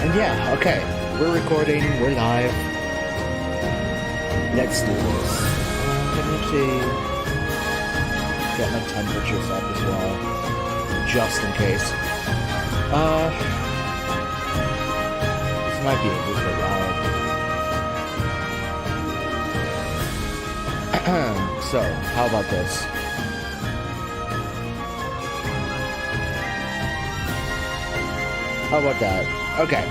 And yeah, okay. We're recording, we're live. Let's do this. Let me see. Get my temperatures up as well. Just in case. This might be a little bit loud. So, how about this? How about that? Okay.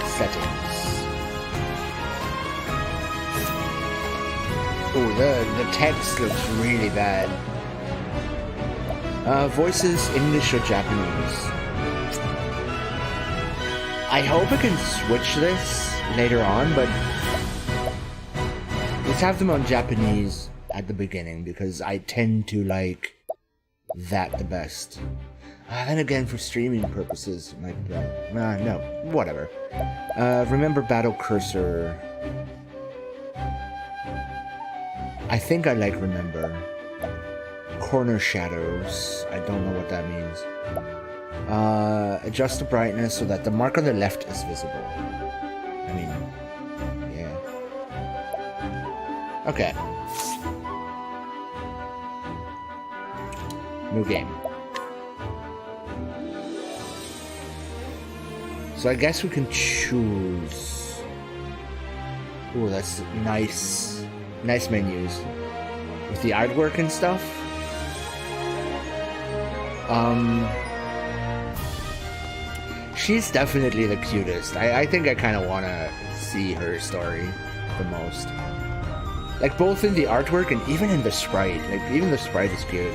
Settings. Oh, the text looks really bad. Voices, English or Japanese? I hope I can switch this later on, but let's have them on Japanese at the beginning, because I tend to like that the best. Then again, for streaming purposes, no, whatever. Remember Battle Cursor. I think I like Remember. Corner Shadows. I don't know what that means. Adjust the brightness so that the mark on the left is visible. I mean, yeah. Okay. New game. So I guess we can choose. Ooh, that's nice. Nice menus. With the artwork and stuff. She's definitely the cutest. I think I kind of want to see her story the most. Like, both in the artwork and even in the sprite. Like, even the sprite is cute.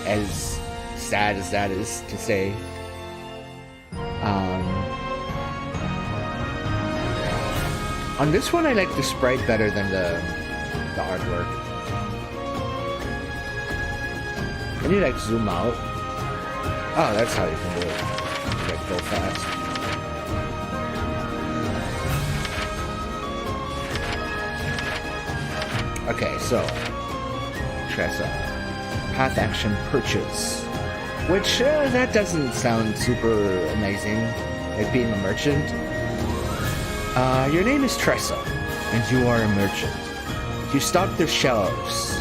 As sad as that is to say. On this one, I like the sprite better than the artwork. Can you, like, zoom out? Oh, that's how you can do it. Like, go fast. Okay, so Tressa. Path action purchase. Which, that doesn't sound super amazing. Like being a merchant. Your name is Tressa, and you are a merchant. You stock the shelves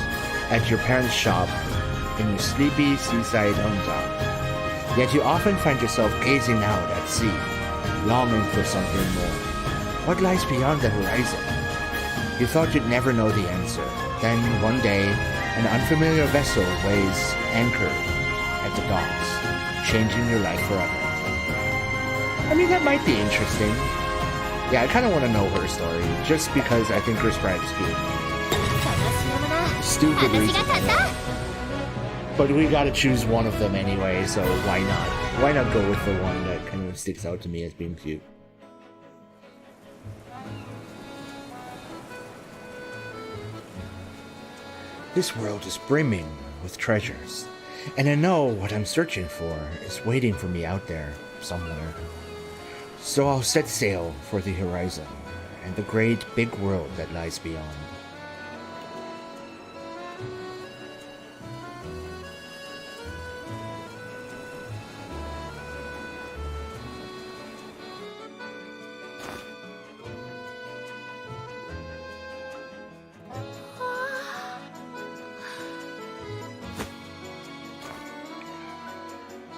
at your parents' shop in your sleepy seaside hometown. Yet you often find yourself gazing out at sea, longing for something more. What lies beyond the horizon? You thought you'd never know the answer. Then, one day, an unfamiliar vessel weighs anchored at the docks, changing your life forever. I mean, that might be interesting. Yeah, I kind of want to know her story, just because I think her sprite is cute. Stupid reason. But we gotta choose one of them anyway, so why not? Why not go with the one that kind of sticks out to me as being cute? This world is brimming with treasures, and I know what I'm searching for is waiting for me out there somewhere. So I'll set sail for the horizon and the great big world that lies beyond.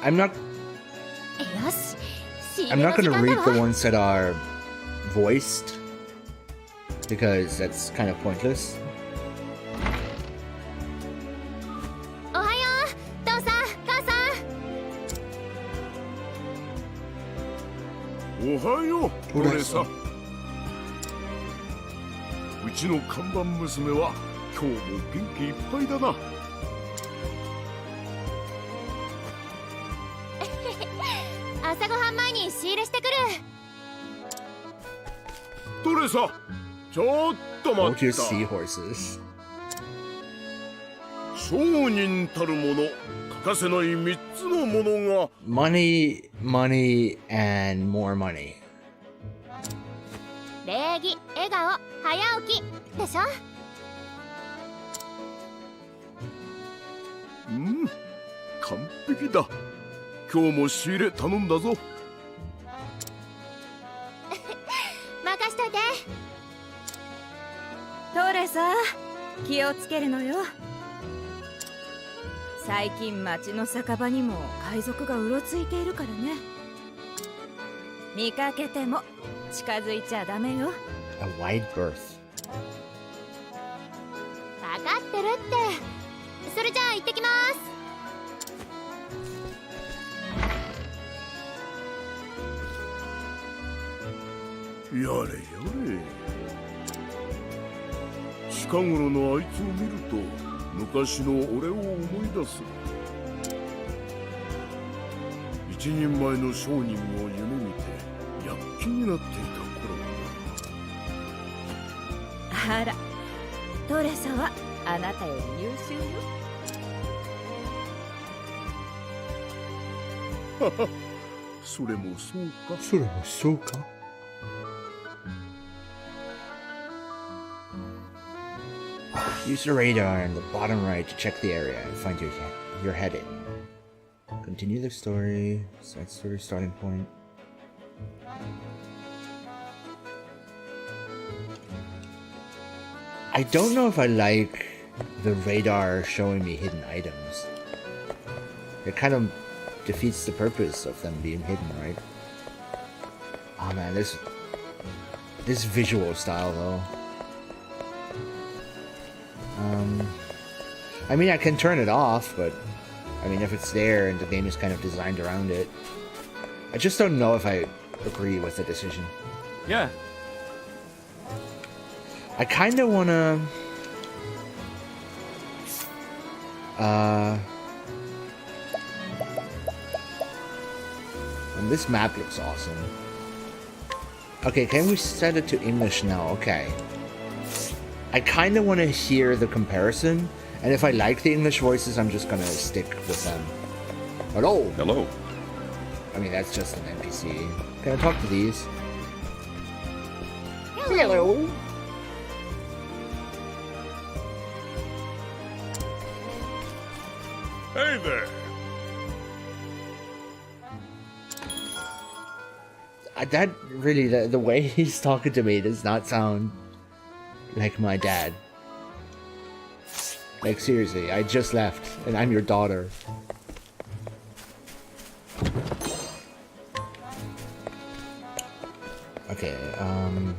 I'm not gonna read the ones that are voiced, because that's kind of pointless. Ohayo, Ore-san. うちの看板娘は今日も元気いっぱいだな。朝ごはん前に仕入れしてくる。トレサ、ちょっと待った。seahorses. 商人たるもの、欠かせない3つのものが Money, money, and more money. 礼儀、笑顔、早起きでしょ。完璧だ。今日も仕入れ頼んだぞ。任しといて。トレさ、気をつけるのよ。最近町の酒場にも海賊がうろついているからね。見かけても近づいちゃダメよ。 A wide berth. 分かってるって。それじゃあ行ってきます。やれやれ。近頃のあいつを見ると昔の俺を思い出す。一人前の商人を夢見て躍起になっていた頃あら、トレサはあなたより優秀よ。はは、それもそうか。それもそうか。Use the radar in the bottom right to check the area and find your heading. Continue the story. Side story starting point. I don't know if I like the radar showing me hidden items. It kind of defeats the purpose of them being hidden, right? Oh man, this visual style though. I mean, I can turn it off, but I mean, if it's there and the game is kind of designed around it, I just don't know if I agree with the decision. Yeah. I kind of want to and this map looks awesome. Okay, can we set it to English now? Okay. I kind of want to hear the comparison, and if I like the English voices, I'm just gonna stick with them. Hello! Hello. I mean, that's just an NPC. Can I talk to these? Hello. Hey there. That really, the way he's talking to me does not sound like my dad. Like, seriously, I just left, and I'm your daughter. Okay, oh,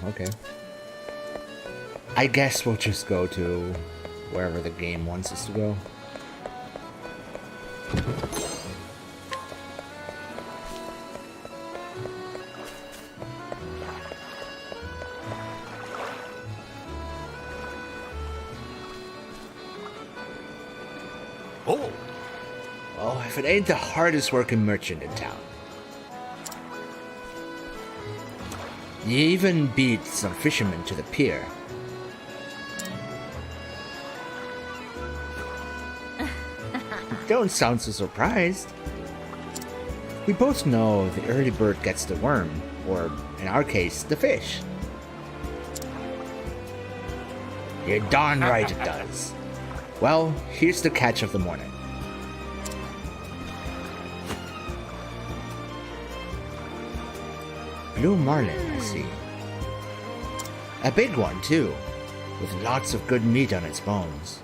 okay. I guess we'll just go to wherever the game wants us to go. Oh, Oh, if it ain't the hardest working merchant in town. You even beat some fishermen to the pier. Don't sound so surprised. We both know the early bird gets the worm, or in our case, the fish. You're darn right it does. Well, here's the catch of the morning. Blue marlin, I see. A big one, too, with lots of good meat on its bones.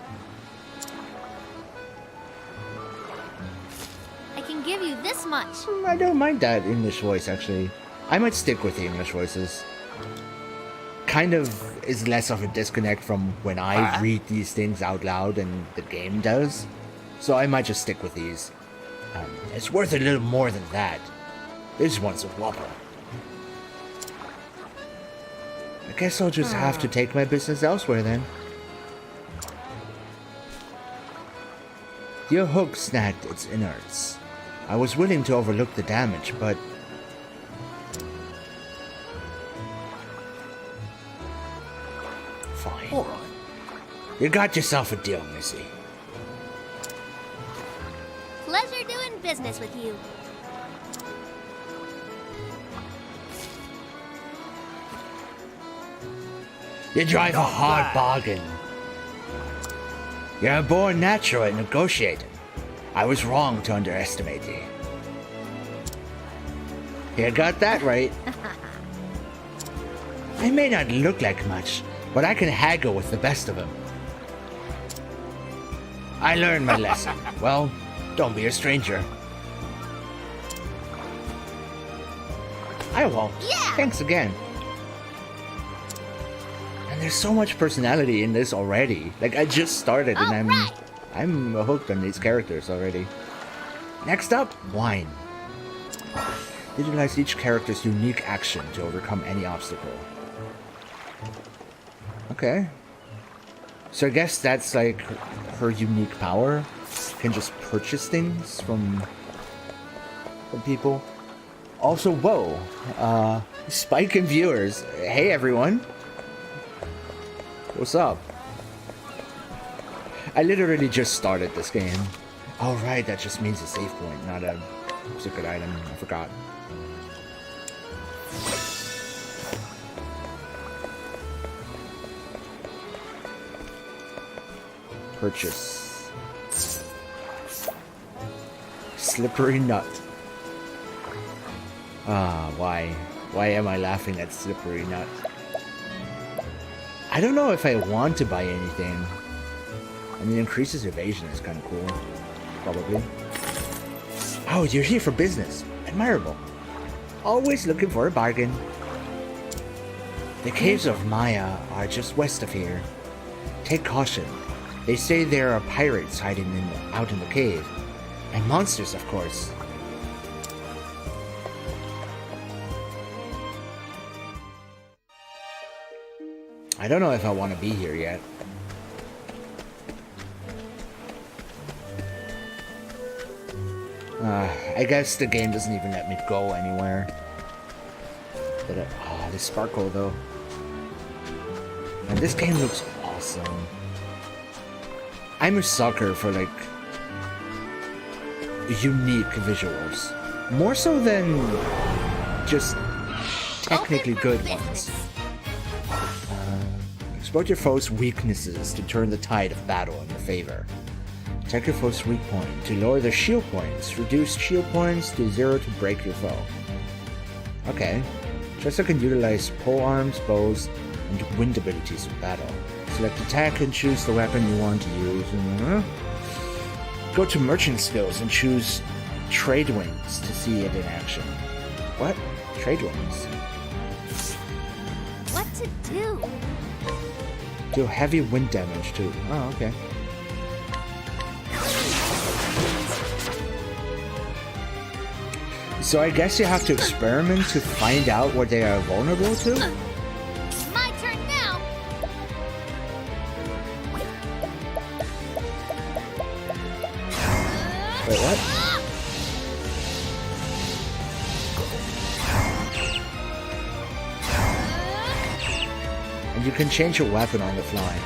I can give you this much. I don't mind that English voice, actually. I might stick with the English voices. Kind of is less of a disconnect from when I read these things out loud and the game does. So I might just stick with these. It's worth a little more than that. This one's a whopper. I guess I'll just have to take my business elsewhere then. Your hook snagged its innards. I was willing to overlook the damage, but... Fine. all right. You got yourself a deal, Missy. Pleasure doing business with you. You drive a hard bargain. You're born natural at negotiating. I was wrong to underestimate you. You got that right. I may not look like much, but I can haggle with the best of them. I learned my lesson. Well, don't be a stranger. I won't. Yeah! Thanks again. And there's so much personality in this already. Like, I just started and I'm hooked on these characters already. Next up, wine. Utilize each character's unique action to overcome any obstacle. Okay. So I guess that's like her unique power. Can just purchase things from people. Also, whoa. Spike in viewers. Hey everyone. What's up? I literally just started this game. Oh right, that just means a save point, not a secret item. I forgot. Purchase. Slippery nut. Why? Why am I laughing at slippery nut? I don't know if I want to buy anything. I mean, increases evasion is kind of cool. Probably. Oh, you're here for business. Admirable. Always looking for a bargain. The caves of Maya are just west of here. Take caution. They say there are pirates hiding out in the cave. And monsters, of course. I don't know if I want to be here yet. I guess the game doesn't even let me go anywhere. This sparkle though. And this game looks awesome. I'm a sucker for like unique visuals. More so than just technically good ones. Exploit your foe's weaknesses to turn the tide of battle in your favor. Attack your foe's weak point to lower their shield points. Reduce shield points to 0 to break your foe. Okay. Tressa can utilize pole arms, bows, and wind abilities in battle. Select attack and choose the weapon you want to use. Go to merchant skills and choose trade wings to see it in action. What? Trade wings? What to do? Do heavy wind damage too. Oh, okay. So I guess you have to experiment to find out what they are vulnerable to? My turn now! Wait, what? And you can change your weapon on the fly.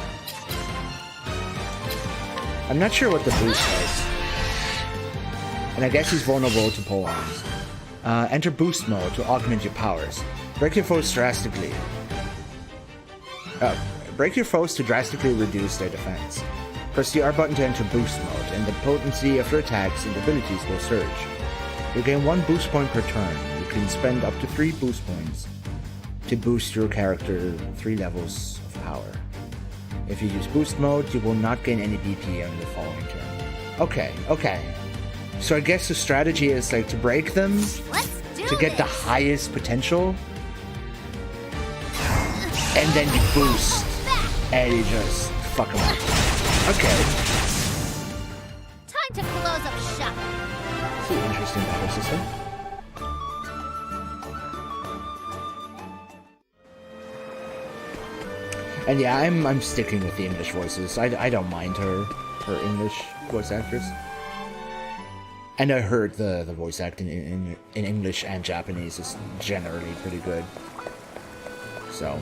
I'm not sure what the boost does. And I guess he's vulnerable to pole arms. Enter boost mode to augment your powers. Break your foes drastically. Break your foes to drastically reduce their defense. Press the R button to enter boost mode, and the potency of your attacks and abilities will surge. You gain 1 boost point per turn. You can spend up to 3 boost points to boost your character 3 levels of power. If you use boost mode, you will not gain any BP on the following turn. Okay. So I guess the strategy is like to break them to get the highest potential, and then you boost, and you just fuck them up. Okay. Time to close up shop. It's an interesting battle system. And yeah, I'm sticking with the English voices. I don't mind her English voice actress. And I heard the voice acting in English and Japanese is generally pretty good. So,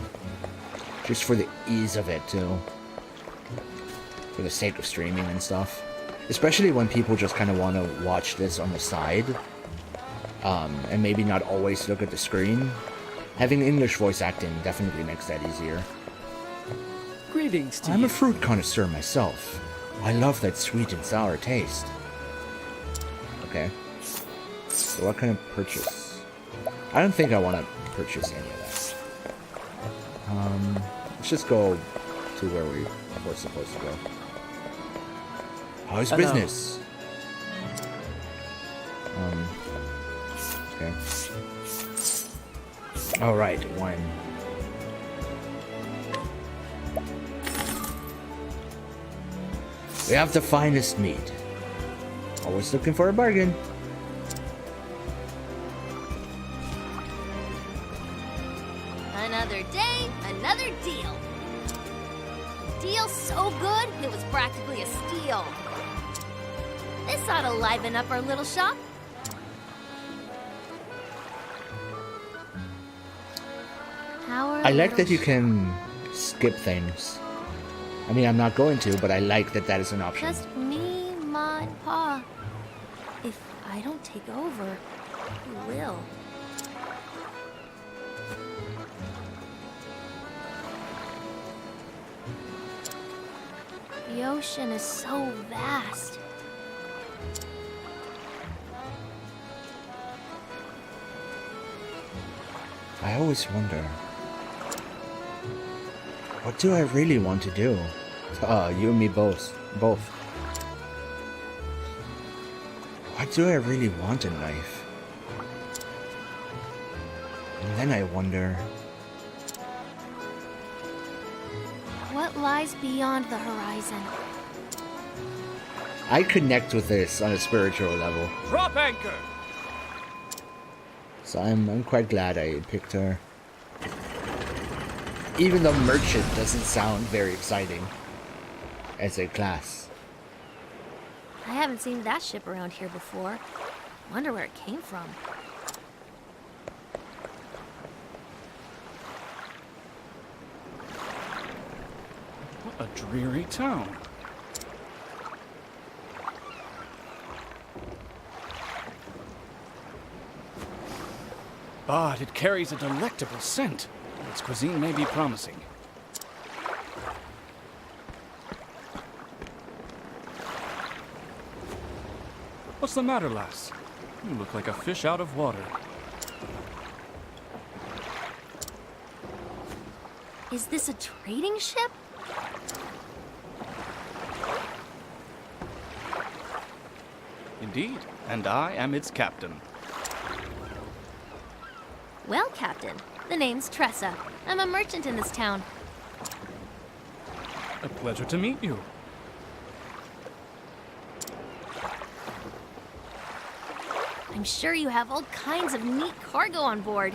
just for the ease of it too. For the sake of streaming and stuff. Especially when people just kind of want to watch this on the side. And maybe not always look at the screen. Having English voice acting definitely makes that easier. Greetings to I'm you. a fruit connoisseur myself. I love that sweet and sour taste. Okay. So what can I purchase? I don't think I want to purchase any of that. Let's just go to where we were supposed to go. How's business? Okay. Alright, wine. We have the finest meat. Always looking for a bargain. Another day, another deal. Deal so good, it was practically a steal. This ought to liven up our little shop. I like that you can skip things. I mean, I'm not going to, but I like that that is an option. Just me, Ma, and Pa. If I don't take over, who will? The ocean is so vast. I always wonder, what do I really want to do? You and me both. What do I really want in life? And then I wonder, What lies beyond the horizon? I connect with this on a spiritual level. Drop anchor! So I'm quite glad I picked her. Even though merchant doesn't sound very exciting as a class. I haven't seen that ship around here before. Wonder where it came from. What a dreary town. But it carries a delectable scent. Its cuisine may be promising. What's the matter, lass? You look like a fish out of water. Is this a trading ship? Indeed, and I am its captain. Well, Captain, the name's Tressa. I'm a merchant in this town. A pleasure to meet you. I'm sure you have all kinds of neat cargo on board.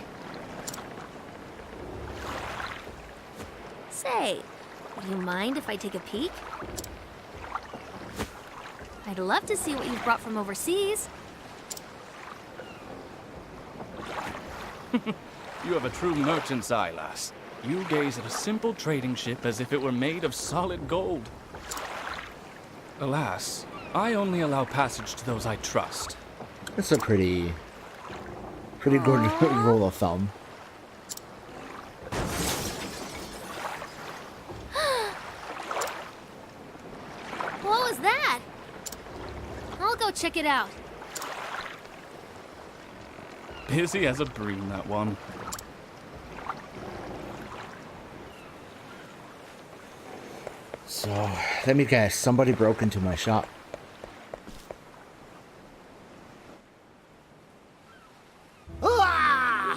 Say, would you mind if I take a peek? I'd love to see what you've brought from overseas. You have a true merchant's eye, lass. You gaze at a simple trading ship as if it were made of solid gold. Alas, I only allow passage to those I trust. That's a pretty good rule of thumb. What was that? I'll go check it out. Busy as a bream, that one. So, let me guess, somebody broke into my shop.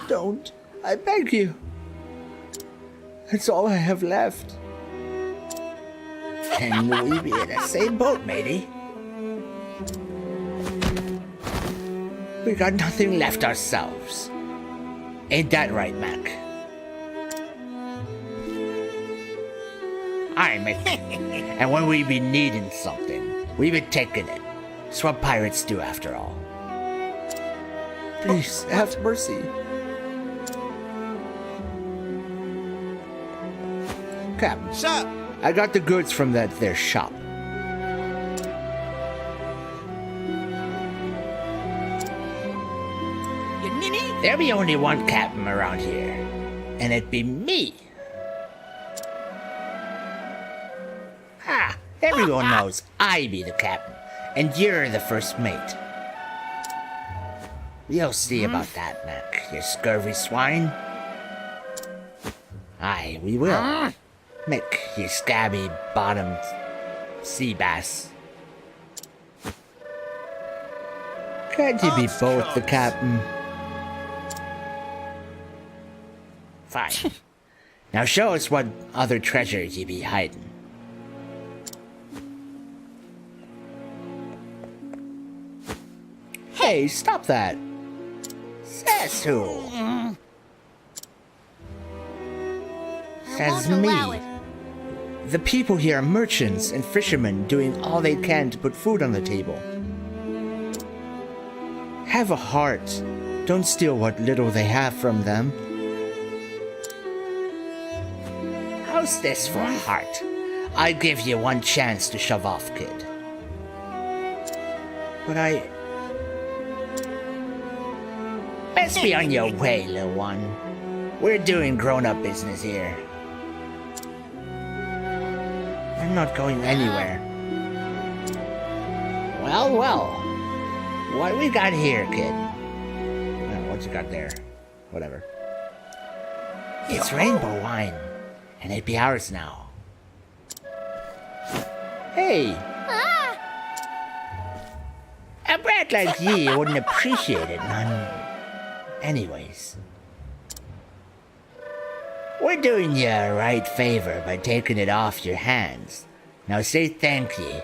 Don't. I beg you. That's all I have left. Can we be in the same boat, matey? We got nothing left ourselves. Ain't that right, Mac? Aye, mate. And when we be needing something, we be taking it. It's what pirates do, after all. Please, have mercy. Captain, Sir! I got the goods from that there shop. You ninny? There be only one captain around here, and it be me. Ha! Everyone knows I be the captain, and you're the first mate. You'll see about that, Mac, you scurvy swine. Aye, we will. Mick, you scabby bottomed sea bass. Can't you be both the captain? Fine. Now show us what other treasure ye be hiding. Hey, stop that! Says who? Says won't allow me. it. The people here are merchants and fishermen doing all they can to put food on the table. Have a heart. Don't steal what little they have from them. How's this for a heart? I give you one chance to shove off, kid. But best be on your way, little one. We're doing grown-up business here. I'm not going anywhere. Well, well. What we got here, kid? What you got there? Whatever. It's rainbow wine. And it'd be ours now. Hey! A brat like ye wouldn't appreciate it none. Anyways. We're doing you a right favor by taking it off your hands. Now say thank ye.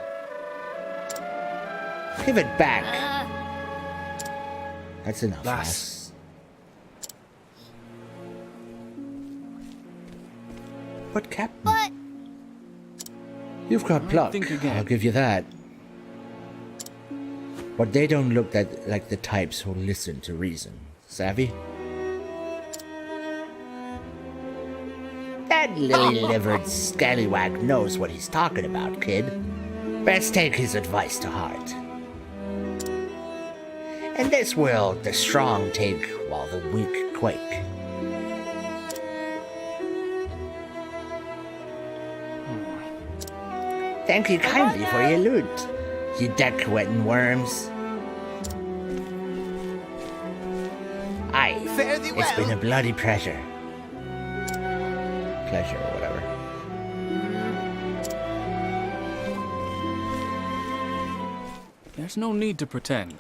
Give it back. That's enough, lass. But Captain, But you've got pluck. think again. I'll give you that. But they don't look that like the types who listen to reason. Savvy? That lily-livered scallywag knows what he's talking about, kid. Best take his advice to heart. In this world, the strong take while the weak quake. Thank you kindly for your loot, you deck-wetting worms. Aye, Fare thee it's been well. a bloody pleasure. Pleasure, or whatever. There's no need to pretend.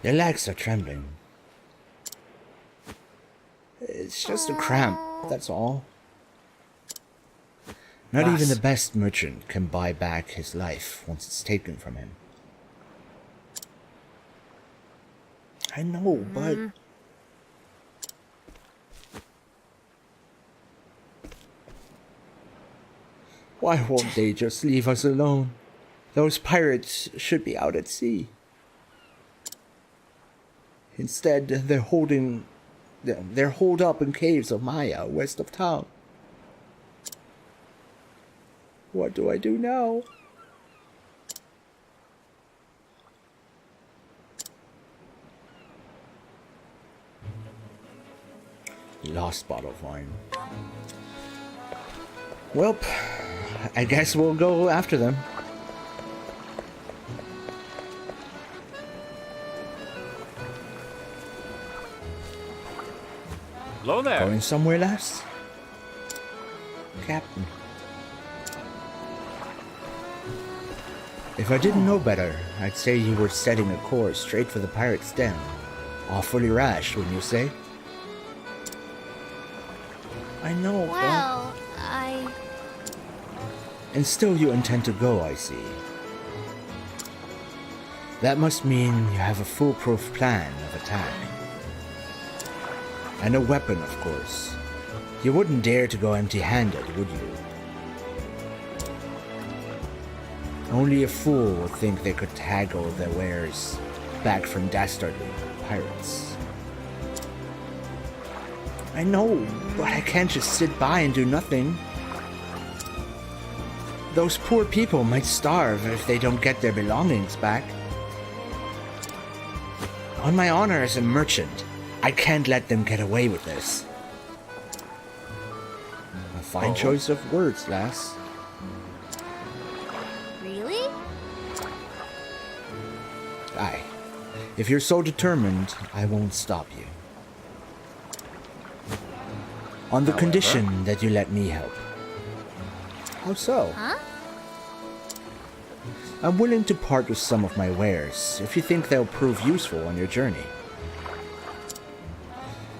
Your legs are trembling. It's just a cramp, that's all. Not even the best merchant can buy back his life once it's taken from him. I know, but... Why won't they just leave us alone? Those pirates should be out at sea. Instead, they're holed up in caves of Maya, west of town. What do I do now? Lost bottle of wine. Welp, I guess we'll go after them. Hello there. Going somewhere, lass? Captain. If I didn't know better, I'd say you were setting a course straight for the pirate's den. Awfully rash, wouldn't you say? I know, well, And still you intend to go, I see. That must mean you have a foolproof plan of attack. And a weapon, of course. You wouldn't dare to go empty-handed, would you? Only a fool would think they could haggle their wares back from dastardly pirates. I know, but I can't just sit by and do nothing. Those poor people might starve if they don't get their belongings back. On my honor as a merchant, I can't let them get away with this. A fine choice of words, lass. Aye. If you're so determined, I won't stop you. On the condition that you let me help. How so? Huh? I'm willing to part with some of my wares if you think they'll prove useful on your journey.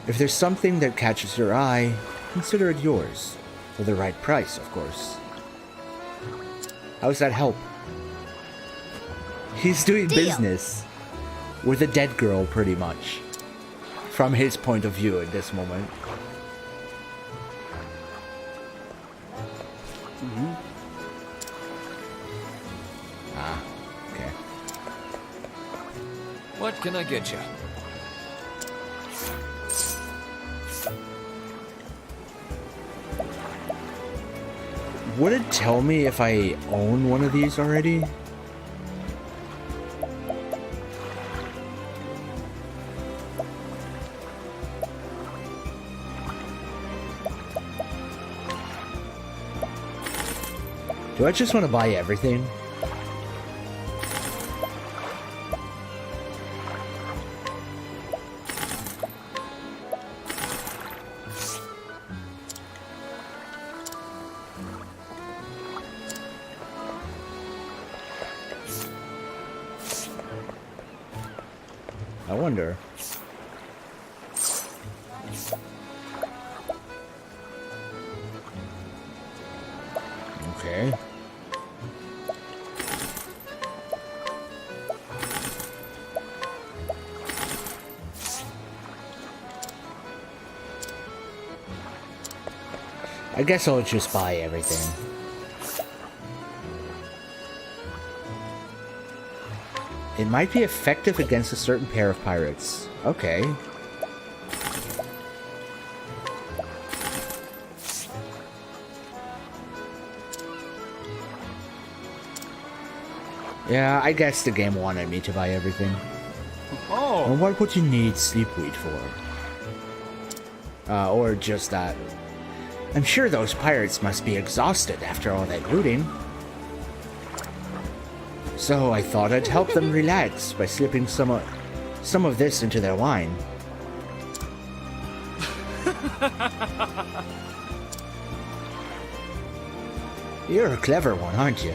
If there's something that catches your eye, consider it yours. For the right price, of course. How's that help? He's doing Deal. business with a dead girl, pretty much. From his point of view at this moment. Ah, okay. What can I get you? Would it tell me if I own one of these already? Do I just want to buy everything? I wonder. Okay. I guess I'll just buy everything. It might be effective against a certain pair of pirates. Okay. Yeah, I guess the game wanted me to buy everything. Oh, And what would you need sleepweed for? Or just that. I'm sure those pirates must be exhausted after all that looting. So I thought I'd help them relax by slipping some of this into their wine. You're a clever one, aren't you?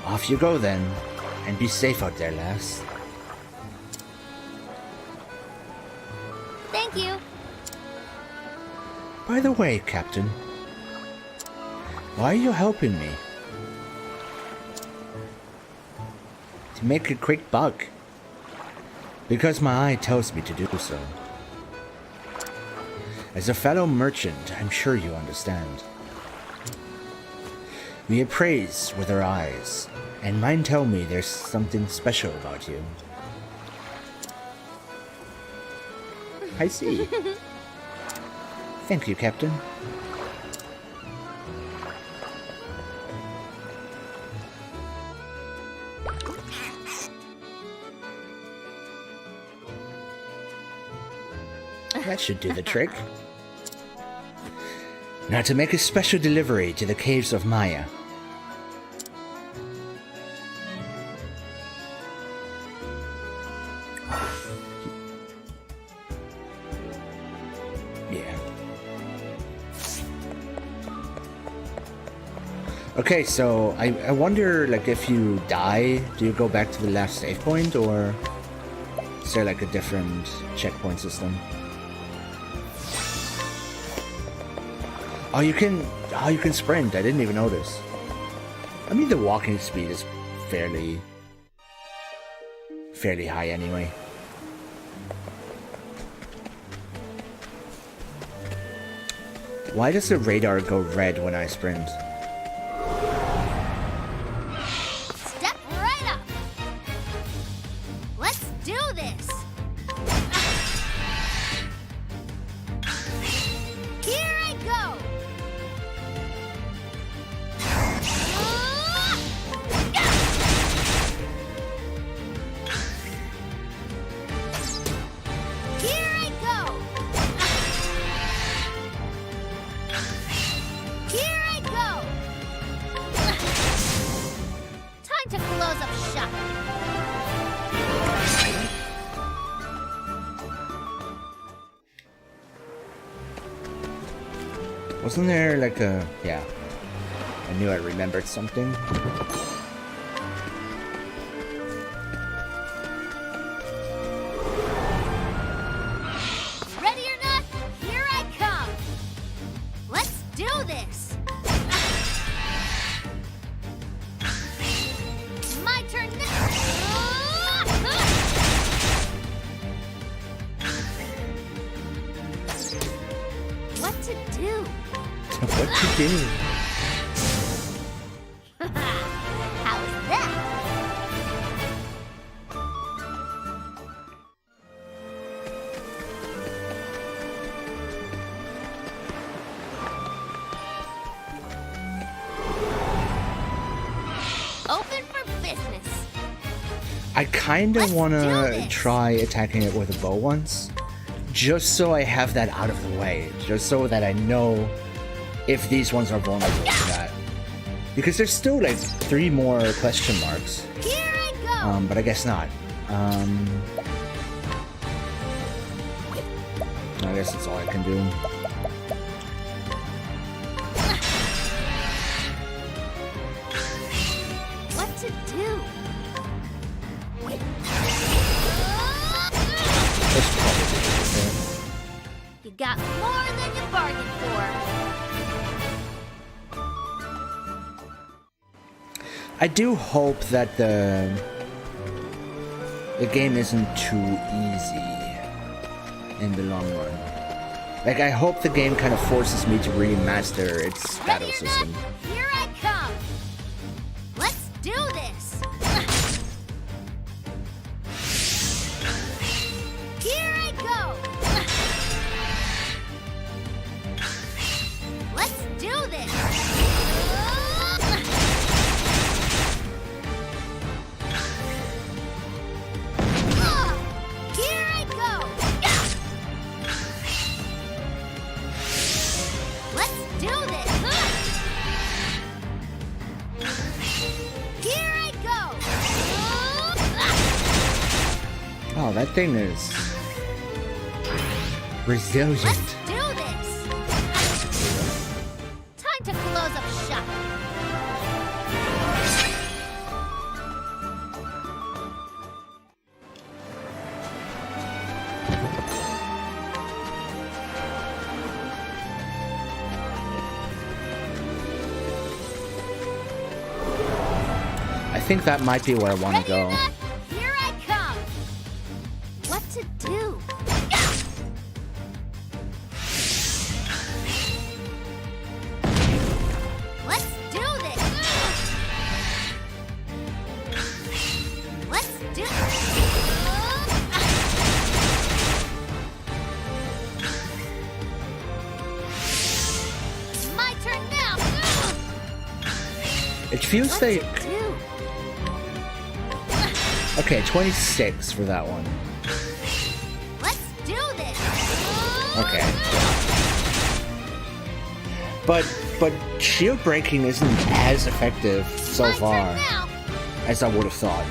Off you go then, and be safe out there, lass. Thank you. By the way, Captain, why are you helping me? To make a quick buck. Because my eye tells me to do so. As a fellow merchant, I'm sure you understand. We appraise with our eyes, and mine tell me there's something special about you. I see. Thank you, Captain. That should do the trick. Now to make a special delivery to the caves of Maya. Yeah. Okay, so I wonder, like, if you die, do you go back to the last save point, or is there like a different checkpoint system? Oh, you can sprint. I didn't even notice. I mean, the walking speed is fairly high anyway. Why does the radar go red when I sprint? Step right up. Let's do this. Here I go. Here I go. Here I go. Wasn't there like a... Yeah. I knew I remembered something. Ready or not, here I come. Let's do this. My turn now. What to do? What to do? How's that? Open for business. I kinda Let's do wanna this. try attacking it with a bow once. Just so I have that out of the way. Just so that I know if these ones are vulnerable to that. Because there's still like 3 more question marks. Here I go. But I guess not. I guess that's all I can do. What to do? That's probably it. You got more than you bargained for. I do hope that the game isn't too easy in the long run. Like, I hope the game kind of forces me to really master its battle Ready or system. not, here I come. Let's do this. Here I go. Let's do this. Here I go. Let's do this. Here I go. Oh, that thing is resilient. Let's do this. Time to close up shop. I think that might be where I want to Ready or go. not, here I come. What to do? Let's do this. Let's do My turn now. It feels What like... to do? Okay, 26 for that one. Let's do this. Okay. But shield breaking isn't as effective so My turn far now. as I would have thought.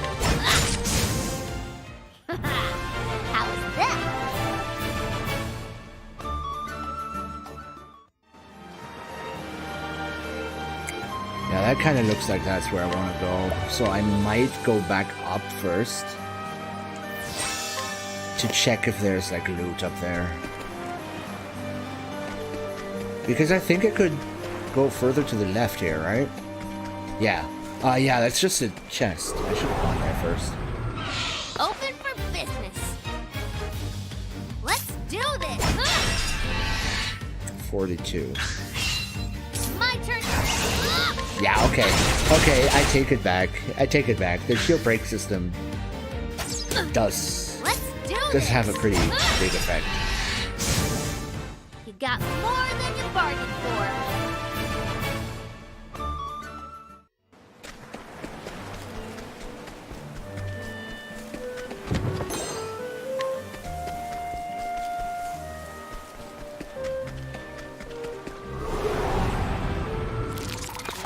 How's that? Yeah, that kind of looks like that's where I want to go. So I might go back up first to check if there's like loot up there. Because I think I could go further to the left here, right? Yeah. Yeah, that's just a chest. I should have gone there first. Open for business. Let's do this. 42. My turn. Yeah, okay. Okay, I take it back. I take it back. The shield break system does Let's do this. have a pretty big effect. You got more than you bargained for.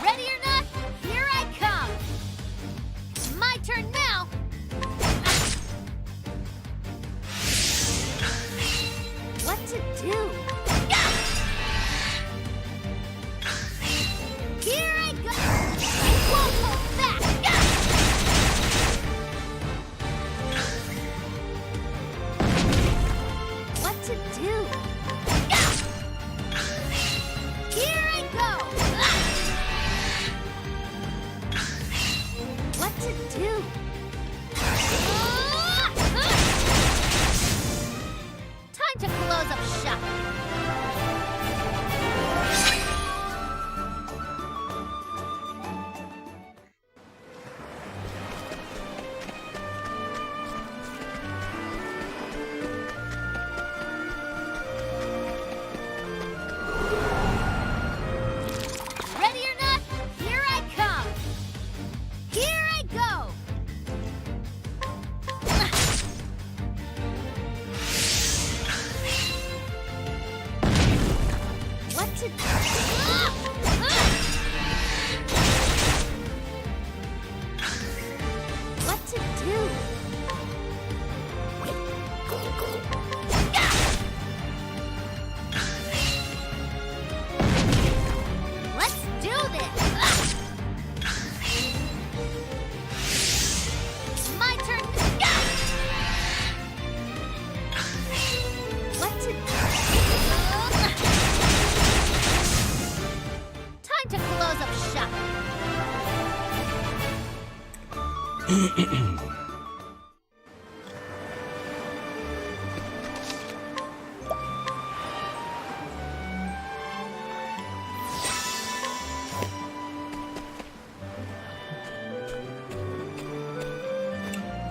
Ready or not, here I come. My turn now. What to do? do this! My turn! What to do? Time to close up shop.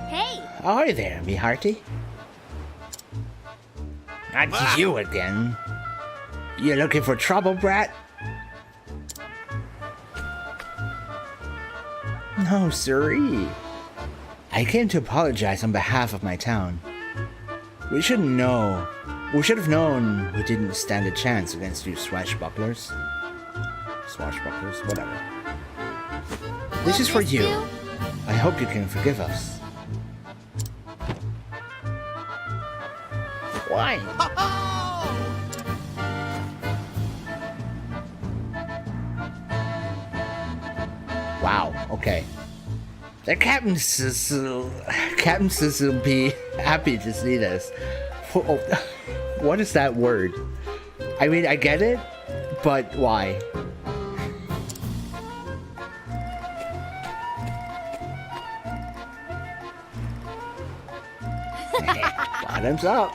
Hey, Ahoy there, me hearty. Not you again. You looking for trouble, brat? No, siree. I came to apologize on behalf of my town. We should have known we didn't stand a chance against you swashbucklers. Swashbucklers, whatever. This is for you. I hope you can forgive us. Why? Wow, okay. The captains will be happy to see this. What is that word? I mean, I get it, but why? Bottoms up.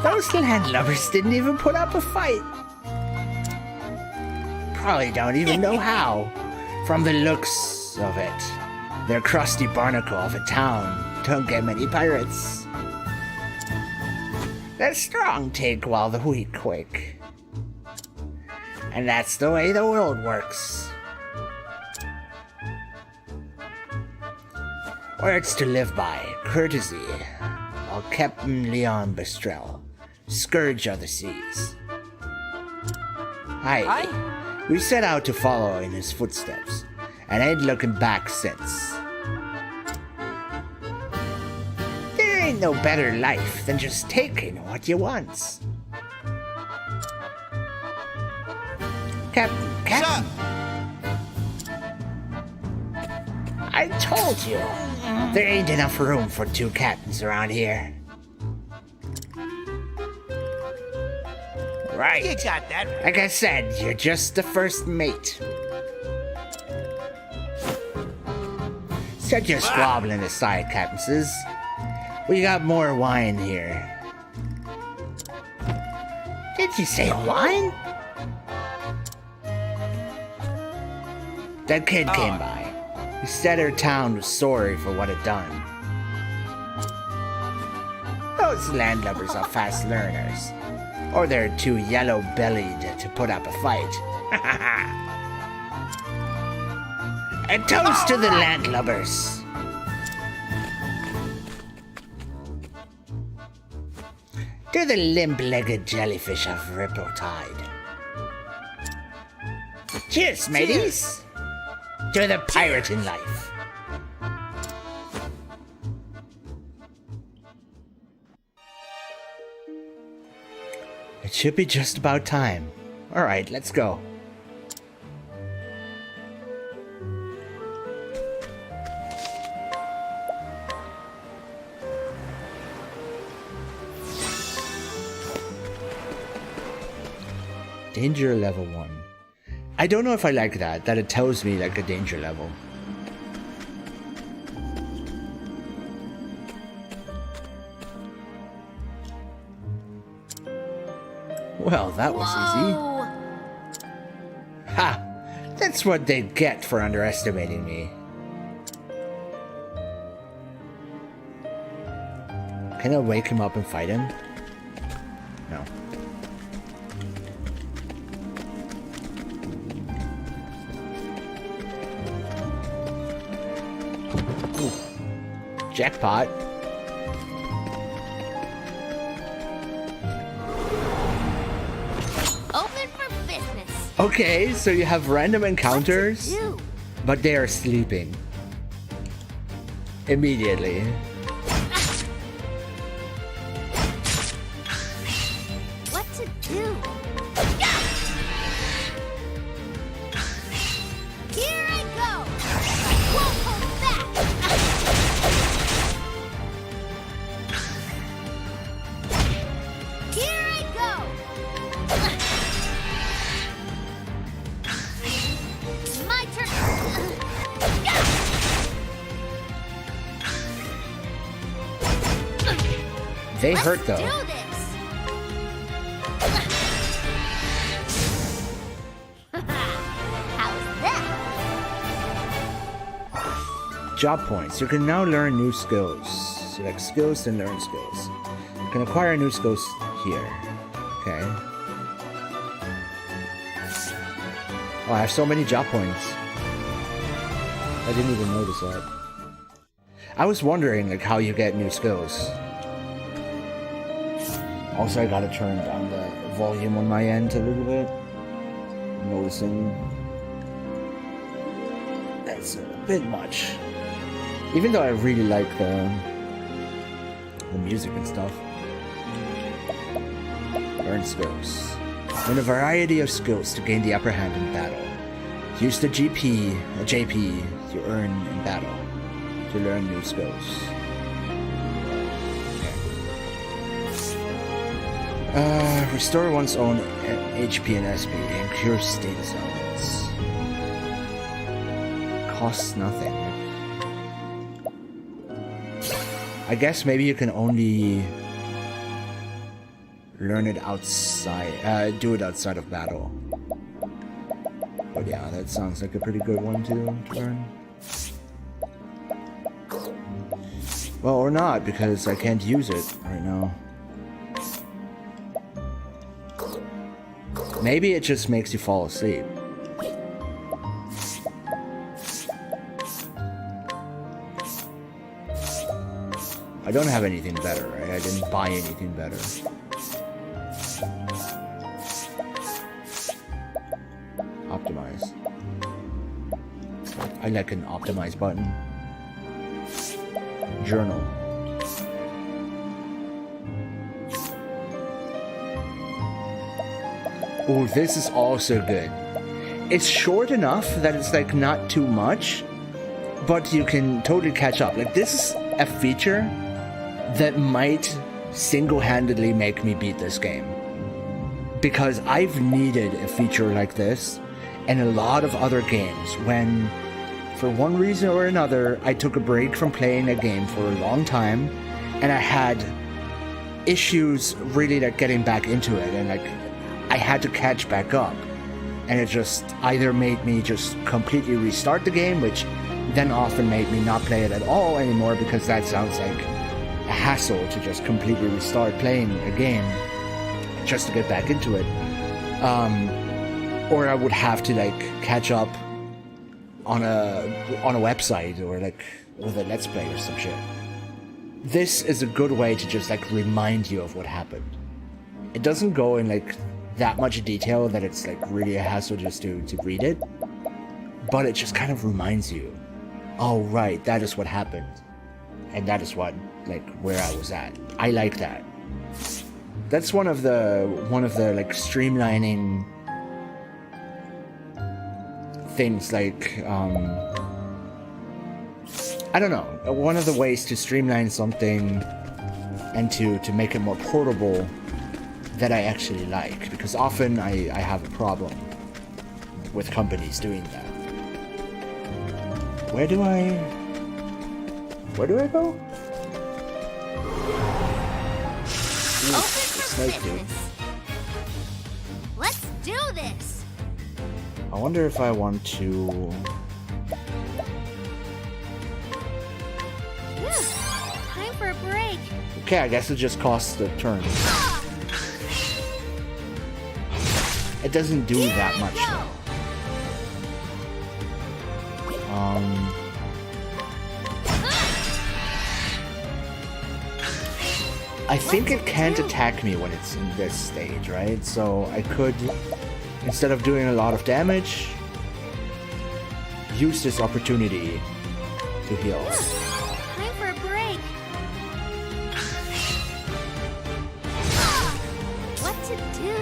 Those landlubbers didn't even put up a fight. Probably don't even know how. From the looks of it, their crusty barnacle of a town don't get many pirates. The strong take while the weak quake. And that's the way the world works. Words to live by, courtesy, of Captain Leon Bestrel, Scourge of the Seas. Aye. We set out to follow in his footsteps, and ain't looking back since. There ain't no better life than just taking what you want. Captain! I told you, there ain't enough room for two captains around here. Right. You got that. Like I said, you're just the first mate. Set your squabbling aside, captainses. We got more wine here. Did you say wine? That kid came by. He said her town was sorry for what it done. Those landlubbers are fast learners. Or they're too yellow-bellied to put up a fight. A toast to the landlubbers. To the limp-legged jellyfish of Ripple Tide. Cheers, mateys. To the pirate in life. It should be just about time. Alright, let's go. Danger level 1. I don't know if I like that it tells me like a danger level. Well, that was easy. Ha! That's what they get for underestimating me. Can I wake him up and fight him? No. Ooh. Jackpot. Okay, so you have random encounters, but they are sleeping. Immediately. My turn. They Let's hurt though. do this. How's that? Job points. You can now learn new skills. Select skills and learn skills. You can acquire new skills here. Okay. Oh, I have so many job points. I didn't even notice that. I was wondering like how you get new skills. Also, I gotta turn down the volume on my end a little bit. Noticing that's a bit much. Even though I really like the music and stuff. Learn skills. Learn a variety of skills to gain the upper hand in battle. Use the JP you earn in battle to learn new skills. Okay. Restore one's own HP and SP and cure status elements. Costs nothing. I guess maybe you can only learn it outside, do it outside of battle. But yeah, that sounds like a pretty good one to learn. Well, or not, because I can't use it right now. Maybe it just makes you fall asleep. I don't have anything better, right? I didn't buy anything better. Optimize. I like an optimize button. Journal. Oh, this is also good. It's short enough that it's like not too much, but you can totally catch up. Like this is a feature that might single-handedly make me beat this game. Because I've needed a feature like this in a lot of other games when, for one reason or another, I took a break from playing a game for a long time and I had issues really like getting back into it, and like I had to catch back up. And it just either made me just completely restart the game, which then often made me not play it at all anymore, because that sounds like a hassle to just completely restart playing a game just to get back into it. Or I would have to like catch up on a website or like with a let's play or some shit. This is a good way to just like remind you of what happened. It doesn't go in like that much detail that it's like really a hassle just to read it, but it just kind of reminds you, oh right, that is what happened, and that is what like where I was at. I like that. That's one of the like streamlining things, like I don't know, one of the ways to streamline something and to make it more portable that I actually like, because often I have a problem with companies doing that. Where do I go? Open for business. Let's do this. I wonder if I want to. Time for a break. Okay, I guess it just costs a turn. It doesn't do that much though. I think it can't attack me when it's in this stage, right? So I could, instead of doing a lot of damage, use this opportunity to heal. Time for a break. What to do?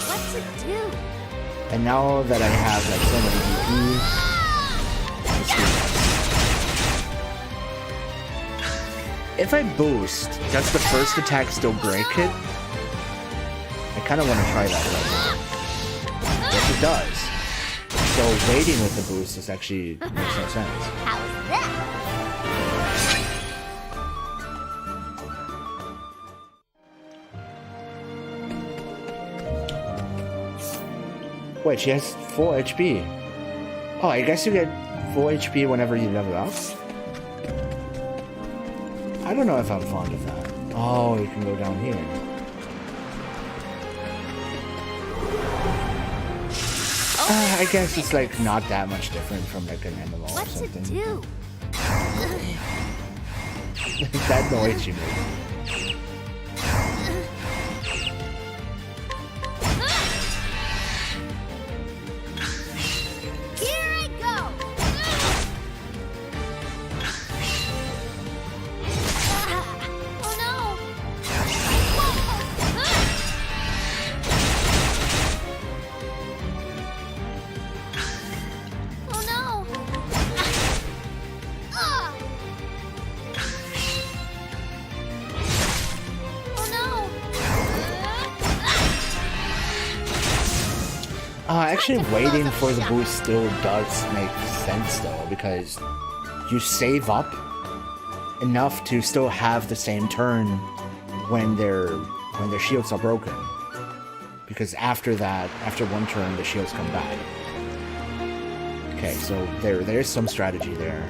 What to do? And now that I have like so many DPs, let's do If I boost, does the first attack still break it? I kind of want to try that right now. Yes, it does. So waiting with the boost is actually makes no sense. How's that? Wait, she has full HP. Oh, I guess you get full HP whenever you level up? I don't know if I'm fond of that. Oh, you can go down here. I guess it's like not that much different from like an MMO or What to something. do? That noise you made. Here I go! Oh no! Oh no! Oh no! Actually waiting for the boost still does make sense though, because you save up enough to still have the same turn when their shields are broken. Because after that, after one turn, the shields come back. Okay, so there's some strategy there.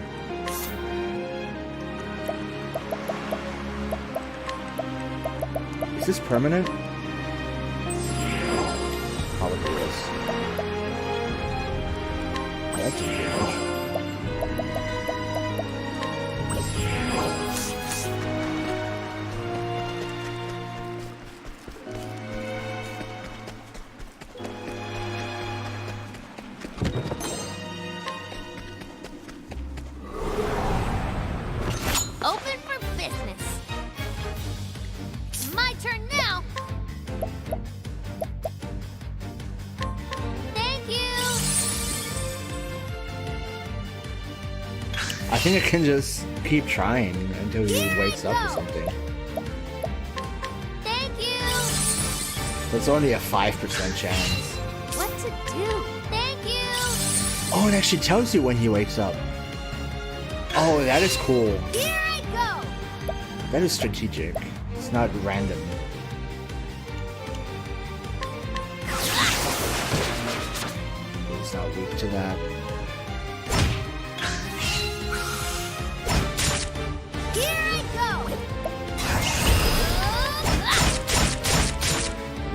Is this permanent? Probably is. That's a damage. Open for business. My turn now. Thank you. I think I can just keep trying until he wakes up or something. Thank you. It's only a 5% chance. What to do? Thank you. Oh, it actually tells you when he wakes up. Oh, that is cool. Here I go. That is strategic. It's not random. It's not weak to that. Here I go.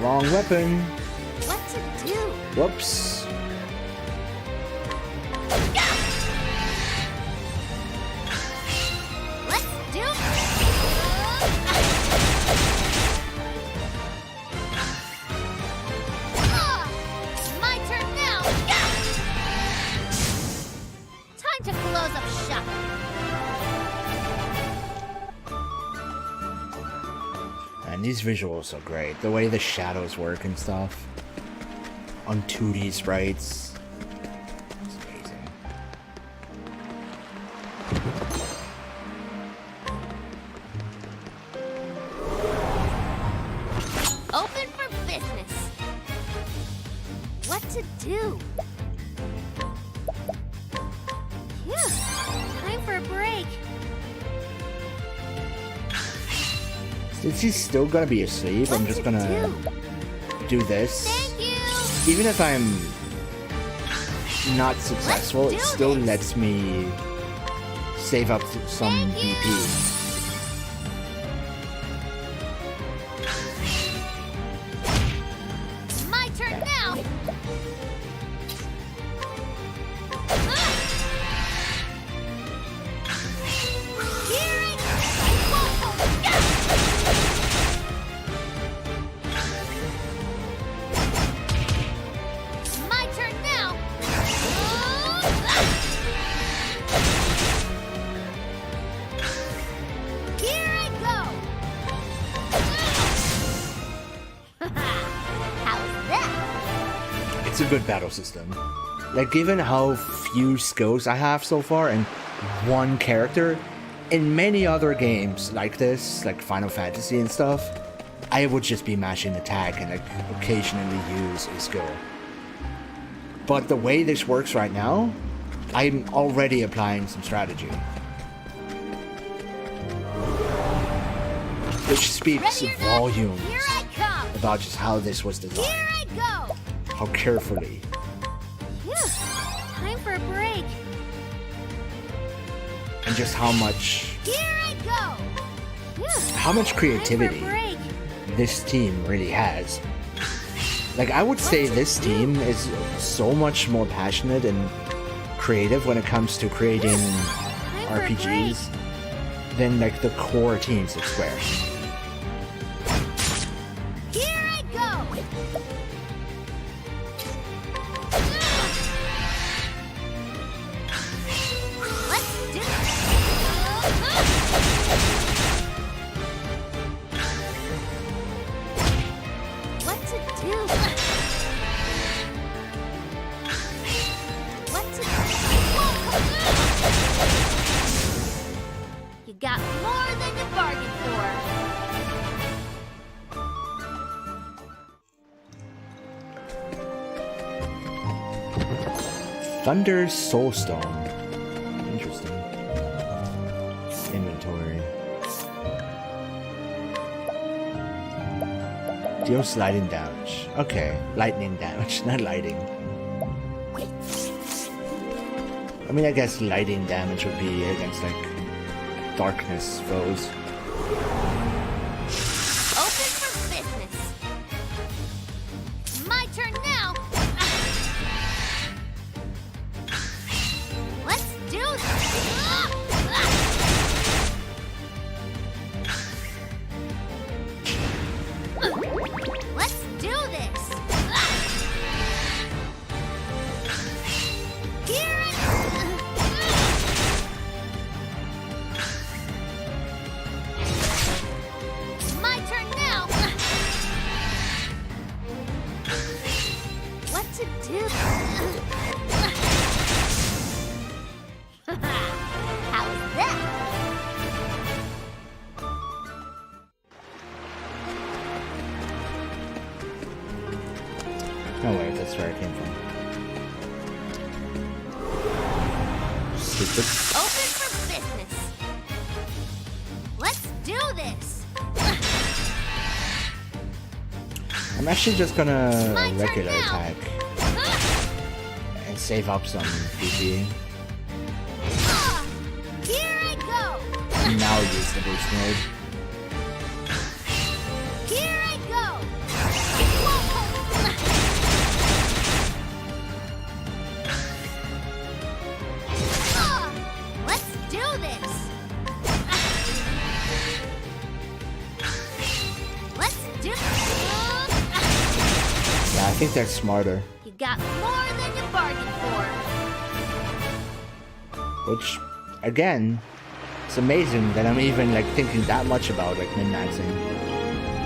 Wrong weapon. What to do? Whoops. Let's do it. My turn now. Time to close up shop. And these visuals are great. The way the shadows work and stuff. On 2D sprites. It's amazing. Open for business. What to do? Phew, time for a break. Since he's still gonna be asleep, I'm just gonna do this. Thank you. Even if I'm not successful, it still lets me save up some BP. My turn now. Here I My turn now. Here I go. How's that? It's a good battle system. Like, given how few skills I have so far and one character, in many other games like this, like Final Fantasy and stuff, I would just be mashing attack and like occasionally use a skill. But the way this works right now, I'm already applying some strategy. Which speaks Ready or not, volumes here I come. about just how this was designed. Here I go. How carefully. Phew. Time for a break. And just how much Here I go. Phew. how much Time creativity for a break. this team really has. Like, I would say this team is so much more passionate and creative when it comes to creating Time for a RPGs than like the core teams of Square. Here I go. Let's do what to do? What to You got more than you bargained for. Thunder's Soulstone. Interesting. Inventory. Deals lightning damage. Okay, lightning damage, not lighting. I mean, I guess lighting damage would be against like darkness foes. Open for business. My turn now. Let's do this. Let's do this. Here I My turn now. What to do? How's that? Oh wait, that's where I came from. Stupid. Open for business. Let's do this. I'm actually just gonna My turn regular now. attack and save up some PP. Here I go. And now use the boost mode. Here I go. Let's do this. Let's do Yeah, I think that's smarter. You got more than you bargained for. Which, again, it's amazing that I'm even like thinking that much about like min-maxing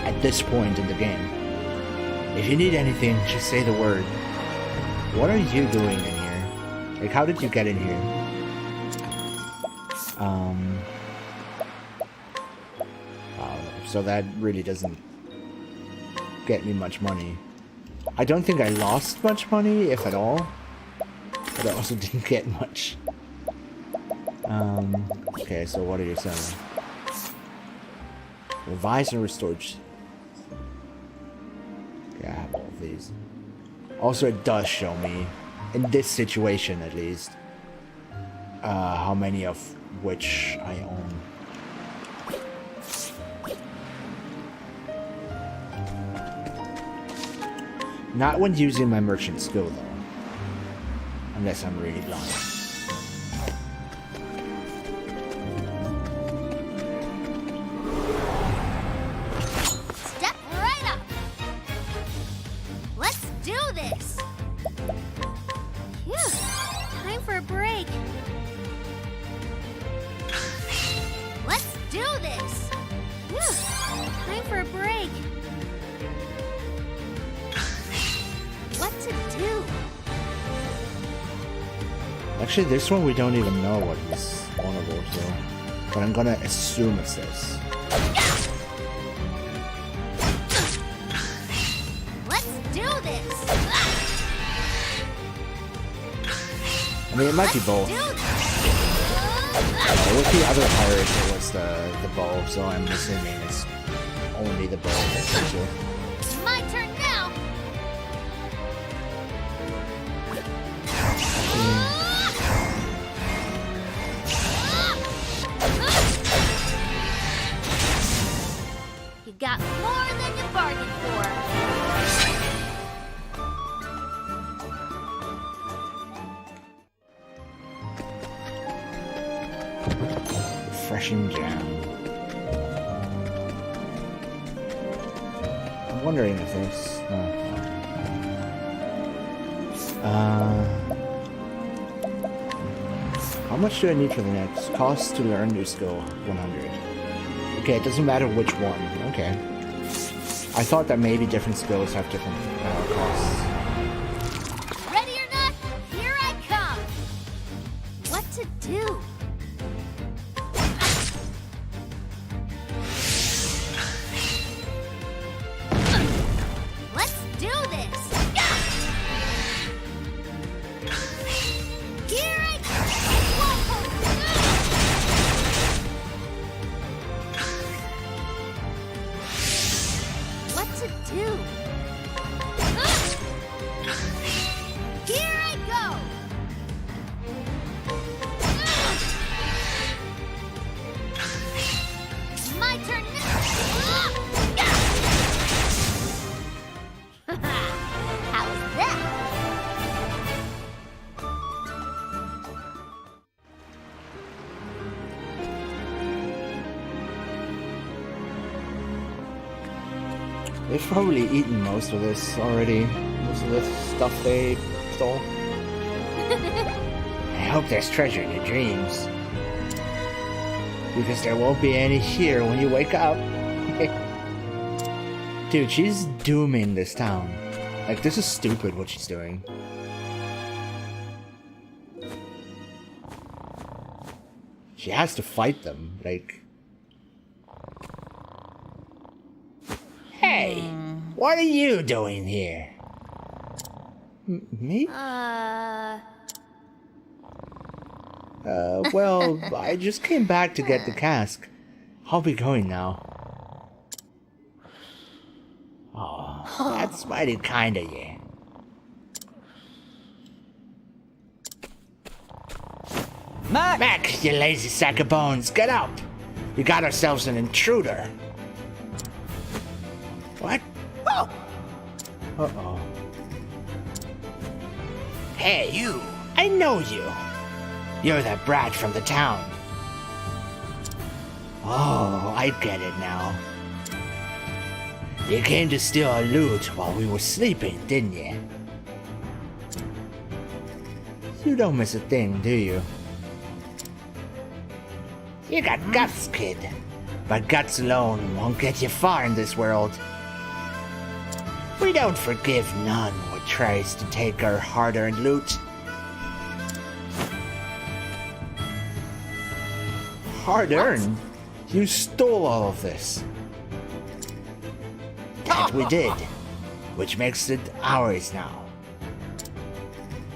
at this point in the game. If you need anything, just say the word. What are you doing in here? Like, how did you get in here? So that really doesn't get me much money. I don't think I lost much money, if at all. But I also didn't get much. Okay, so what are you selling? Revise and restore. Okay, I have all of these. Also, it does show me, in this situation at least, how many of which I own. Not when using my merchant skill though. Unless I'm really blind. Step right up. Let's do this. Phew. Time for a break. Let's do this. Phew. Time for a break. What to do? Actually, this one we don't even know what he's vulnerable to. but I'm gonna assume it's this. Let's do this. I mean, it might be both. With the other pirate, it was the bow, so I'm assuming it's only the bow that's you. My turn now. You got more than you bargained for. Refreshing jam. I'm wondering if there's... how much do I need for the next? Cost to learn new skill, 100. Okay, it doesn't matter which one. Okay. I thought that maybe different skills have different costs. Ready or not, here I come. What to do? Let's do this. Here I What to do? Here I go. My turn now. How's that? They've probably eaten most of this already. Most of the stuff they stole. I hope there's treasure in your dreams. Because there won't be any here when you wake up. Dude, she's dooming this town. Like, this is stupid what she's doing. She has to fight them, like... Hey, what are you doing here? Me? Well, I just came back to get the cask. I'll be going now. Oh, that's mighty kind of you. Mac, you lazy sack of bones, get up! We got ourselves an intruder. What? Oh! Uh-oh. Hey, you! I know you! You're that brat from the town. Oh, I get it now. You came to steal our loot while we were sleeping, didn't you? You don't miss a thing, do you? You got guts, kid. But guts alone won't get you far in this world. We don't forgive none who tries to take our hard-earned loot. Hard-earned? You stole all of this. That we did, which makes it ours now.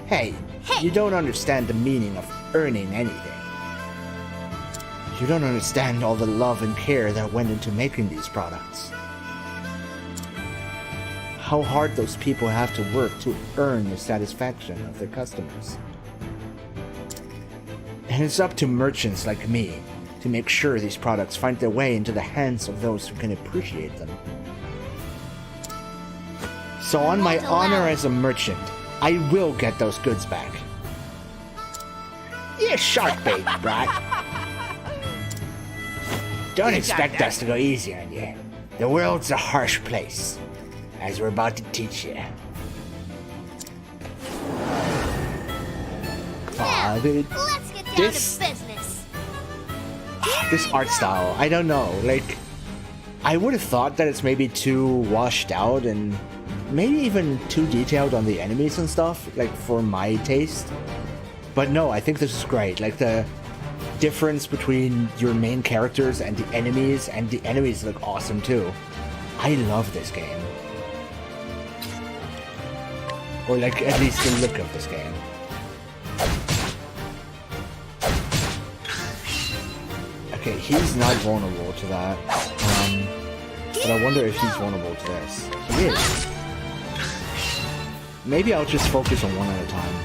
Hey, you don't understand the meaning of earning anything. You don't understand all the love and care that went into making these products. How hard those people have to work to earn the satisfaction of their customers. And it's up to merchants like me to make sure these products find their way into the hands of those who can appreciate them. So on my honor as a merchant, I will get those goods back. You shark bait, brat. Don't expect us to go easy on you. The world's a harsh place, as we're about to teach you. Aw, dude. Let's get down This- to business. This art style, I don't know, like, I would have thought that it's maybe too washed out and maybe even too detailed on the enemies and stuff, like, for my taste. But no, I think this is great. Like, the difference between your main characters and the enemies look awesome too. I love this game. Or like at least the look of this game. Okay, he's not vulnerable to that. But I wonder if he's vulnerable to this. He is. Maybe I'll just focus on one at a time.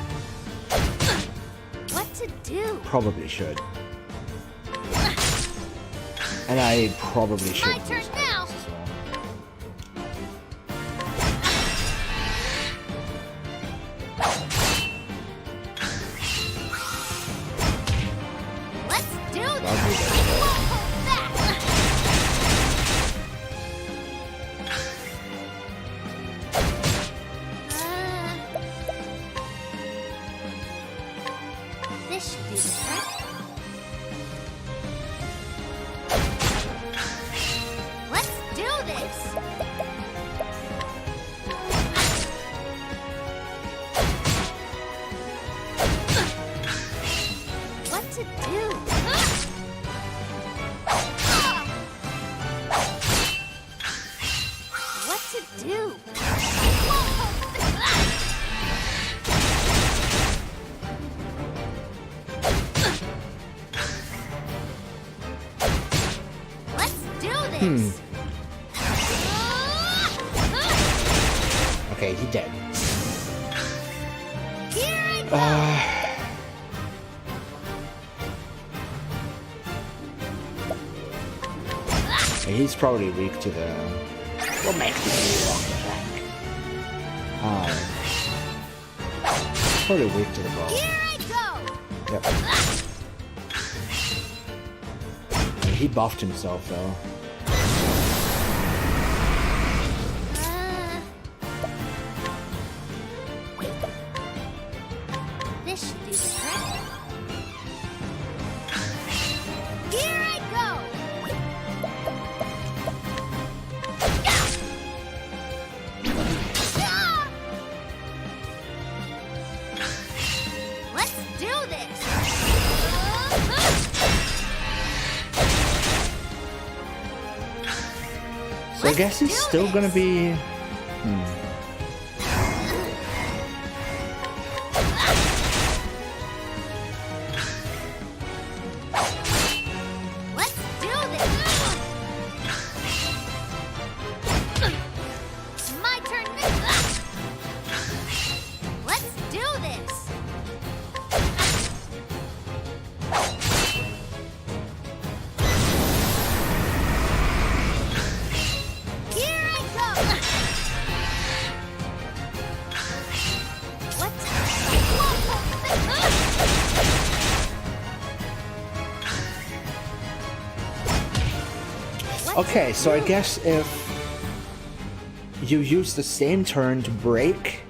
What to do? Probably should. And I probably should. My turn use now. items as well. Let's do I'll this. do that. Won't hold back. This should do the trick. Let's do this. What to do? What to do? Let's do this. Okay, he dead. Here I go. He's probably weak to the... What makes me walk the track? Probably weak to the ball. Here I go. Yep. And he buffed himself though. This should do the trick. Here I go. Let's do this. So I guess he's still gonna be... Let's do this. My turn. Let's do this. Here I go. What? Okay, so I guess if you use the same turn to break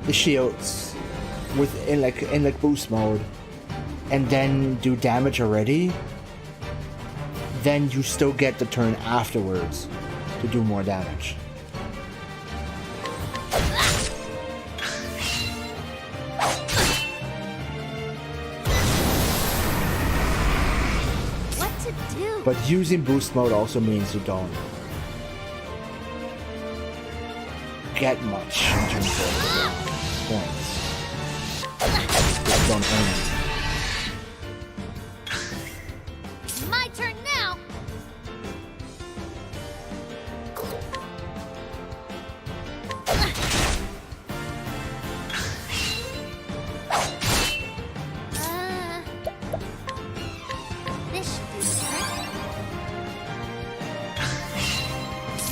the shields in like boost mode and then do damage already, then you still get the turn afterwards to do more damage. What to do? But using boost mode also means you don't get much in terms of points. You don't earn any. My turn now. This should do the trick.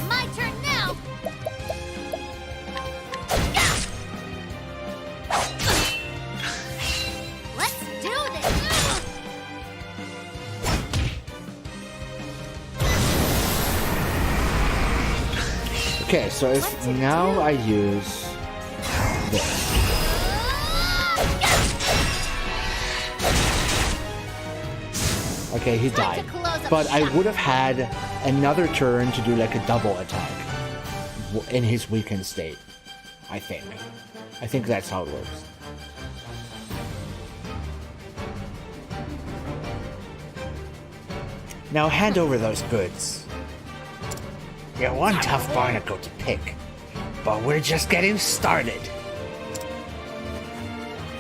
My turn now. Let's do this. Okay, so if now I use this. Okay, he died. But I would have had another turn to do like a double attack in his weakened state. I think. I think that's how it works. Now hand over those goods. You're one tough barnacle to pick, but we're just getting started.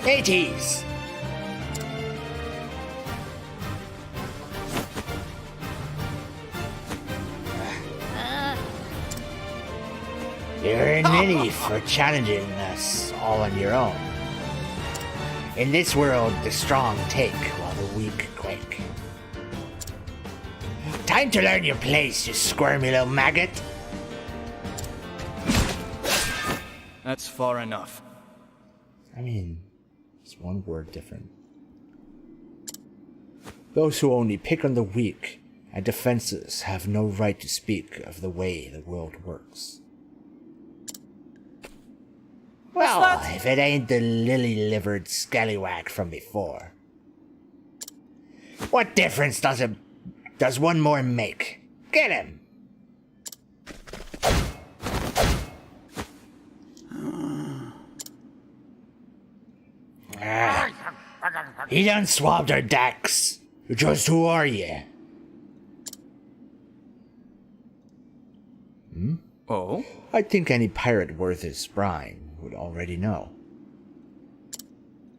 80s! You're in many for challenging us all on your own. In this world, the strong take while the weak quake. Time to learn your place, you squirmy little maggot. That's far enough. I mean, it's one word different. Those who only pick on the weak and defenseless have no right to speak of the way the world works. Well, if it ain't the lily-livered scallywag from before. What difference does one more make? Get him! He done swabbed our decks. Just who are ye? Oh? I think any pirate worth his brine would already know.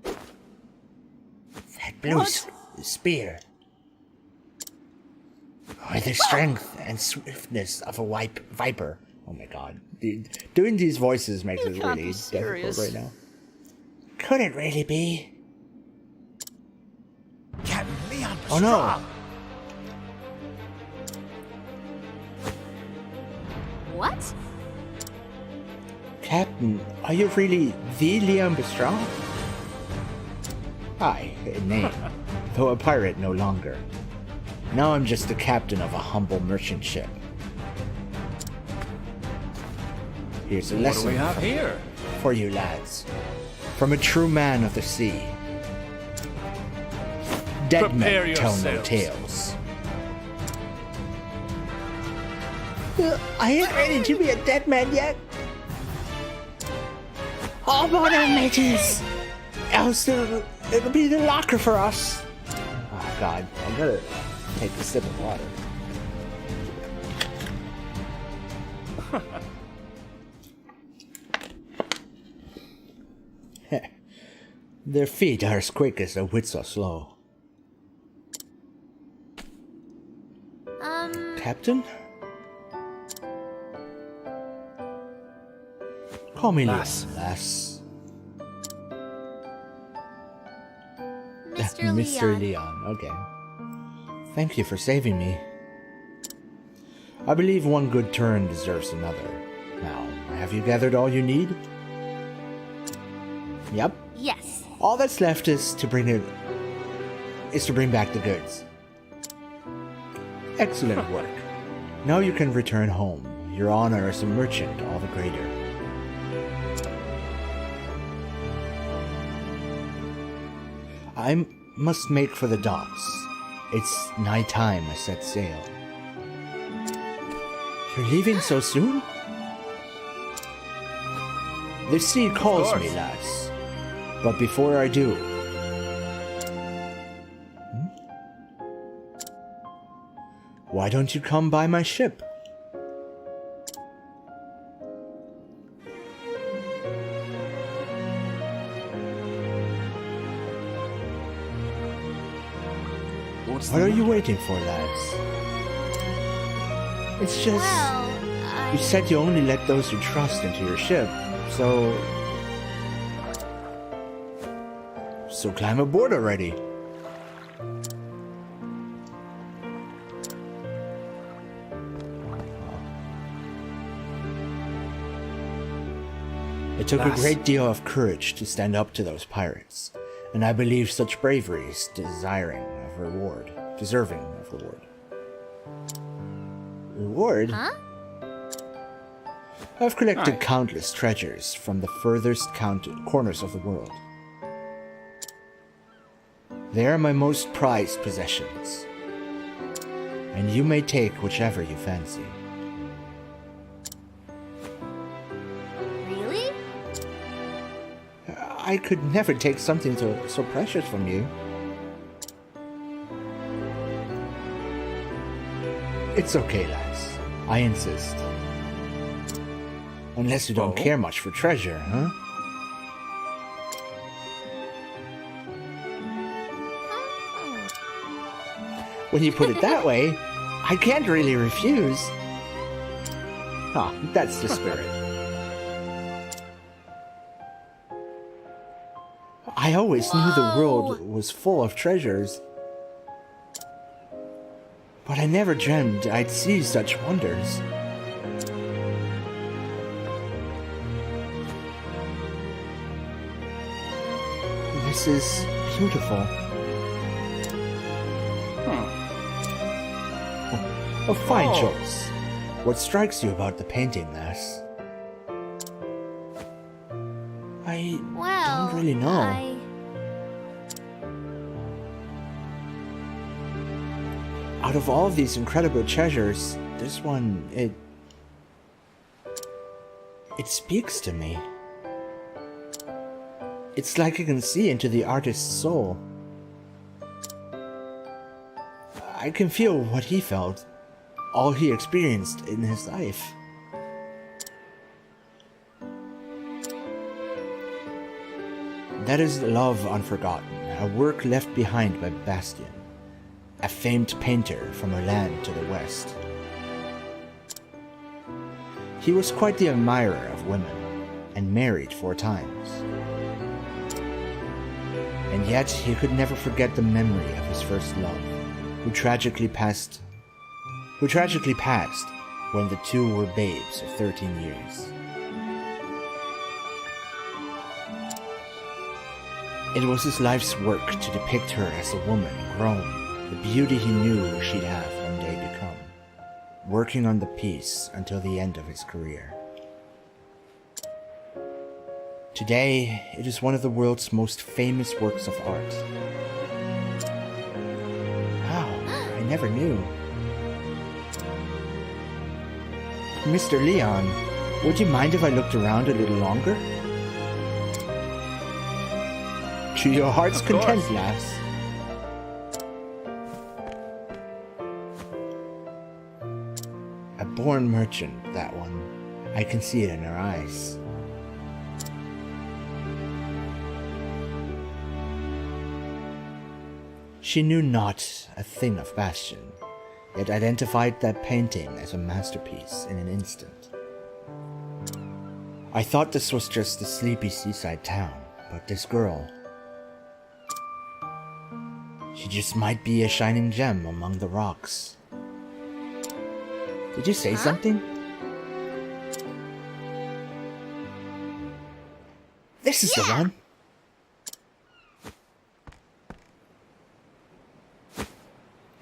That blue spear. With the strength and swiftness of a viper. Oh my god. Doing these voices makes it really difficult right now. Could it really be? Captain Leon Oh no! What? Captain, are you really the Leon Bestrong? Aye, in name, though a pirate no longer. Now I'm just the captain of a humble merchant ship. Here's a What do lesson we have here? for you lads. From a true man of the sea. Dead Prepare men tell no yourselves. tales. I ain't ready to be a dead man yet. All about our mates. Else it'll be the locker for us. Oh god, I gotta take a sip of water. Their feet are as quick as their wits are slow. Captain? Call me Lass. Leon, lass. Mr. Mr. Leon. Leon, okay. Thank you for saving me. I believe one good turn deserves another. Now, have you gathered all you need? Yep. Yes. All that's left is to bring back the goods. Excellent work. Now you can return home. Your honor as a merchant all the greater. I must make for the docks. It's nigh time I set sail. You're leaving so soon? The sea calls me, lass. But before I do... Why don't you come by my ship? What are you waiting for, lads? It's just... Well, You said you only let those you trust into your ship, so... So climb aboard already. It took a great deal of courage to stand up to those pirates, and I believe such bravery is deserving of reward. Reward? Huh? I've collected Aye. countless treasures from the furthest corners of the world. They are my most prized possessions, and you may take whichever you fancy. Really? I could never take something so precious from you. It's okay, lass. I insist. Unless you don't care much for treasure, huh? When you put it that way, I can't really refuse. Ah, that's the spirit. I always knew the world was full of treasures. But I never dreamed I'd see such wonders. This is beautiful. A fine choice. What strikes you about the painting, lass? I don't really know. Out of all of these incredible treasures, this one, it speaks to me. It's like I can see into the artist's soul. I can feel what he felt, all he experienced in his life. That is Love Unforgotten, a work left behind by Bastian, a famed painter from a land to the west. He was quite the admirer of women, and married 4 times. And yet he could never forget the memory of his first love, who tragically passed when the two were babes of 13 years. It was his life's work to depict her as a woman grown, the beauty he knew she'd have one day become, working on the piece until the end of his career. Today, it is one of the world's most famous works of art. Wow, I never knew. Mr. Leon, would you mind if I looked around a little longer? To your heart's content, lass. A born merchant, that one. I can see it in her eyes. She knew not a thing of Bastian, yet identified that painting as a masterpiece in an instant. I thought this was just a sleepy seaside town, but this girl, she just might be a shining gem among the rocks. Did you say something? This is the one.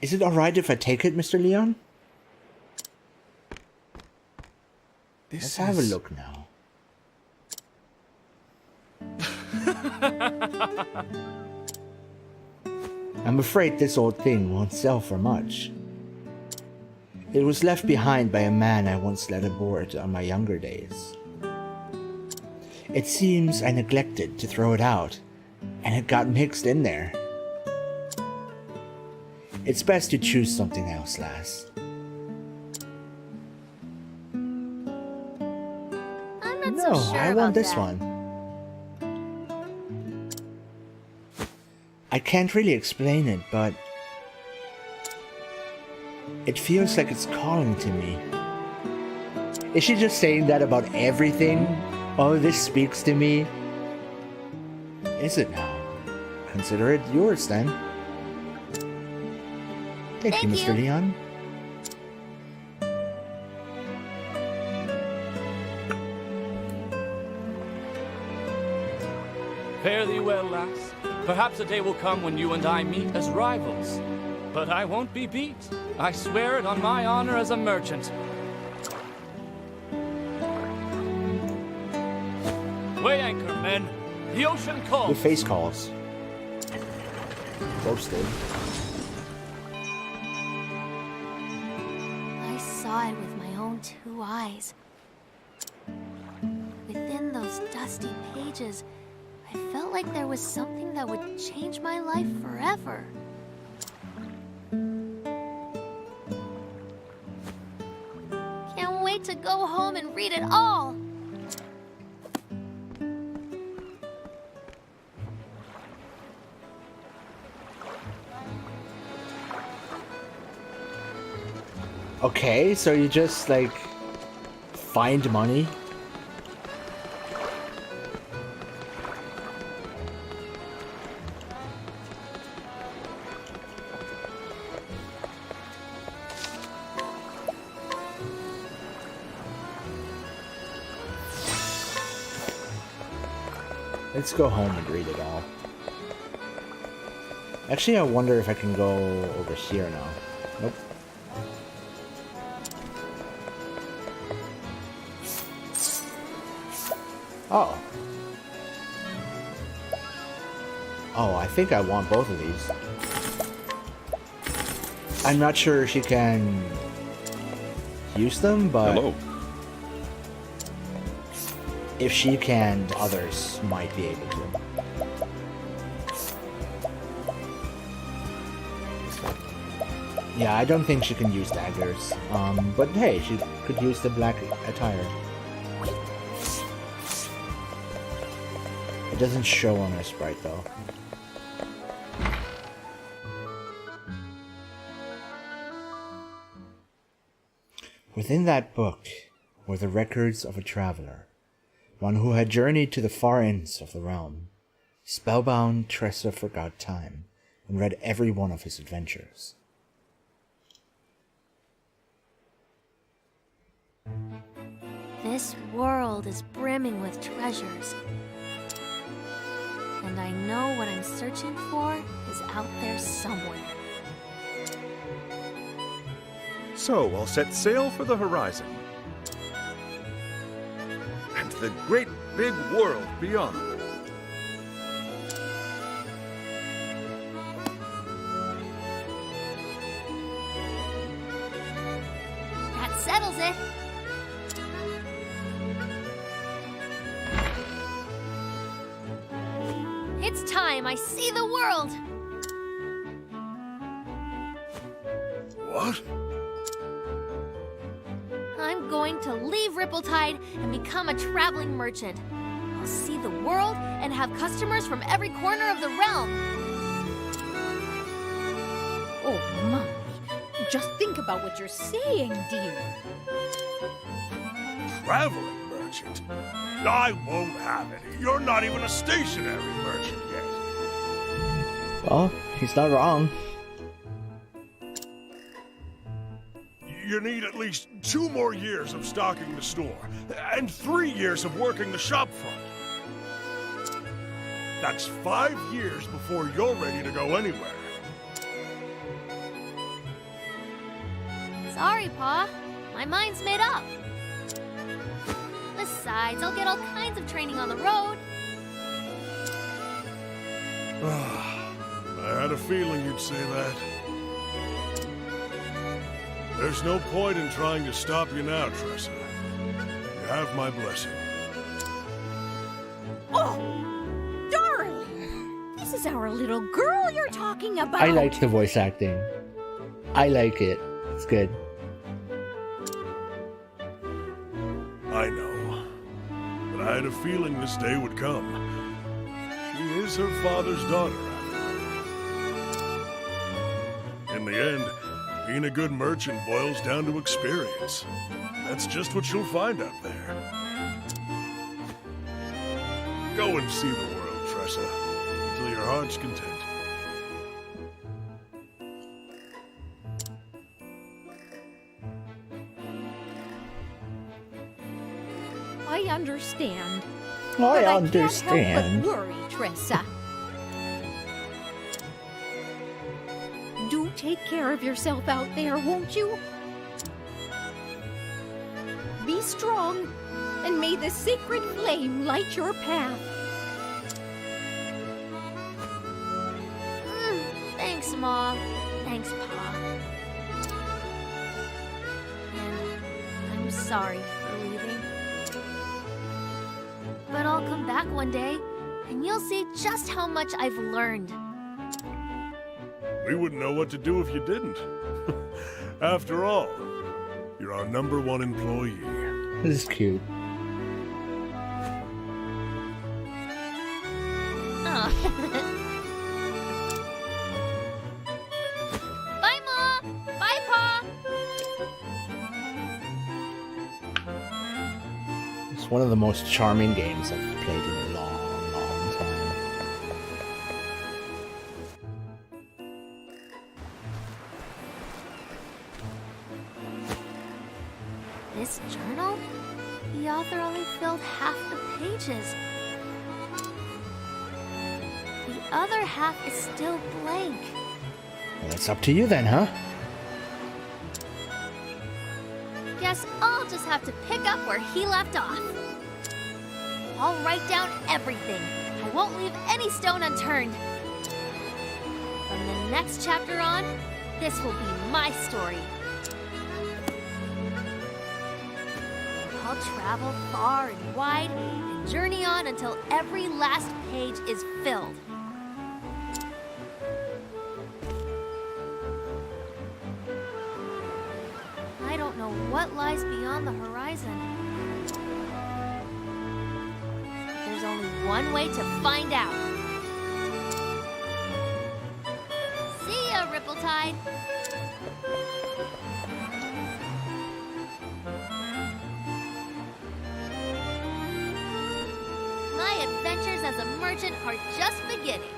Is it alright if I take it, Mr. Leon? Let's have a look now. I'm afraid this old thing won't sell for much. It was left behind by a man I once led aboard on my younger days. It seems I neglected to throw it out, and it got mixed in there. It's best to choose something else, lass. I'm not so sure I about want this that. one. I can't really explain it, but it feels like it's calling to me. Is she just saying that about everything? Oh, this speaks to me? Is it now? Consider it yours then. Thank you, Mr. Leon. Fare thee well, lass. Perhaps a day will come when you and I meet as rivals. But I won't be beat. I swear it on my honor as a merchant. Weigh anchor, men. The ocean calls. Your face calls. Ghosted. I saw it with my own 2 eyes. Within those dusty pages, I felt like there was something that would change my life forever. wait to go home and read it all. Okay, so you just like find money? Let's go home and read it all. Actually, I wonder if I can go over here now. Nope. Oh. Oh, I think I want both of these. I'm not sure she can use them, but Hello. if she can, others might be able to. Yeah, I don't think she can use daggers. But hey, she could use the black attire. It doesn't show on her sprite though. Within that book were the records of a traveler, one who had journeyed to the far ends of the realm. Spellbound, Tressa forgot time and read every one of his adventures. This world is brimming with treasures. And I know what I'm searching for is out there somewhere. So I'll set sail for the horizon. And the great big world beyond. That settles it. It's time I see the world. What? I'm going to leave Rippletide and become a traveling merchant. I'll see the world and have customers from every corner of the realm. Oh my, just think about what you're saying, dear. Traveling merchant? I won't have it. You're not even a stationary merchant yet. Well, he's not wrong. You need at least 2 more years of stocking the store, and 3 years of working the shop front. That's 5 years before you're ready to go anywhere. Sorry, Pa. My mind's made up. Besides, I'll get all kinds of training on the road. I had a feeling you'd say that. There's no point in trying to stop you now, Tressa. You have my blessing. Oh, darling! This is our little girl you're talking about. I like the voice acting. I like it. It's good. I know. But I had a feeling this day would come. She is her father's daughter, after all. In the end, being a good merchant boils down to experience. That's just what you'll find out there. Go and see the world, Tressa, until your heart's content. I understand. I but understand. I can't help but worry, Tressa. Do take care of yourself out there, won't you? Be strong, and may the sacred flame light your path. Thanks, Ma. Thanks, Pa. And I'm sorry for leaving. But I'll come back one day, and you'll see just how much I've learned. We wouldn't know what to do if you didn't. After all, You're our #1 employee. This is cute. Oh. Bye, Ma! Bye, Pa! It's one of the most charming games I've played in a long, long time. This journal? The author only filled half the pages. The other half is still blank. Well, it's up to you then, huh? Guess I'll just have to pick up where he left off. I'll write down everything. I won't leave any stone unturned. From the next chapter on, this will be my story. I'll travel far and wide and journey on until every last page is filled. I don't know what lies beyond the horizon. There's only one way to find out. See ya, Ripple-Tide. My adventures as a merchant are just beginning.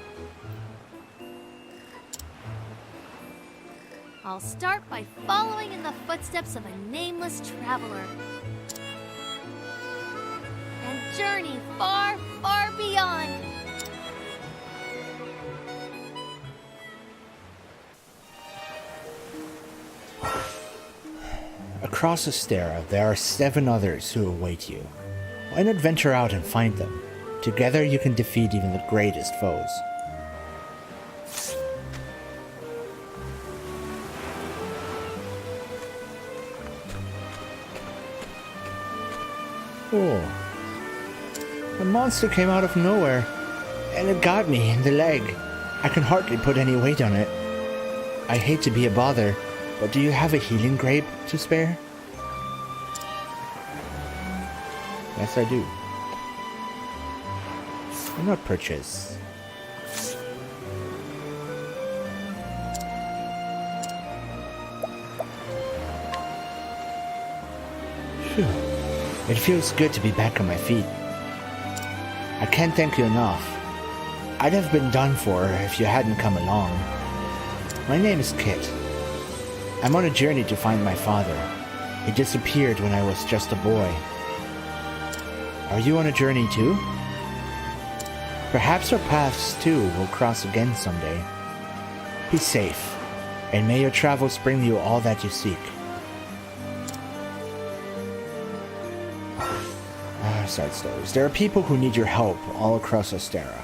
I'll start by following in the footsteps of a nameless traveler. And journey far, far beyond. Across Astera, there are 7 others who await you. Why not venture out and find them? Together you can defeat even the greatest foes. Oh. A monster came out of nowhere, and it got me in the leg. I can hardly put any weight on it. I hate to be a bother, but do you have a healing grape to spare? Yes, I do. Why not purchase? Phew. It feels good to be back on my feet. I can't thank you enough. I'd have been done for if you hadn't come along. My name is Kit. I'm on a journey to find my father. He disappeared when I was just a boy. Are you on a journey too? Perhaps our paths too will cross again someday. Be safe, and may your travels bring you all that you seek. Side stories. There are people who need your help all across Astera.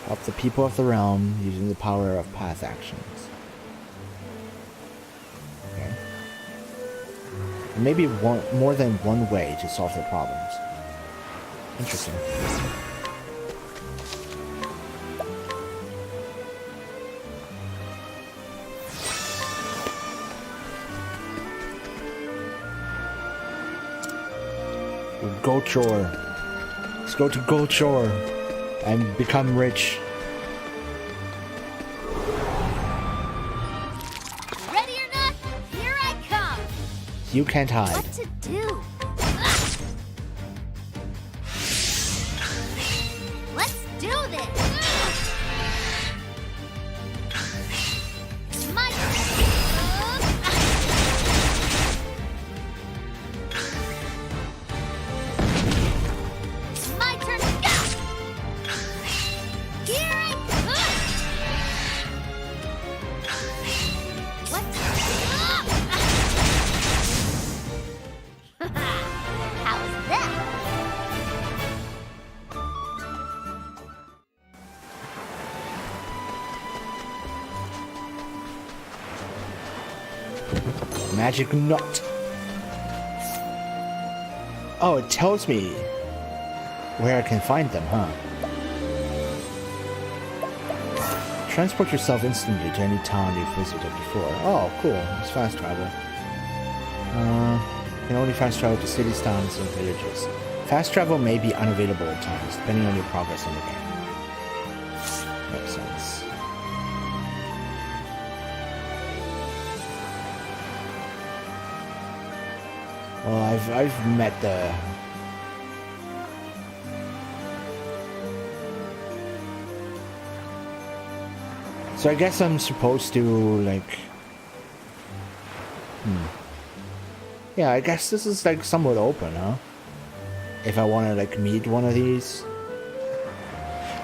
Help the people of the realm using the power of path actions. Okay. And maybe more than one way to solve their problems. Interesting. Gold Shore. Let's go to Gold Shore and become rich. Ready or not, here I come. You can't hide. What to do? Let's do this. My My turn to go. Here I come. What? How's that? Magic nut. Oh, it tells me where I can find them, huh? Transport yourself instantly to any town you've visited before. Oh, cool. It's fast travel. Can only fast travel to cities, towns, and villages. Fast travel may be unavailable at times, depending on your progress in the game. Makes sense. Well, I've met the... So I guess I'm supposed to, like... Yeah, I guess this is, like, somewhat open, huh? If I want to, like, meet one of these.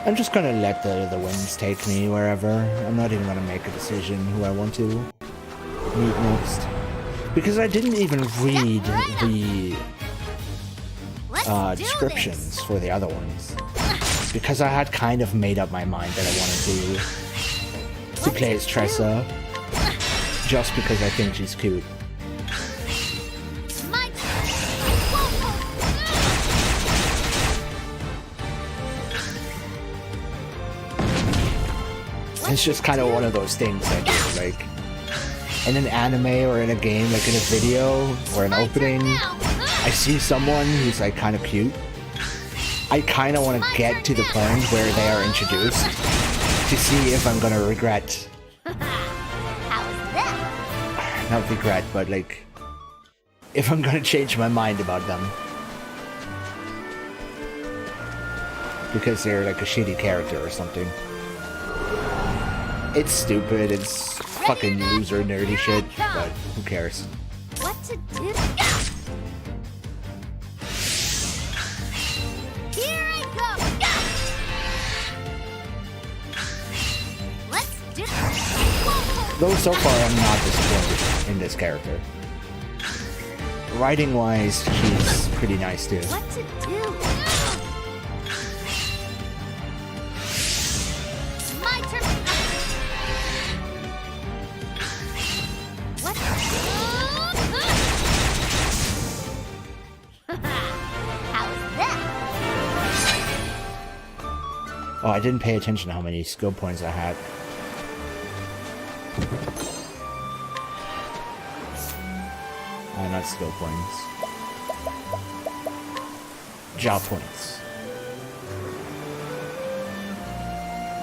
I'm just gonna let the winds take me wherever. I'm not even gonna make a decision who I want to meet next. Because I didn't even read the descriptions for the other ones. Because I had kind of made up my mind that I wanted to play as Tressa. Just because I think she's cute. It's just kind of one of those things I do, like, in an anime or in a game, like in a video or an opening, I see someone who's like kind of cute. I kind of want to get to the point where they are introduced to see if I'm gonna regret. Not regret, but like, if I'm gonna change my mind about them. Because they're like a shitty character or something. It's stupid, it's fucking loser nerdy shit, but who cares? What to do? Here I go! Let's do this! Though so far I'm not disappointed in this character. Writing wise, she's pretty nice too. What to do? My turn! What? How's that? Oh, I didn't pay attention to how many skill points I had. Not skill points. Job points.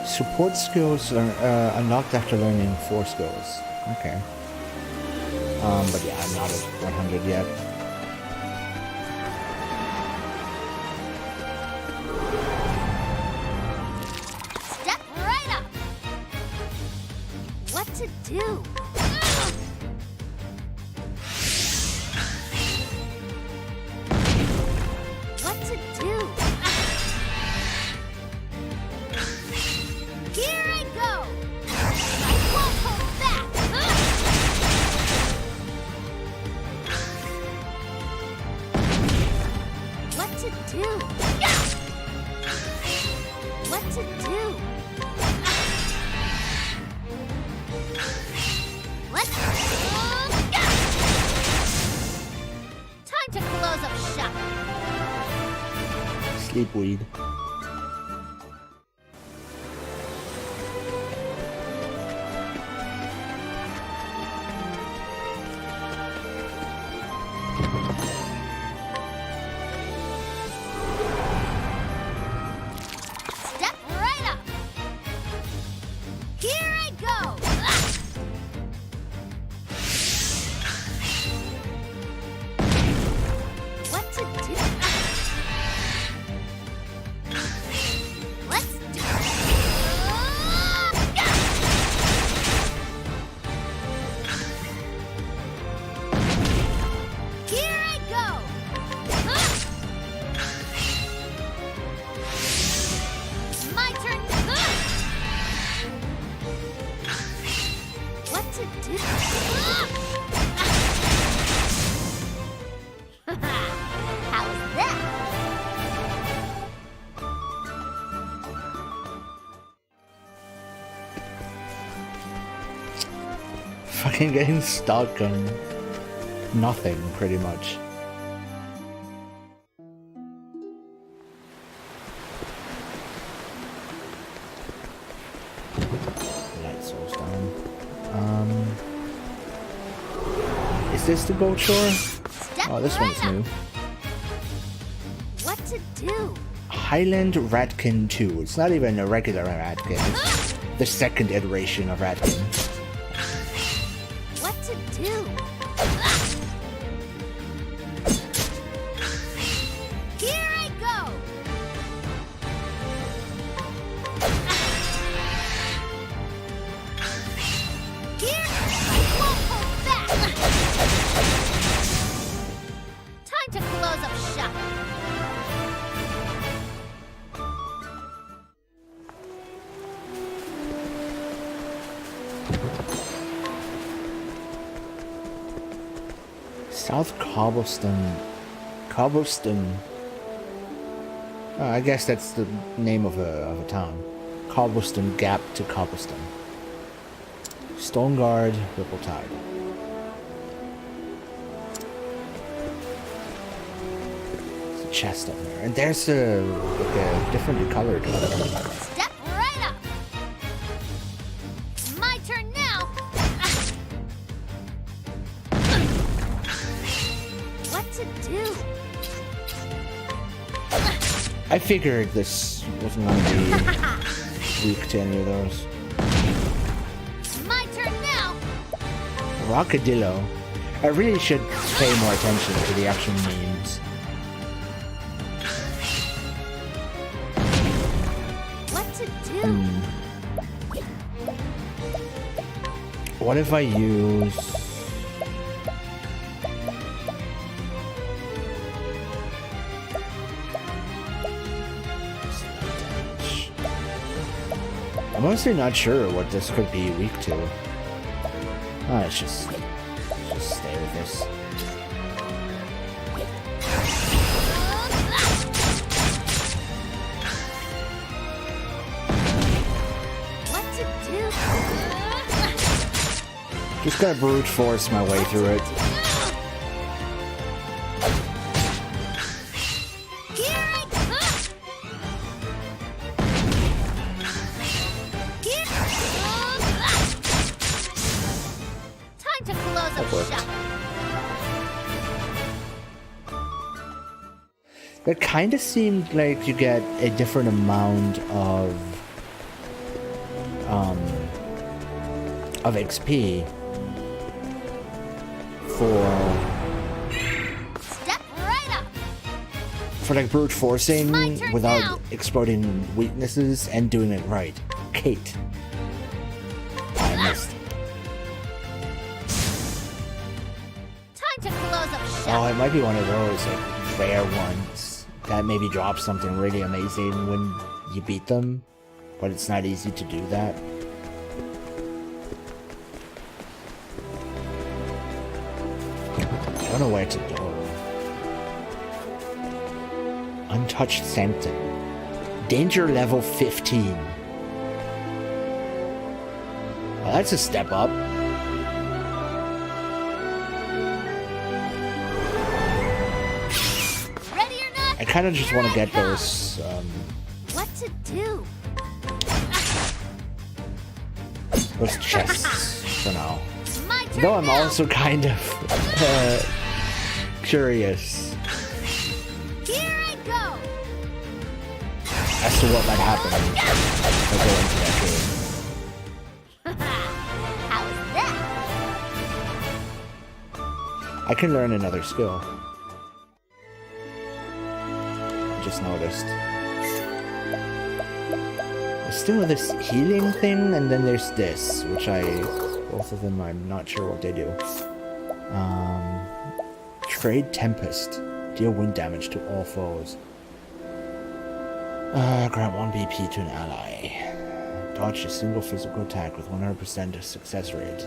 Support skills are unlocked after learning 4 skills. Okay. But yeah, I'm not at 100 yet. Step right up! What to do? What to do? Here I go! I won't hold back! What to do? What to do? Let's time to close up shop. Sleep weed. Step right up. Here I go. What to do? Let's do Here I go. My turn. What to do? How's that? Fucking getting stuck on nothing, pretty much. Light source down. Is this the boat shore? Step Oh, this right one's up. new. What to do? Highland Ratkin 2. It's not even a regular Ratkin. It's the second iteration of Ratkin. What to do? Here I go! Here, I won't hold back! Time to close up shop. South Cobblestone. Cobblestone. Oh, I guess that's the name of a town. Cobblestone Gap to Cobblestone. Stone Guard, Ripple Tide. There's a chest up there. And there's like a differently colored one. Step right up. My turn now. What to do? I figured this wasn't going to be weak to any of those. My turn now. Rockadillo. I really should pay more attention to the actual names. What to do? What if I use... I'm honestly not sure what this could be weak to. Oh, let's just stay with this. What to do? Just gotta brute force my way through it. Here I go. Here. Time to close up worked. shop. It kind of seemed like you get a different amount of XP Step right up. for like brute forcing My turn without now. exploiting weaknesses and doing it right. Kate. I missed. Time to close up Oh, shop. it might be one of those like rare ones that maybe drop something really amazing when you beat them, but it's not easy to do that. I don't know where to go. Untouched Sanctum. Danger level 15. Well, that's a step up. Ready or not? I kind of just Here want to I get come. those What to do? chests for now. My turn Though I'm now. also kind of curious Here I go. as to what might happen if I go into that cave. How's that? I can learn another skill. Just noticed. There's still this healing thing, and then there's this, which both of them I'm not sure what they do. Trade Tempest. Deal wind damage to all foes. Grant 1 BP to an ally. Dodge a single physical attack with 100% success rate.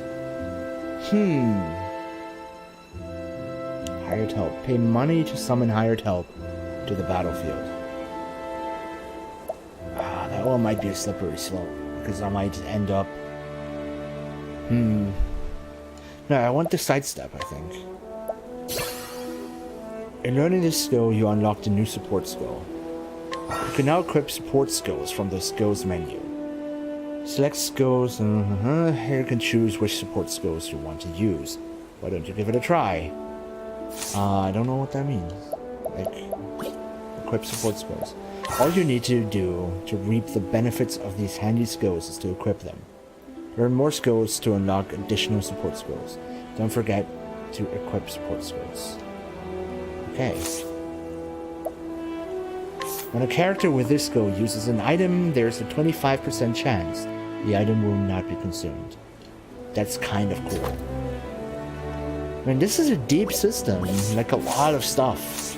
Hired help. Pay money to summon hired help to the battlefield. That one might be a slippery slope, because I might end up... No, I want the sidestep, I think. In learning this skill, you unlocked a new support skill. You can now equip support skills from the skills menu. Select skills, here you can choose which support skills you want to use. Why don't you give it a try? I don't know what that means. Like, equip support skills. All you need to do to reap the benefits of these handy skills is to equip them. Learn more skills to unlock additional support skills. Don't forget to equip support skills. Okay. When a character with this skill uses an item, there's a 25% chance the item will not be consumed. That's kind of cool. I mean, this is a deep system, like a lot of stuff.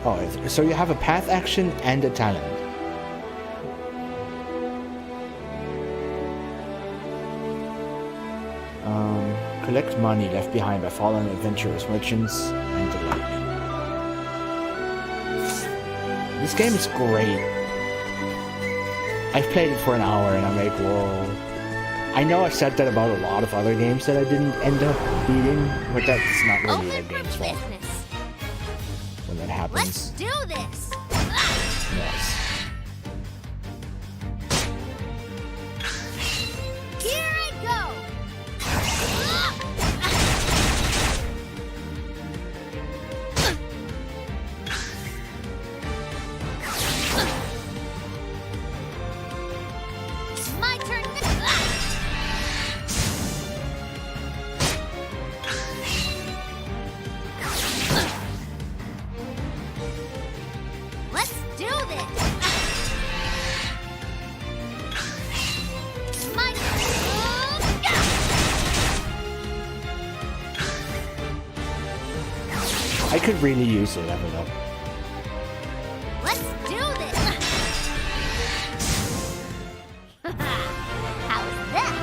Oh, so you have a path action and a talent. Collect money left behind by fallen adventurers, merchants, and the like. This game is great. I've played it for an hour and I'm like, whoa. I know I've said that about a lot of other games that I didn't end up beating, but that's not really the game's fault. When that happens. Let's do this. Yes. Here I go. My turn. Let's do this. My I could really use a level up. Let's do this. How's that?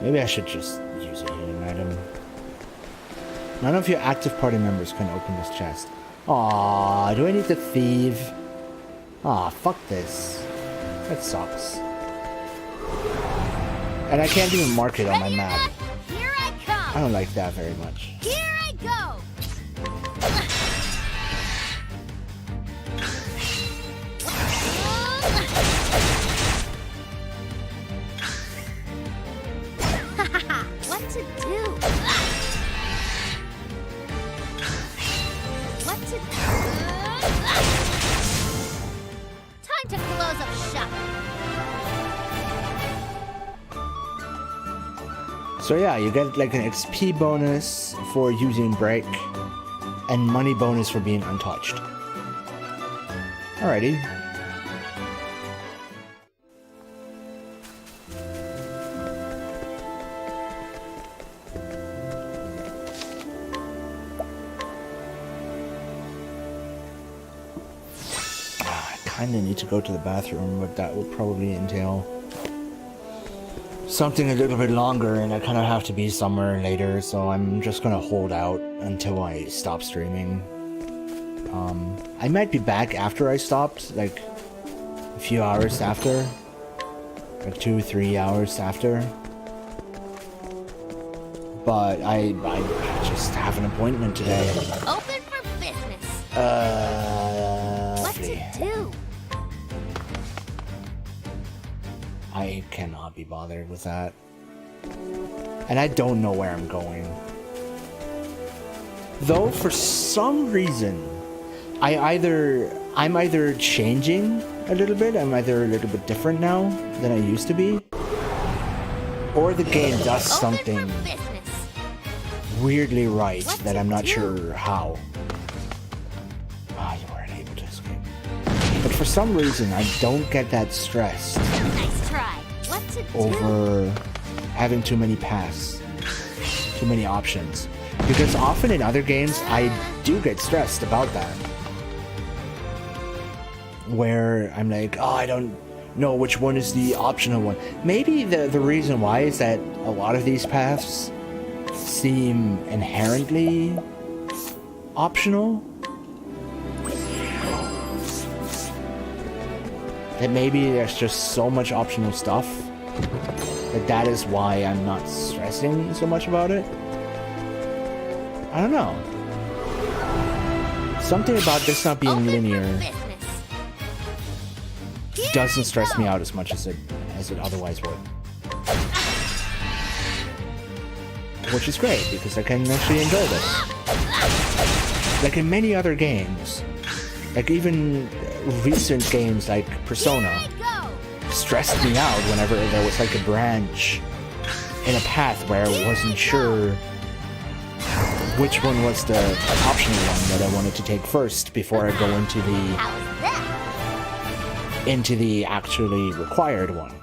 Maybe I should just use a healing item. None of your active party members can open this chest. Aww, do I need to thieve? Aw, fuck this. That sucks. And I can't even mark it on my Ready or map. not, here I come. I don't like that very much. Here I go. What to do? What to do? Time to close up shop. So yeah, you get like an XP bonus for using break, and money bonus for being untouched. Alrighty. I kinda need to go to the bathroom, but that will probably entail something a little bit longer, and I kind of have to be somewhere later, so I'm just gonna hold out until I stop streaming. I might be back after I stopped, like a few hours after, like 2-3 hours after. But I just have an appointment today. Open for business. What to do? I cannot be bothered with that. And I don't know where I'm going. Though for some reason, I'm either changing a little bit, I'm either a little bit different now than I used to be, or the game does something Open for business. weirdly right What that to I'm not do? sure how. Ah, you weren't able to escape. But for some reason, I don't get that stressed Nice try. What to do? over having too many paths, too many options. Because often in other games, I do get stressed about that. Where I'm like, oh, I don't know which one is the optional one. Maybe the reason why is that a lot of these paths seem inherently optional. That maybe there's just so much optional stuff That is why I'm not stressing so much about it. I don't know. Something about this not being Open for linear business. Here doesn't I stress go. me out as much as it otherwise would. Which is great, because I can actually enjoy this. Like in many other games, like even recent games like Persona, Here I go. stressed me out whenever there was like a branch in a path where I wasn't sure which one was the optional one that I wanted to take first before I go into How's that? the actually required one.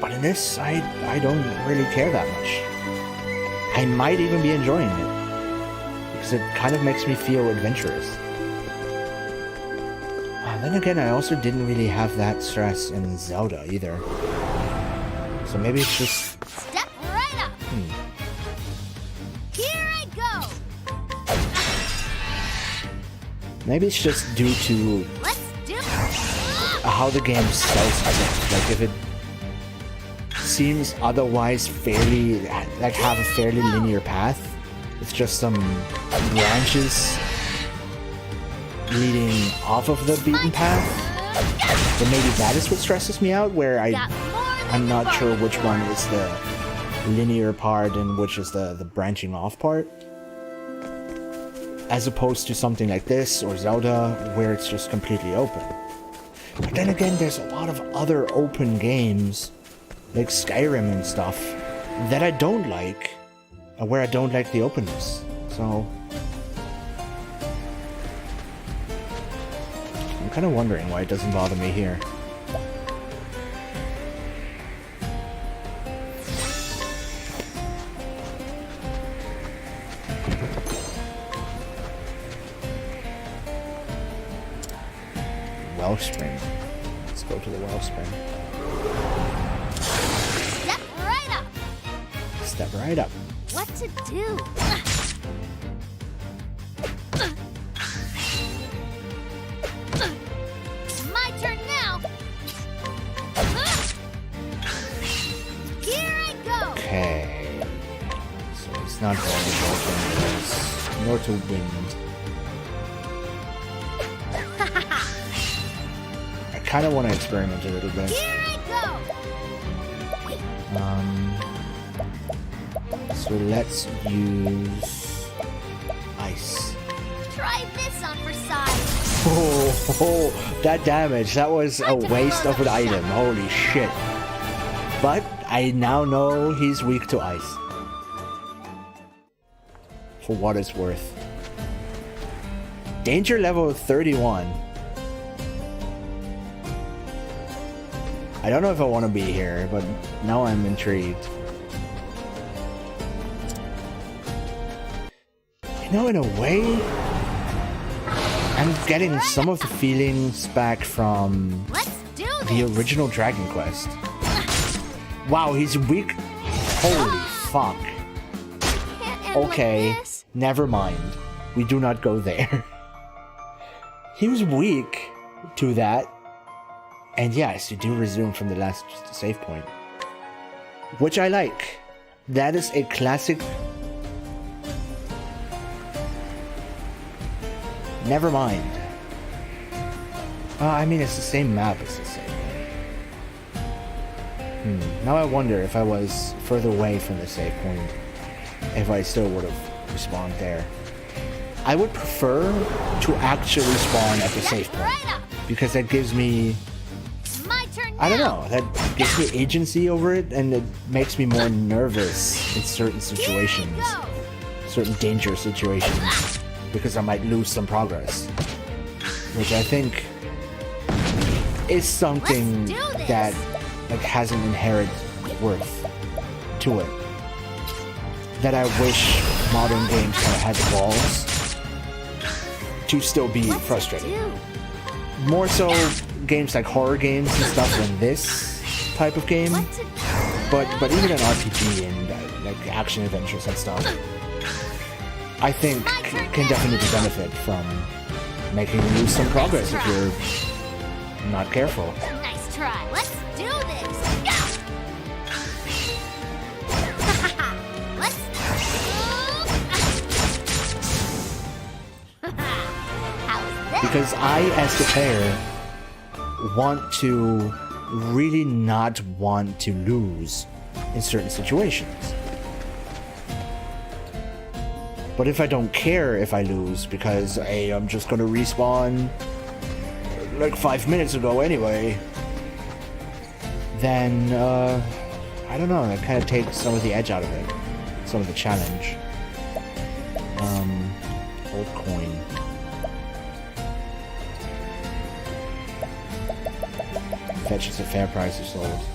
But in this, I don't really care that much. I might even be enjoying it, because it kind of makes me feel adventurous. Then again, I also didn't really have that stress in Zelda either. So maybe it's just... Step right up. Here I go. Maybe it's just due to Let's do it. how the game sells itself. Like if it seems otherwise fairly, like have a fairly linear path, with just some branches leading off of the beaten path, then maybe that is what stresses me out, where Got more than I'm not sure bargained which for. one is the linear part and which is the branching off part. As opposed to something like this or Zelda, where it's just completely open. But then again, there's a lot of other open games, like Skyrim and stuff, that I don't like, where I don't like the openness. So I'm kind of wondering why it doesn't bother me here. Wellspring. Let's go to the Wellspring. Step right up. Step right up. What to do? My turn now. Here I go. Okay. So it's not vulnerable to noise, nor to wind. I kind of want to experiment a little bit. Here I So let's use ice. go. Try this on for size. Oh, that damage. That was a waste of an item. Holy shit. But I now know he's weak to ice. For what it's worth. Danger level 31. I don't know if I want to be here, but now I'm intrigued. You know, in a way, I'm getting some of the feelings back from Let's do this. the original Dragon Quest. Wow, he's weak. Holy fuck. Can't end Okay, like this. never mind. We do not go there. He was weak to that. And yes, you do resume from the last save point. Which I like. That is a classic... Never mind. I mean, it's the same map as the save point. Now I wonder if I was further away from the save point, if I still would have respawned there. I would prefer to actually spawn at the save point, Right up. because that gives me... My turn now. I don't know, that gives me agency over it, and it makes me more nervous in certain situations, Here I certain dangerous situations, because I might lose some progress. Which I think is something Let's do this. that like has an inherent worth to it. That I wish modern games kind of had the balls to still be What to frustrating. do? More so games like horror games and stuff than this type of game. What to do? But even an RPG and like action adventures and stuff, I think can definitely benefit from making you lose some progress if you're not careful. Nice try. Let's do this. because I, as the player, want to really not want to lose in certain situations. But if I don't care if I lose because, hey, I'm just gonna respawn like 5 minutes ago anyway, then, I don't know, it kind of takes some of the edge out of it. Some of the challenge. Old coin. Fetches a fair price of souls.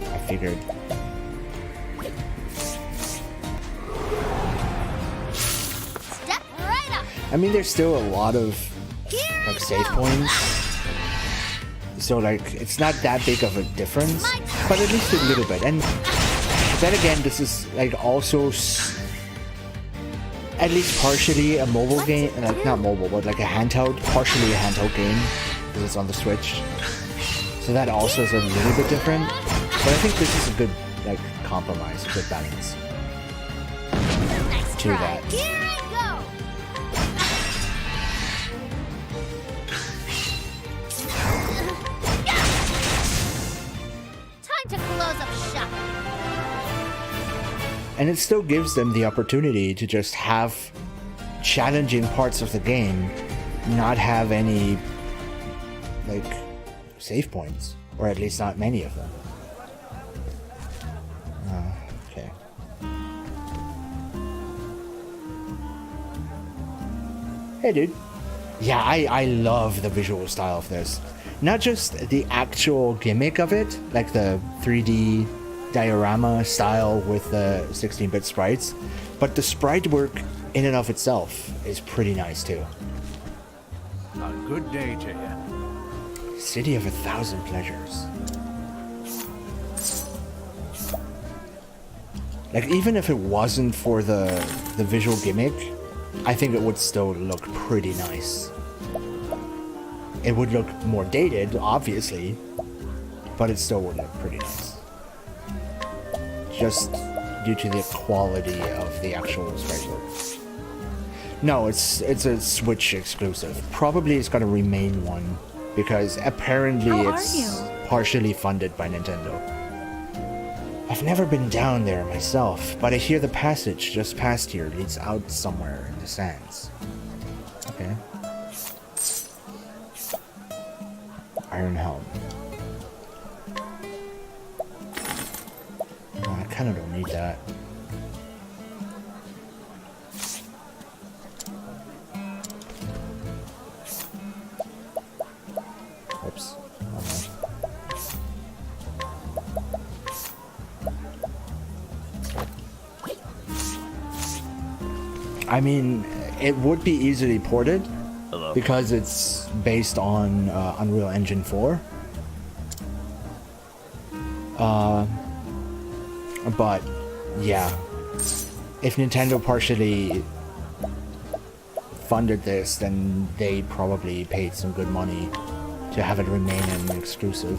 I figured. Step right up. I mean, there's still a lot of like save points, so like it's not that big of a difference, but at least a little bit. And then again, this is like also at least partially a mobile game, like not mobile, but like a handheld, partially a handheld game, because it's on the Switch. So that also is a little bit different, but I think this is a good like compromise, a good balance to that. Here I go. Time to close up shop. And it still gives them the opportunity to just have challenging parts of the game not have any like save points, or at least not many of them. Okay. Hey dude. Yeah, I love the visual style of this. Not just the actual gimmick of it, like the 3D diorama style with the 16-bit sprites, but the sprite work in and of itself is pretty nice too. A good day to you. City of 1,000 Pleasures. Like, even if it wasn't for the visual gimmick, I think it would still look pretty nice. It would look more dated, obviously, but it still would look pretty nice. Just due to the quality of the actual sprite work. No, it's a Switch exclusive. Probably it's gonna remain one, because apparently it's partially funded by Nintendo. I've never been down there myself, but I hear the passage just past here leads out somewhere in the sands. Okay. Iron Helm. Oh, I kinda don't need that. Oops. I mean, it would be easily ported. Hello. Because it's based on Unreal Engine 4. But yeah, if Nintendo partially funded this, then they probably paid some good money to have it remain an exclusive.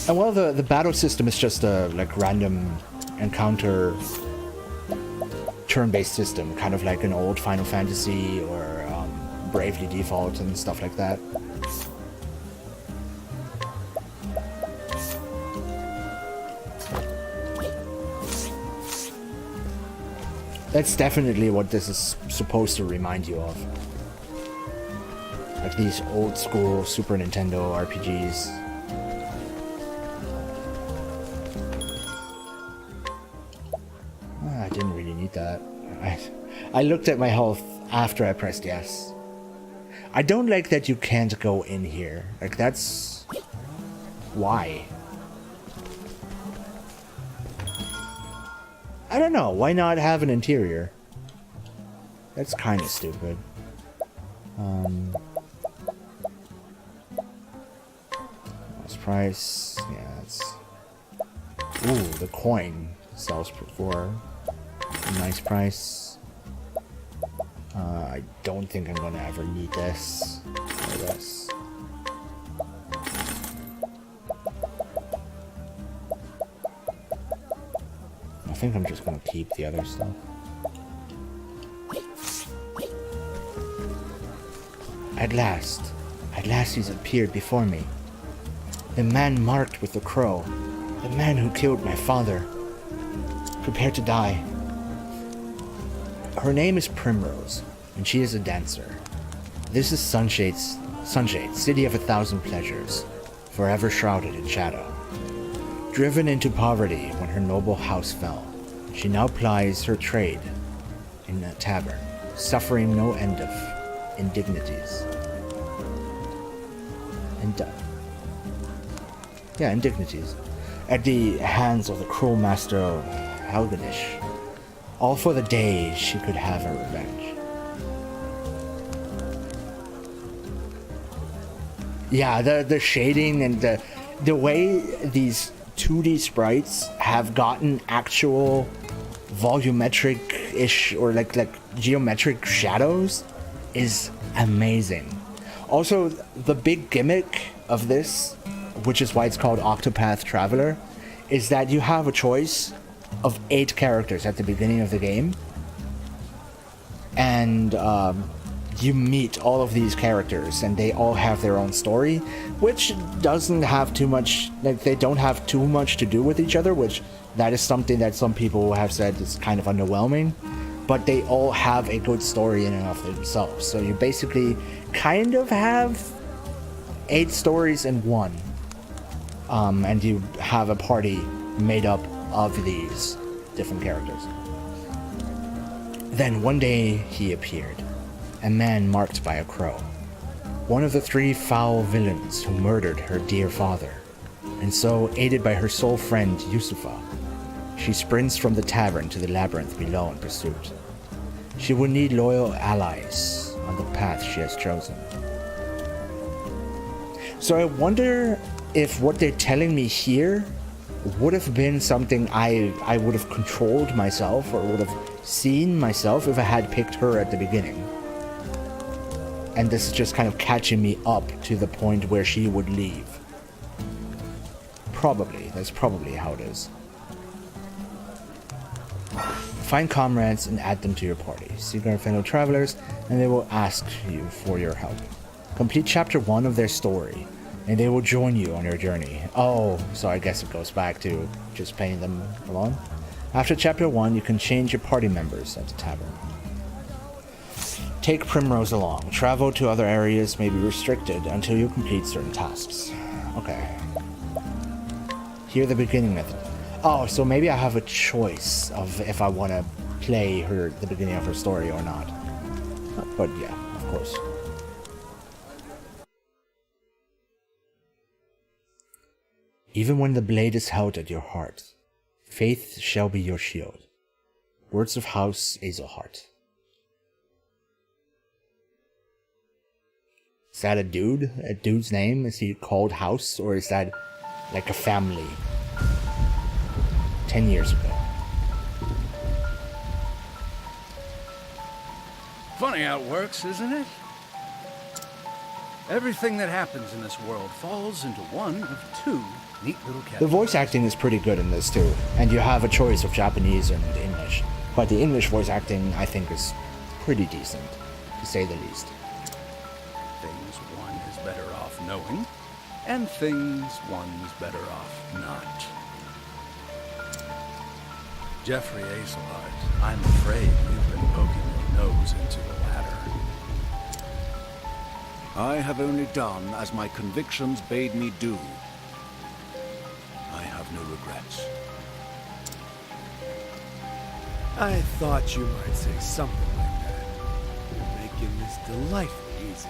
And well, the battle system is just a like random encounter turn-based system, kind of like an old Final Fantasy or Bravely Default and stuff like that. That's definitely what this is supposed to remind you of. Like these old school Super Nintendo RPGs. I didn't really need that. I looked at my health after I pressed yes. I don't like that you can't go in here. Like, that's... why? I don't know. Why not have an interior? That's kind of stupid. Last price. Yeah, that's... Ooh, the coin sells for a nice price. I don't think I'm gonna ever need this or this. I think I'm just gonna keep the other stuff. At last he's appeared before me. The man marked with the crow. The man who killed my father. Prepare to die. Her name is Primrose, and she is a dancer. This is Sunshade, city of 1,000 pleasures, forever shrouded in shadow. Driven into poverty when her noble house fell, she now plies her trade in a tavern, suffering no end of indignities. Indignities at the hands of the cruel master of Helganish, all for the day she could have her revenge. Yeah, the shading and the way these 2D sprites have gotten actual volumetric-ish or like geometric shadows is amazing. Also, the big gimmick of this, which is why it's called Octopath Traveler, is that you have a choice of 8 characters at the beginning of the game. And you meet all of these characters, and they all have their own story, which doesn't have too much, like, they don't have too much to do with each other, which that is something that some people have said is kind of underwhelming. But they all have a good story in and of themselves. So you basically kind of have 8 stories in one. And you have a party made up of these different characters. Then one day he appeared, a man marked by a crow, one of the 3 foul villains who murdered her dear father. And so, aided by her sole friend Yusufa, she sprints from the tavern to the labyrinth below in pursuit. She will need loyal allies on the path she has chosen. So I wonder if what they're telling me here would have been something I would have controlled myself or would have seen myself if I had picked her at the beginning. And this is just kind of catching me up to the point where she would leave. Probably. That's probably how it is. Find comrades and add them to your party. Seek our fellow travelers, and they will ask you for your help. Complete chapter 1 of their story, and they will join you on your journey. Oh, so I guess it goes back to just paying them along. After chapter 1, you can change your party members at the tavern. Take Primrose along. Travel to other areas may be restricted until you complete certain tasks. Okay. Here the beginning method. Oh, so maybe I have a choice of if I want to play her the beginning of her story or not. But yeah, of course. Even when the blade is held at your heart, faith shall be your shield. Words of House Azelhart. Is that a dude? A dude's name? Is he called House? Or is that like a family? 10 years ago. Funny how it works, isn't it? Everything that happens in this world falls into one of 2 neat little categories. The voice acting is pretty good in this too, and you have a choice of Japanese and English. But the English voice acting, I think, is pretty decent, to say the least. Things one is better off knowing, and things one's better off not. Jeffrey Azelhart, I'm afraid you've been poking your nose into the ladder. I have only done as my convictions bade me do. I have no regrets. I thought you might say something like that. You're making this delightfully easy.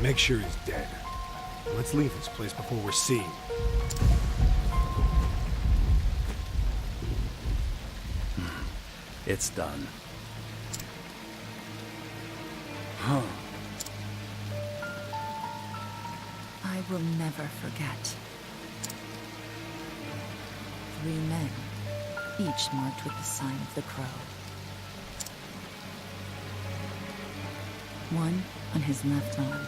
Make sure he's dead. Let's leave this place before we're seen. It's done. I will never forget. 3 men, each marked with the sign of the crow. One on his left arm.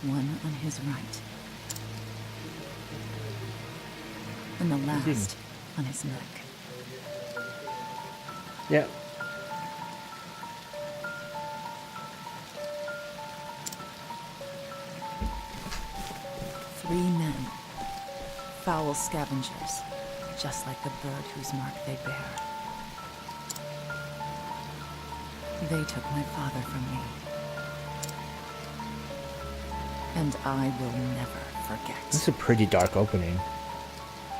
one on his right, and the last on his neck. Yep. Three men, foul scavengers, just like the bird whose mark they bear. They took my father from me, and I will never forget. This is a pretty dark opening.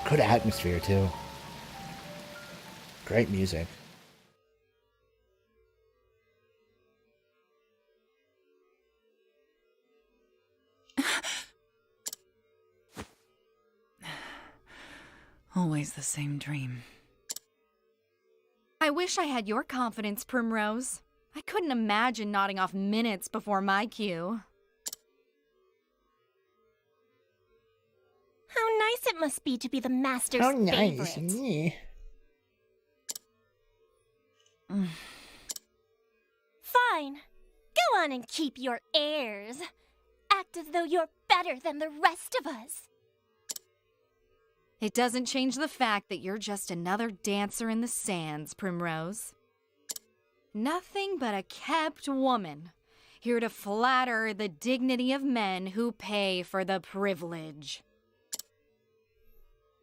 Good atmosphere, too. Great music. Always the same dream. I wish I had your confidence, Primrose. I couldn't imagine nodding off minutes before my cue. How nice it must be to be the master's How nice. favorite. Yeah. Fine. Go on and keep your airs. Act as though you're better than the rest of us. It doesn't change the fact that you're just another dancer in the sands, Primrose. Nothing but a kept woman, here to flatter the dignity of men who pay for the privilege.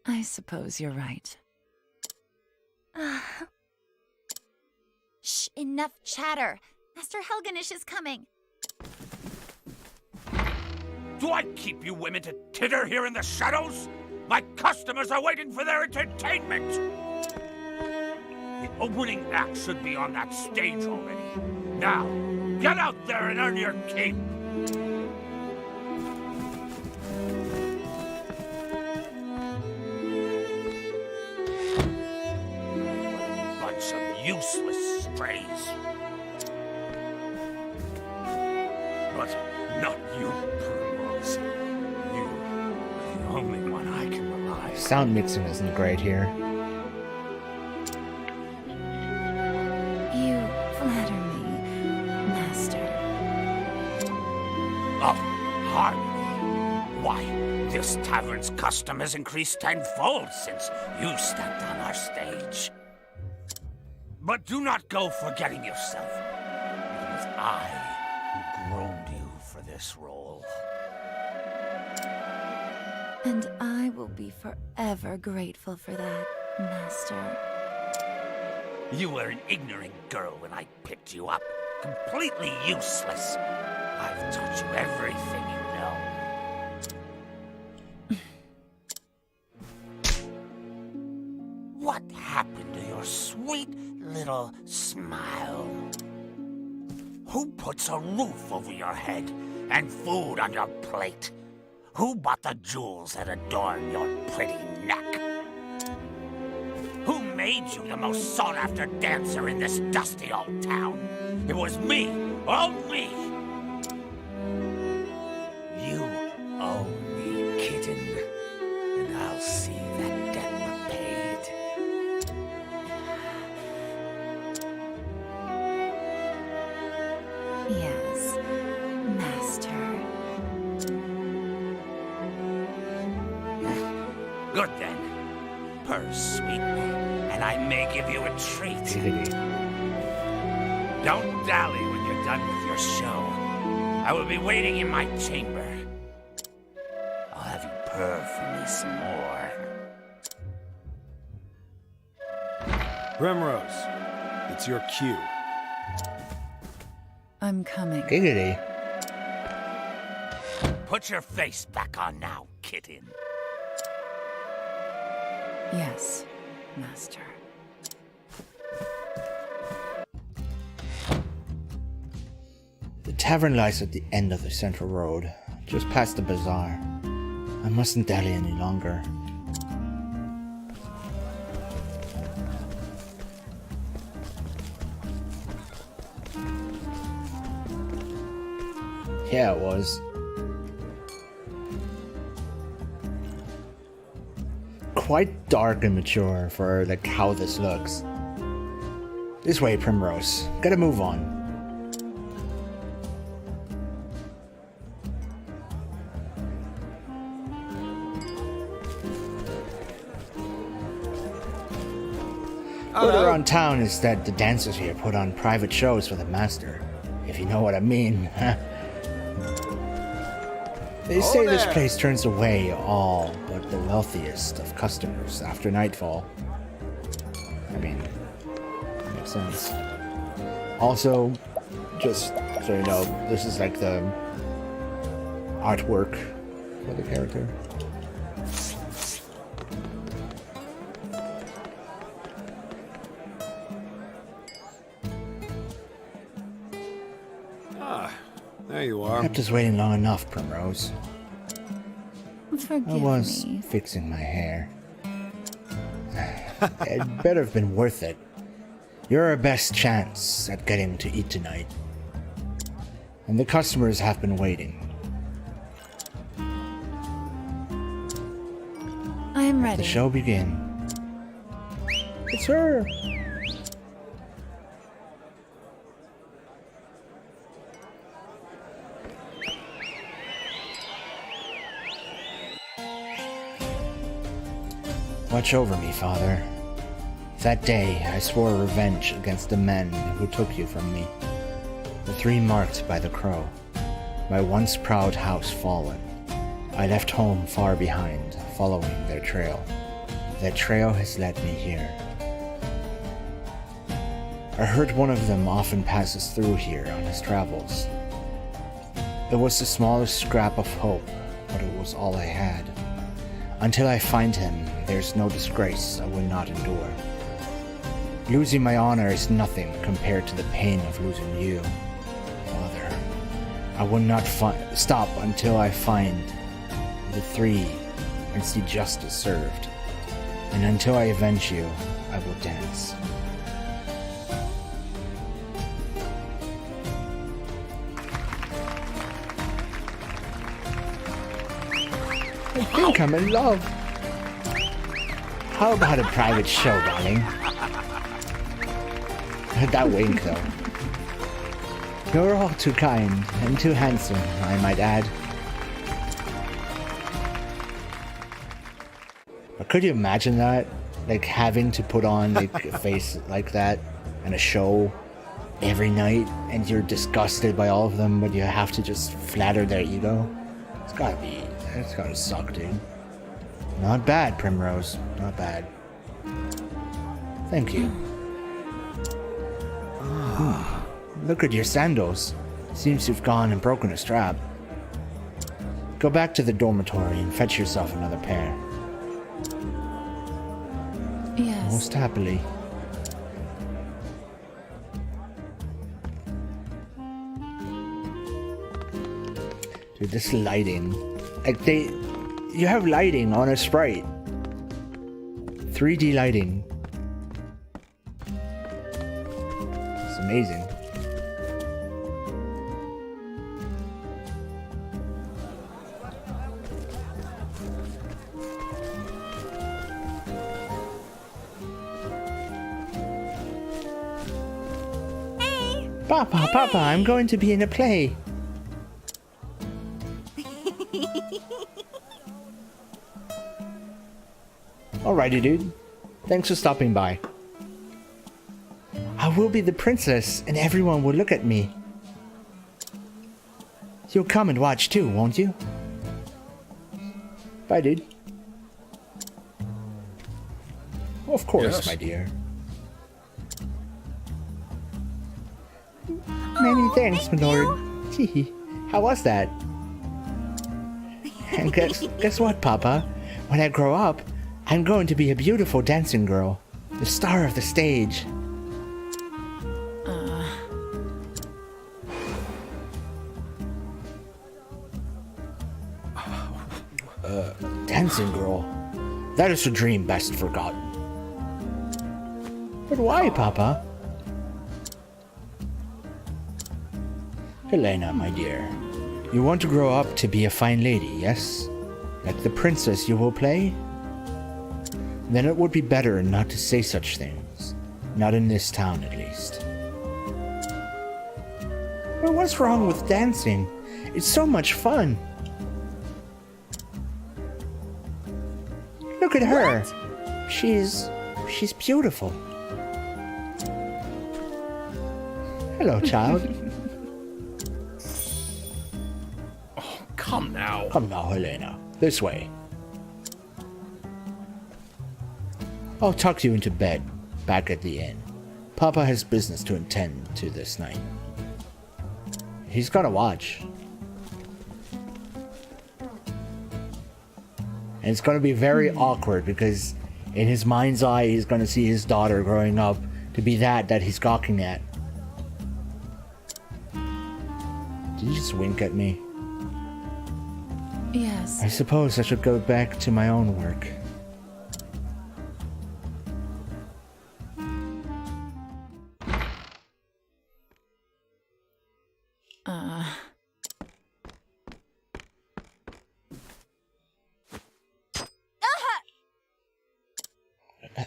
I suppose you're right. Shh, enough chatter. Master Helganish is coming. Do I keep you women to titter here in the shadows? My customers are waiting for their entertainment! The opening act should be on that stage already. Now, get out there and earn your keep! Bunch of useless strays. But not you, Primrose. You are the only one I can rely on. Sound mixing isn't great here. You flatter me, Master. Oh, hardly. Why, this tavern's custom has increased tenfold since you stepped on our stage. But do not go forgetting yourself. It was I who groomed you for this role. And I will be forever grateful for that, Master. You were an ignorant girl when I picked you up. Completely useless. I've taught you everything you know. What happened to your sweet little smile? Who puts a roof over your head and food on your plate? Who bought the jewels that adorn your pretty neck? Who made you the most sought-after dancer in this dusty old town? It was me, all me. You owe me, kitten, and I'll see that debt repaid. Yes, Master. Good then. Purr sweetly, and I may give you a treat. Don't dally when you're done with your show. I will be waiting in my chamber. I'll have you purr for me some more. Primrose, it's your cue. I'm coming. Giggity. Put your face back on now, kitten. Yes, Master. The tavern lies at the end of the central road, just past the bazaar. I mustn't dally any longer. Yeah, it was. Quite dark and mature for like how this looks. This way, Primrose. Gotta move on. Word around town is that the dancers here put on private shows for the master, if you know what I mean. They say this place turns away all but the wealthiest of customers after nightfall. I mean, makes sense. Also, just so you know, this is like the artwork for the character. There you are. Kept us waiting long enough, Primrose. Forgive I was me. fixing my hair. It better have been worth it. You're our best chance at getting to eat tonight. And the customers have been waiting. I am Let ready. the show begin. It's her! Watch over me, Father. That day, I swore revenge against the men who took you from me. The three marked by the crow. My once proud house fallen. I left home far behind, following their trail. That trail has led me here. I heard one of them often passes through here on his travels. It was the smallest scrap of hope, but it was all I had. Until I find him, there's no disgrace I will not endure. Losing my honor is nothing compared to the pain of losing you, Father. I will not stop until I find the three and see justice served. And until I avenge you, I will dance. I think I'm in love. How about a private show, darling? That wink, though. You're all too kind and too handsome, I might add. But could you imagine that? Like having to put on like a face like that and a show every night, and you're disgusted by all of them, but you have to just flatter their ego? It's gotta suck, dude. Not bad, Primrose. Not bad. Thank you. Look at your sandals. Seems you've gone and broken a strap. Go back to the dormitory and fetch yourself another pair. Yes. Most happily. Dude, this lighting. Like you have lighting on a sprite. 3D lighting. It's amazing. Hey! Papa, I'm going to be in a play. Alrighty, dude. Thanks for stopping by. I will be the princess, and everyone will look at me. You'll come and watch too, won't you? Bye, dude. Of course, Yes. my dear. Many thanks, my lord. Hee. How was that? And guess what, Papa? When I grow up, I'm going to be a beautiful dancing girl, the star of the stage. Dancing girl? That is a dream best forgotten. But why, Papa? Helena, my dear, you want to grow up to be a fine lady, yes? Like the princess you will play? Then it would be better not to say such things. Not in this town, at least. But what's wrong with dancing? It's so much fun. Look at her. She's beautiful. Hello, child. Come now. Come now, Helena. This way. I'll tuck you into bed, back at the inn. Papa has business to attend to this night. He's got a watch. And it's going to be very awkward because in his mind's eye, he's going to see his daughter growing up to be that he's gawking at. Did you just wink at me? Yes. I suppose I should go back to my own work.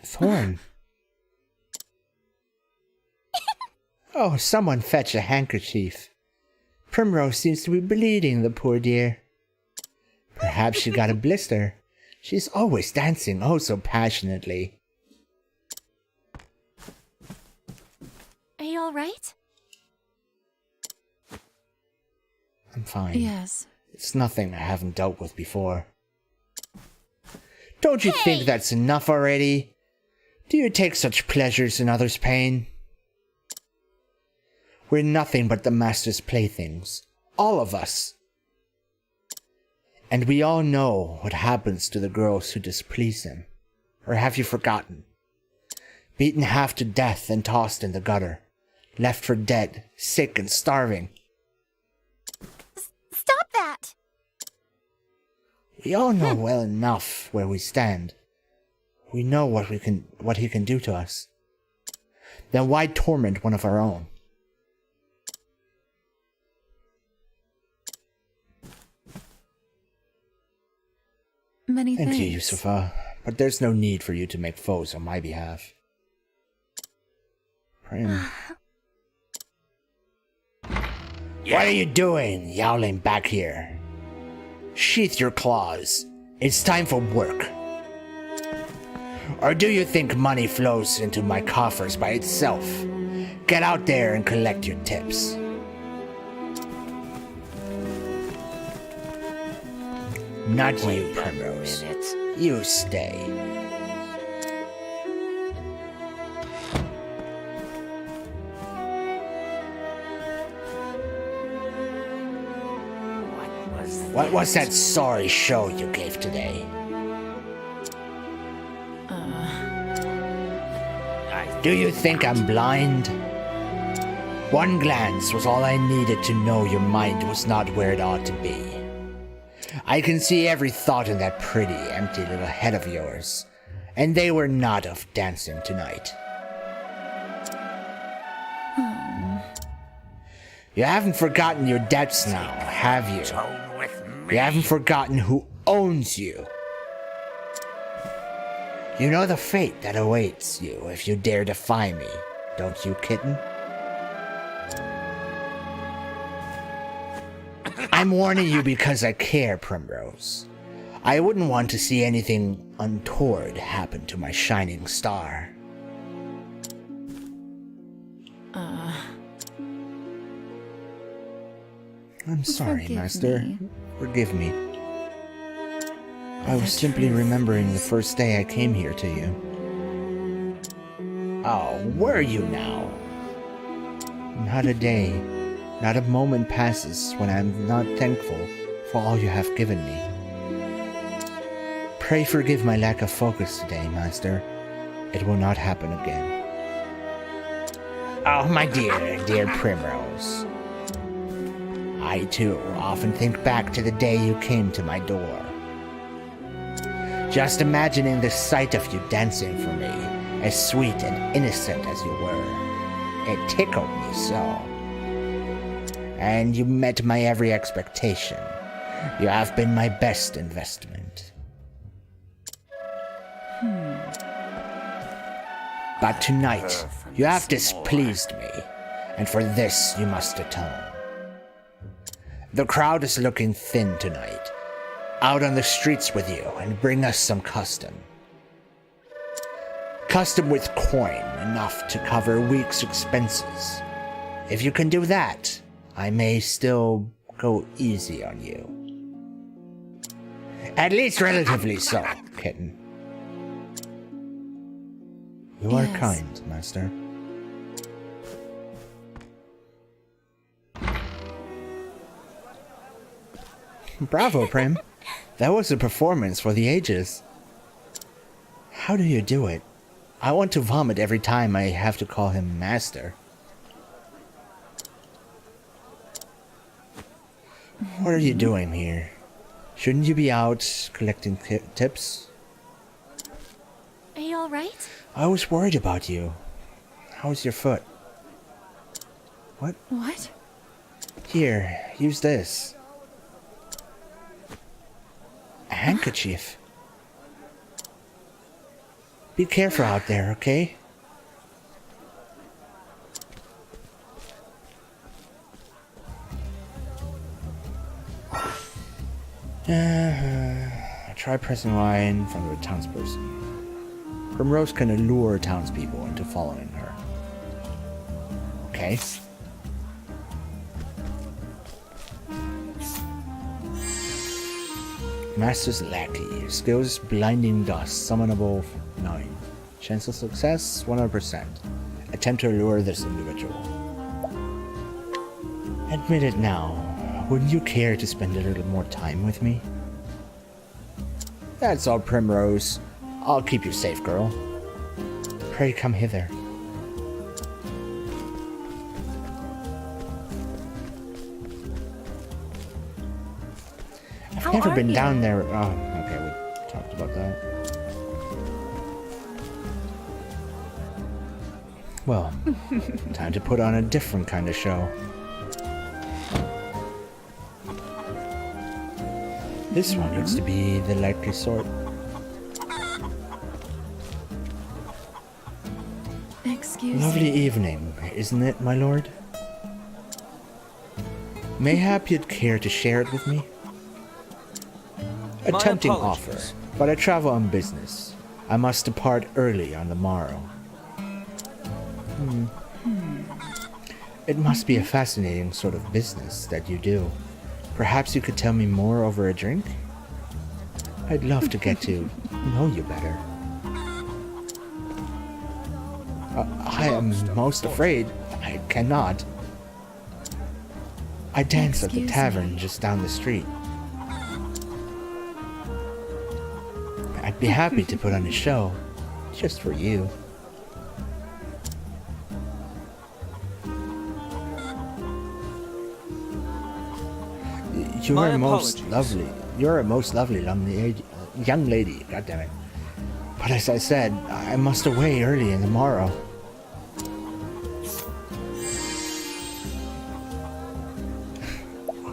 Thorn. Oh, someone fetch a handkerchief. Primrose seems to be bleeding, the poor dear. Perhaps she got a blister. She's always dancing oh so passionately. Are you alright? I'm fine. Yes. It's nothing I haven't dealt with before. Don't you think that's enough already? Do you take such pleasures in others' pain? We're nothing but the Master's playthings. All of us. And we all know what happens to the girls who displease him. Or have you forgotten? Beaten half to death and tossed in the gutter. Left for dead, sick and starving. Stop that! We all know well enough where we stand. We know what he can do to us. Then why torment one of our own? Many Thank thanks. you, Yusufa, but there's no need for you to make foes on my behalf. Prim. What are you doing, yowling back here? Sheath your claws. It's time for work. Or do you think money flows into my coffers by itself? Get out there and collect your tips. Not you, Primrose. You stay. What was that sorry show you gave today? Do you think I'm blind? One glance was all I needed to know your mind was not where it ought to be. I can see every thought in that pretty, empty little head of yours, and they were not of dancing tonight. You haven't forgotten your debts now, have you? You haven't forgotten who owns you. You know the fate that awaits you if you dare defy me, don't you, kitten? I'm warning you because I care, Primrose. I wouldn't want to see anything untoward happen to my shining star. I'm sorry, Forgive Master. me. Forgive me. I was simply remembering the first day I came here to you. Oh, were you now? Not a day, not a moment passes when I am not thankful for all you have given me. Pray forgive my lack of focus today, Master. It will not happen again. Oh, my dear Primrose. I, too, often think back to the day you came to my door. Just imagining the sight of you dancing for me, as sweet and innocent as you were, it tickled me so. And you met my every expectation. You have been my best investment. But tonight, you have displeased me, and for this you must atone. The crowd is looking thin tonight. Out on the streets with you and bring us some custom. Custom with coin enough to cover a week's expenses. If you can do that, I may still go easy on you. At least relatively so, kitten. You are kind, master. Bravo, Prim. That was a performance for the ages. How do you do it? I want to vomit every time I have to call him master. What are you doing here? Shouldn't you be out collecting tips? Are you alright? I was worried about you. How's your foot? What? What? Here, use this. A handkerchief. Be careful out there, okay? Try pressing Y in front of a townsperson. Primrose can allure townspeople into following her. Okay. Master's Lackey. Skills Blinding Dust. Summonable 9. Chance of success 100%. Attempt to allure this individual. Admit it now. Wouldn't you care to spend a little more time with me? That's all, Primrose. I'll keep you safe, girl. Pray come hither. I've never been down there. Oh, okay, we talked about that. Well, time to put on a different kind of show. This one looks to be the likely sort. Excuse me. Lovely evening, isn't it, my lord? Mayhap you'd care to share it with me? A tempting offer, but I travel on business. I must depart early on the morrow. It must be a fascinating sort of business that you do. Perhaps you could tell me more over a drink? I'd love to get to know you better. I am most afraid I cannot. I dance at the tavern just down the street. I'd be happy to put on a show, just for you. You're a most lovely young lady, goddammit. But as I said, I must away early in the morrow.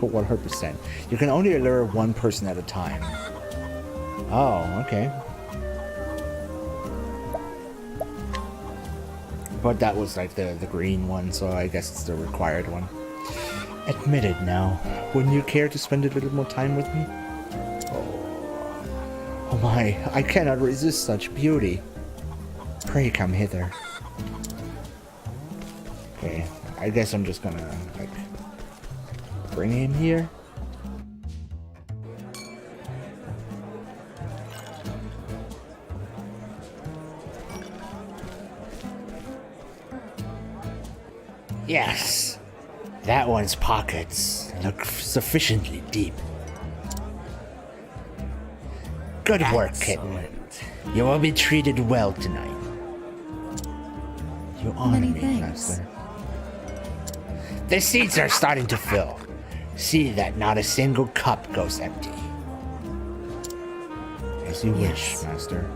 Oh, 100%. You can only allure one person at a time. Oh, okay. But that was like the green one, so I guess it's the required one. Admit it now. Wouldn't you care to spend a little more time with me? Oh my, I cannot resist such beauty. Pray come hither. Okay, I guess I'm just gonna, like, bring him here. Yes. That one's pockets look sufficiently deep. Good work, kitten. You will be treated well tonight. You honor me, master. The seats are starting to fill. See that not a single cup goes empty. As you wish, master.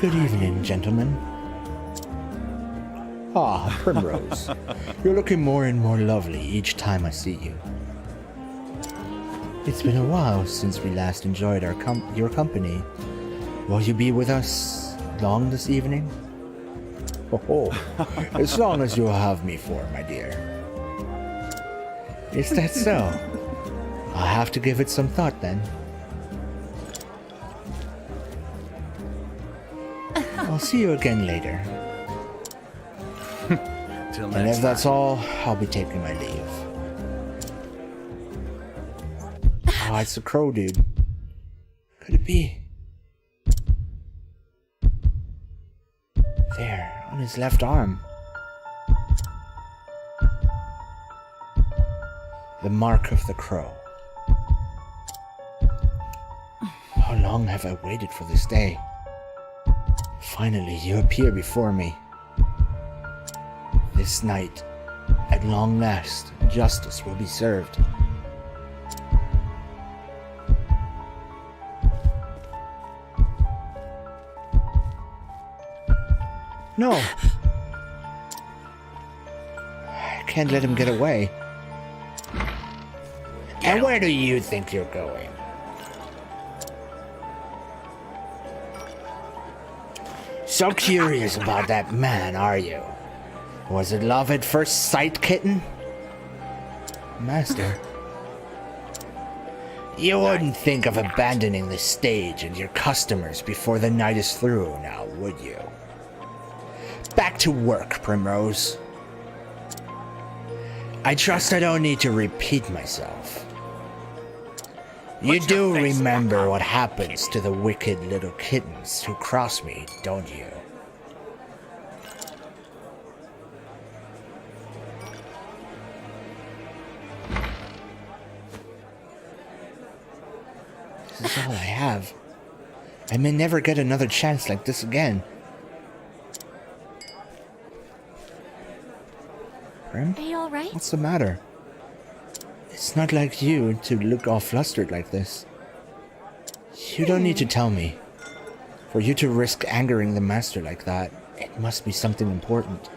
Good evening, gentlemen. Ah, Primrose. You're looking more and more lovely each time I see you. It's been a while since we last enjoyed your company. Will you be with us long this evening? Oh, as long as you'll have me for, my dear. Is that so? I'll have to give it some thought then. I'll see you again later. Till And next if that's time. all, I'll be taking my leave. Oh, it's the crow dude. Could it be? There, on his left arm. The mark of the crow. How long have I waited for this day? Finally, you appear before me. This night, at long last, justice will be served. No! I can't let him get away. And where do you think you're going? So curious about that man, are you? Was it love at first sight, kitten? Master. You wouldn't think of abandoning the stage and your customers before the night is through now, would you? Back to work, Primrose. I trust I don't need to repeat myself. You do remember what happens to the wicked little kittens who cross me, don't you? This is all I have. I may never get another chance like this again. Prim? Are you alright? What's the matter? It's not like you to look all flustered like this. You don't need to tell me. For you to risk angering the master like that, it must be something important.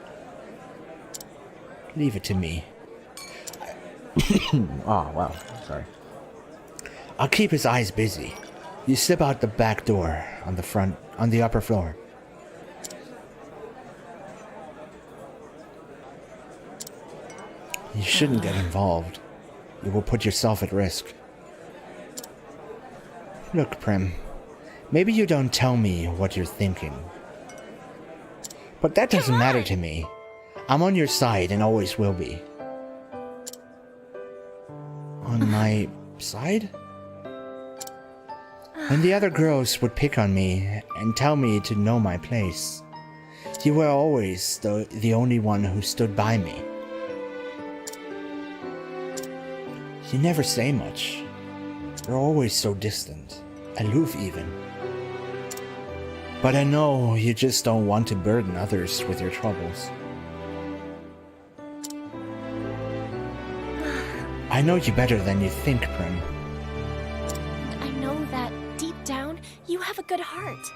Leave it to me. Oh, wow. Sorry. I'll keep his eyes busy. You slip out the back door on the upper floor. You shouldn't get involved. You will put yourself at risk. Look, Prim. Maybe you don't tell me what you're thinking. But that doesn't matter to me. I'm on your side and always will be. On my side? When the other girls would pick on me and tell me to know my place, you were always the only one who stood by me. You never say much. You're always so distant, aloof even. But I know you just don't want to burden others with your troubles. I know you better than you think, Prim. I know that deep down, you have a good heart.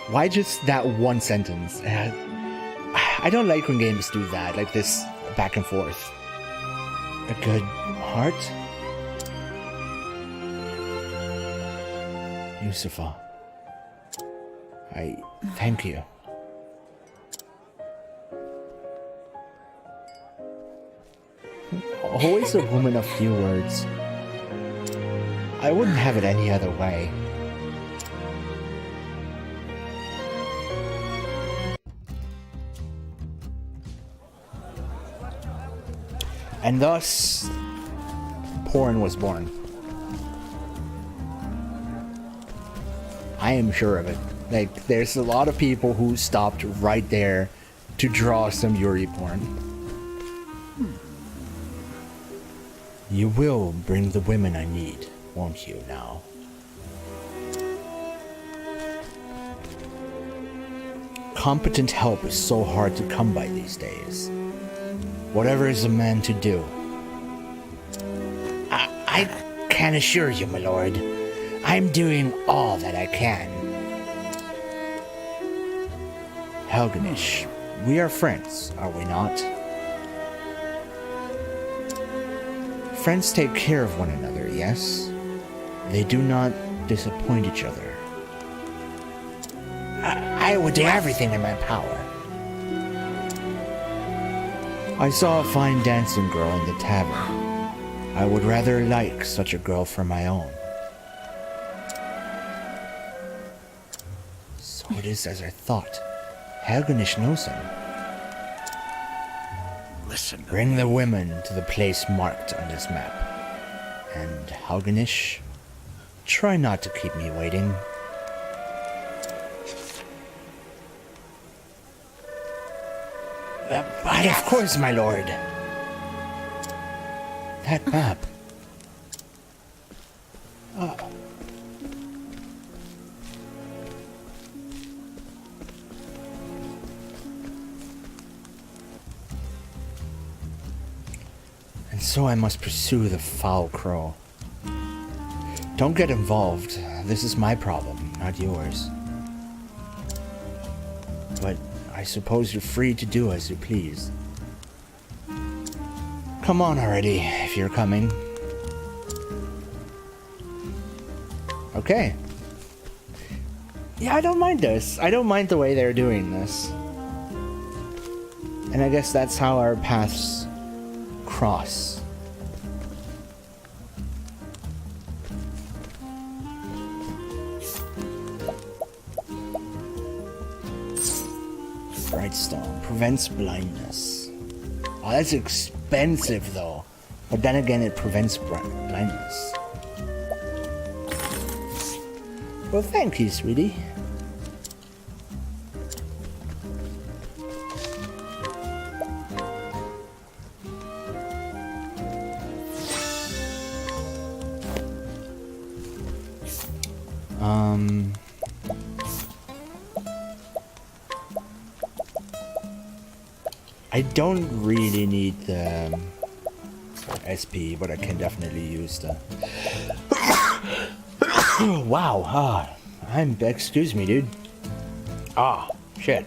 Why just that one sentence? I don't like when games do that, like this back and forth. A good heart? Yusufa, I thank you. Always a woman of few words. I wouldn't have it any other way. And thus, porn was born. I am sure of it. Like, there's a lot of people who stopped right there to draw some Yuri porn. You will bring the women I need, won't you, now? Competent help is so hard to come by these days. Whatever is a man to do. I can assure you, my lord, I'm doing all that I can. Helganish, we are friends, are we not? Friends take care of one another, yes? They do not disappoint each other. I would do everything in my power. I saw a fine dancing girl in the tavern. I would rather like such a girl for my own. it is as I thought. Helganish knows him. Listen. Bring the women to the place marked on this map. And Helganish, try not to keep me waiting. But of course, my lord. That map. And so I must pursue the foul crow. Don't get involved. This is my problem, not yours. But I suppose you're free to do as you please. Come on already, if you're coming. Okay. Yeah, I don't mind this. I don't mind the way they're doing this. And I guess that's how our paths cross. Brightstone prevents blindness. Oh, that's expensive though. But then again, it prevents blindness. Well, thank you, sweetie. I don't really need the SP, but I can definitely use the... Wow, excuse me, dude. Shit.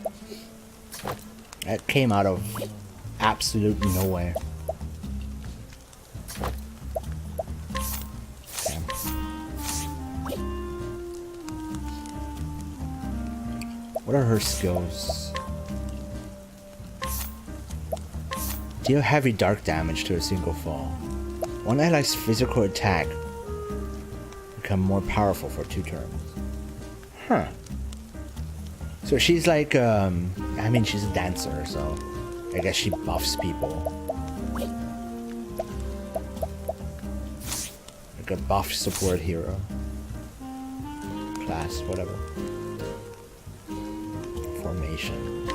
That came out of absolutely nowhere. Okay. What are her skills? Deal heavy dark damage to a single fall. One ally's physical attack become more powerful for 2 turns. Huh. So she's like, I mean, she's a dancer, so I guess she buffs people. Like a buff support hero. Class, whatever. Formation.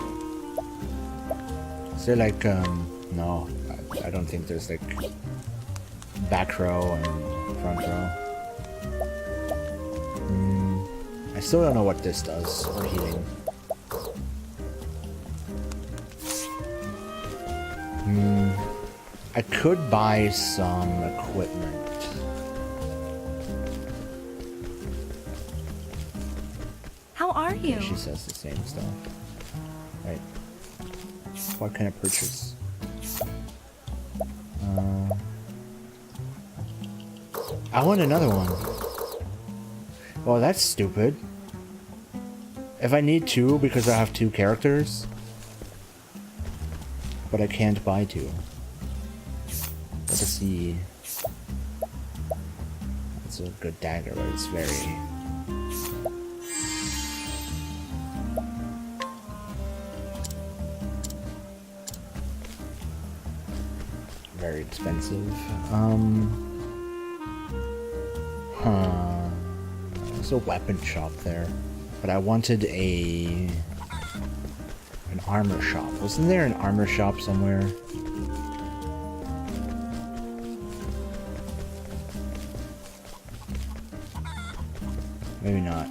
Is there like, no, I don't think there's like back row and front row. I still don't know what this does for healing. I could buy some equipment. How are you? Yeah, she says the same stuff. Right. What can I purchase? I want another one. Well, that's stupid. If I need 2 because I have 2 characters, but I can't buy 2. Let's see. It's a good dagger, but it's very... very expensive. There's a weapon shop there, but I wanted an armor shop. Wasn't there an armor shop somewhere? Maybe not.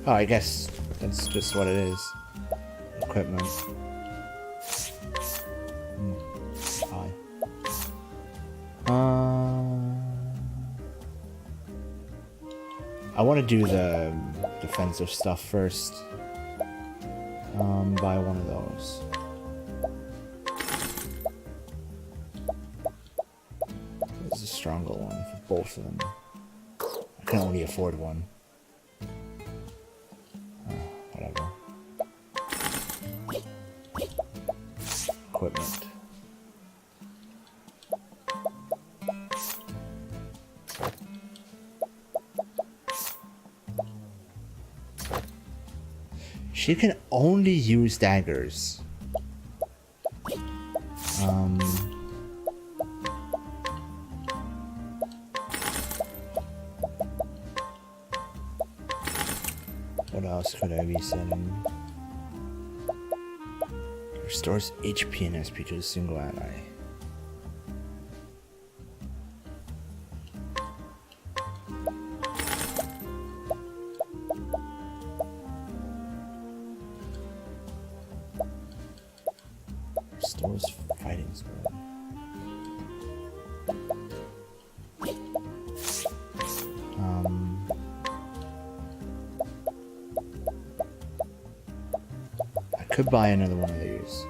Oh, I guess that's just what it is. Equipment. Hi. I want to do the defensive stuff first. Buy one of those. This is a stronger one for both of them. I can only afford one. Whatever. Equipment. She can only use daggers. What else could I be setting? Restores HP and SP to a single ally. Restores fighting spirit. I could buy another one of these.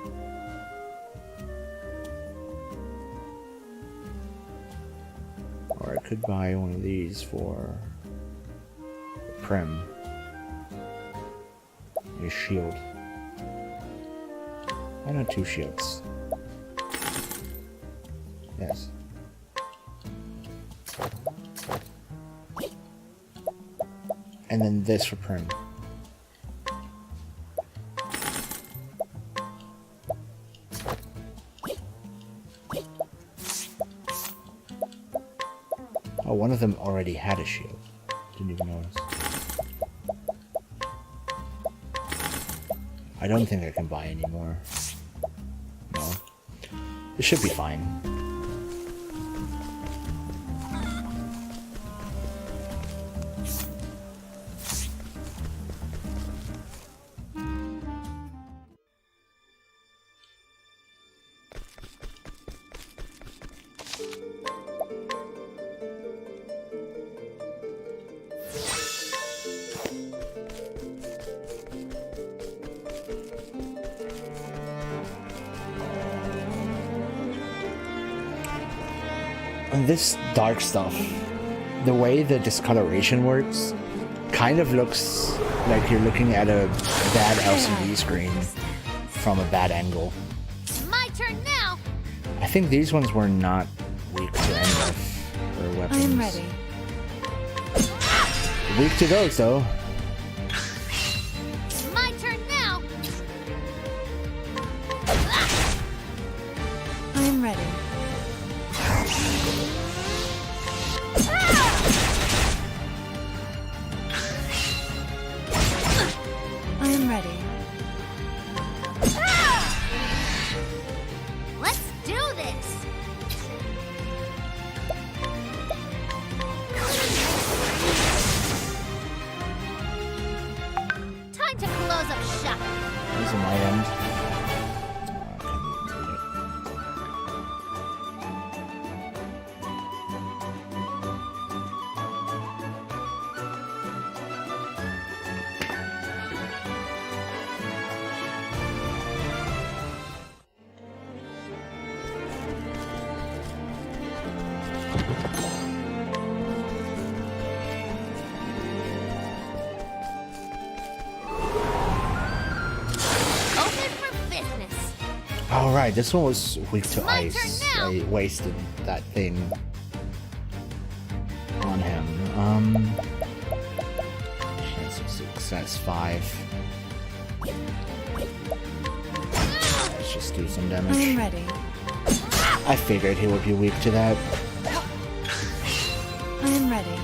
Or I could buy one of these for Prim. A shield. Why not 2 shields? Yes. And then this for Prim. Oh, one of them already had a shield. Didn't even notice. I don't think I can buy any more. No. It should be fine. And this dark stuff, the way the discoloration works, kind of looks like you're looking at a bad LCD screen from a bad angle. My turn now. I think these ones were not weak to MF or weapons. I'm ready. Weak to those though. My turn now. I'm ready. I'm ready. Let's do this. Time to close up shop. These are my end. I couldn't read it. Open for business. Alright, this one was weak to My ice. turn now. I wasted that thing on him. Chance of success 5. Let's just do some I'm damage. ready. I figured he would be weak to that. I'm ready.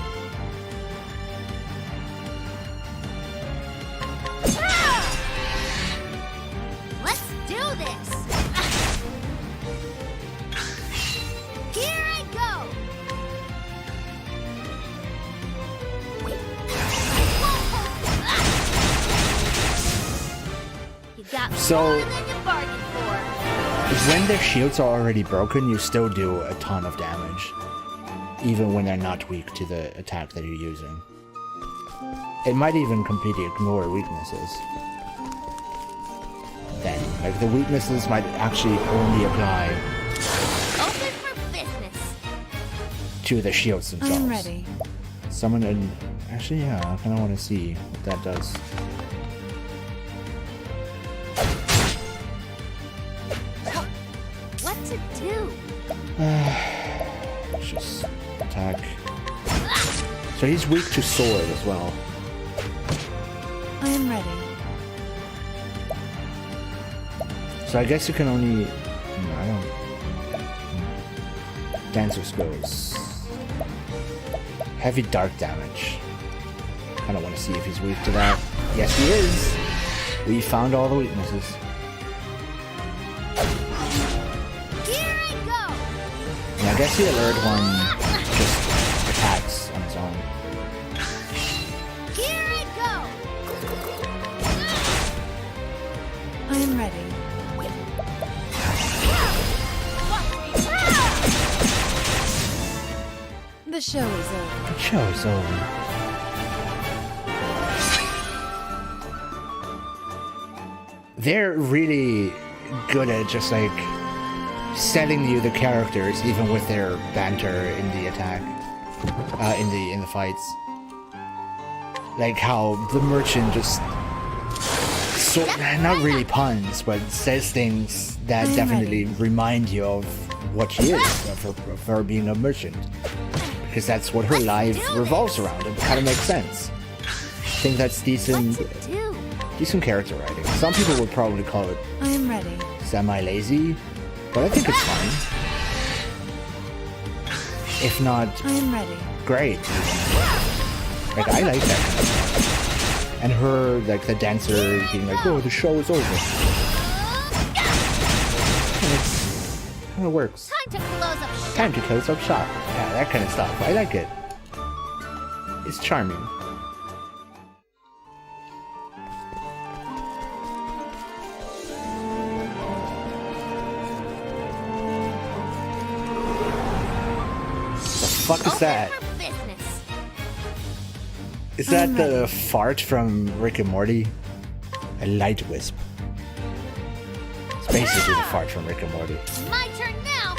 Let's do this. Here I go. You got So- more than you bargained for. When their shields are already broken, you still do a ton of damage. Even when they're not weak to the attack that you're using. It might even completely ignore weaknesses. Then, like the weaknesses might actually only apply Open for business. to the shields themselves. I'm ready. Summon an... Actually, yeah, I kind of want to see what that does. What to do? Let's just attack. So he's weak to sword as well. I'm ready. So I guess you can only... I don't... Dancer skills. Heavy dark damage. I don't want to see if he's weak to that. Yes, he is! We found all the weaknesses. Here I go! And I guess the alert one just attacks on its own. Here I go! I am ready. The show is over. The show is over. They're really good at just like setting you the characters, even with their banter in the attack, in the fights. Like how the merchant just not really puns, but says things that definitely remind you of what she is, of her being a merchant. Because that's what her life revolves around. It kind of makes sense. I think that's decent character writing. Some people would probably call it I am ready. Semi-lazy, but I think it's fine. If not, I am ready. Great. Like I like that kind of stuff. And her, like the dancer being like, "Oh, the show is over." Kind of works. Time to close up shop. Yeah, that kind of stuff. I like it. It's charming. The fuck is that? Is that the fart from Rick and Morty? A light wisp. It's basically the fart from Rick and Morty. My turn now.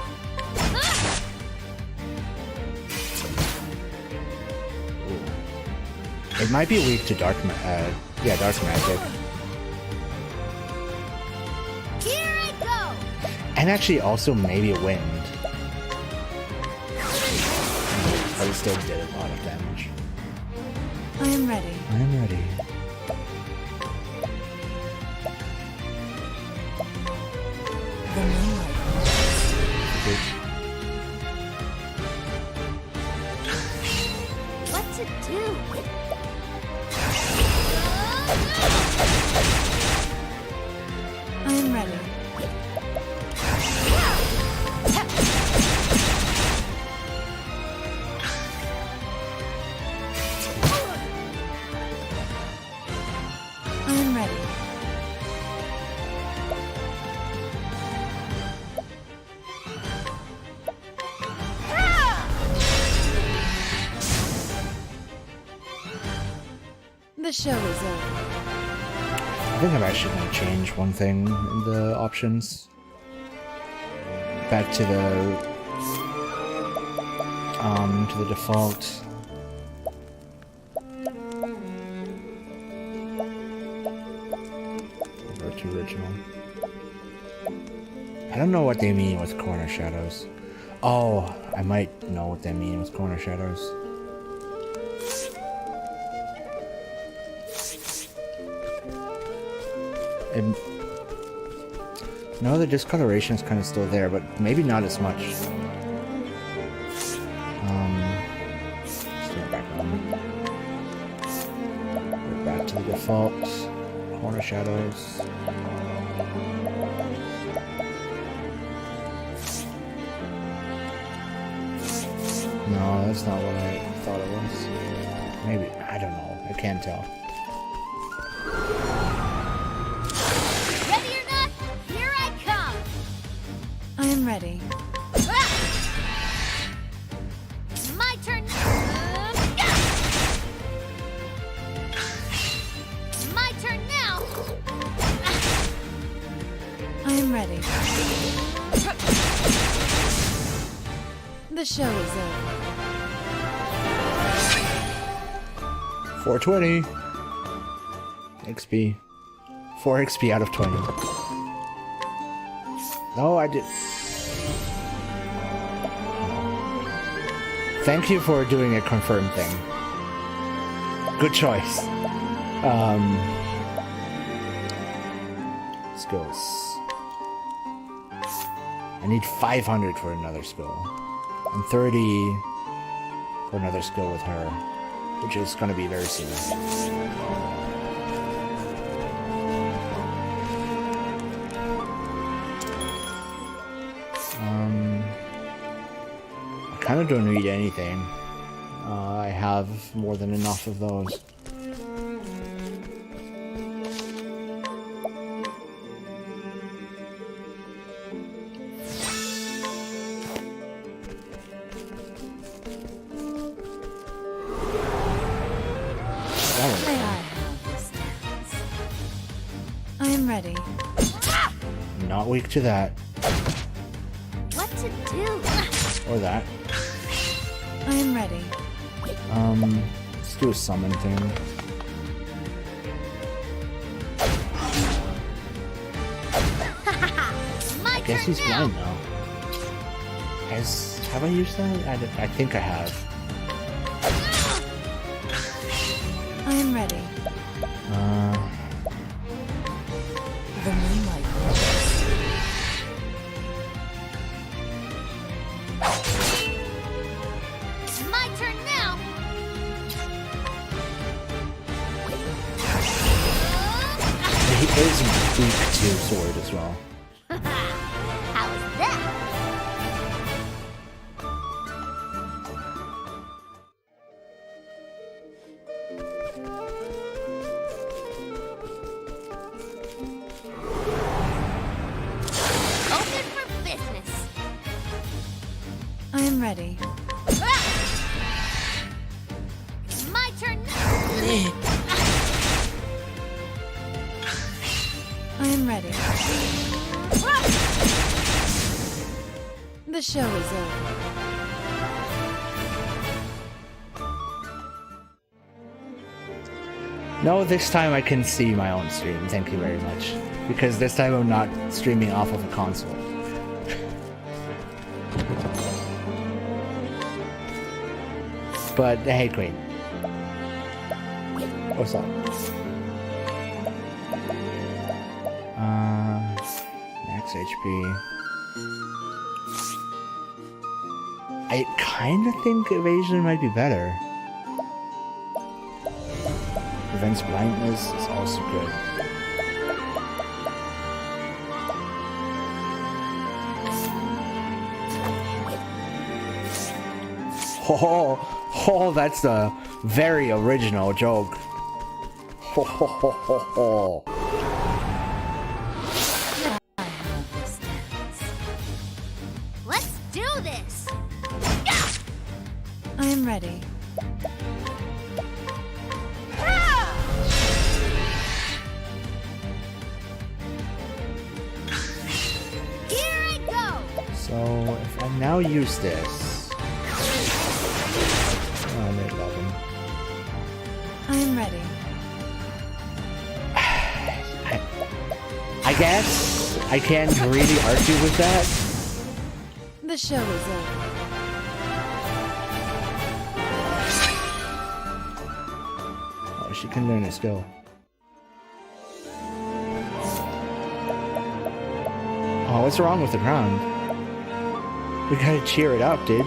It might be weak to dark magic. Here I go. And actually also maybe wind. But it still did a lot of damage. I am ready. I am ready. The moonlight. What to do? I am ready. I am ready. The show is over. I think I'm actually going to change one thing in the options. Back to the default. Or to original. I don't know what they mean with corner shadows. Oh, I might know what they mean with corner shadows. And no, the discoloration is kind of still there, but maybe not as much. Let's go back on. We're back to the default corner shadows. No, that's not what I thought it was. Maybe, I don't know. I can't tell. I am ready. My turn. My turn now. I am ready. The show is over. 420 XP. 4 XP out of 20. No, I did. Thank you for doing a confirm thing. Good choice. Skills. I need 500 for another skill. And 30 for another skill with her, which is going to be very soon. I kind of don't need anything. I have more than enough of those. I am ready. Not weak to that. What to do? Or that. I am ready. Let's do a summon thing. I guess he's blind now. Have I used that? I think I have. I am ready. The moonlight glows. My turn now. He is weak to sword as well. How is that? Open for business. I am ready. My turn now. I am ready. The show is over. No, this time I can see my own stream. Thank you very much. Because this time I'm not streaming off of a console. But hey, Queen. What's up? Max HP. I kind of think evasion might be better. Prevents blindness is also good. Oh, that's a very original joke. Let's do this. I am ready. Here I go. So if I now use this, I'm at 11. I am ready. I guess I can't really argue with that. The show is over. Oh, she can learn a skill. Oh, what's wrong with the ground? We gotta cheer it up, dude.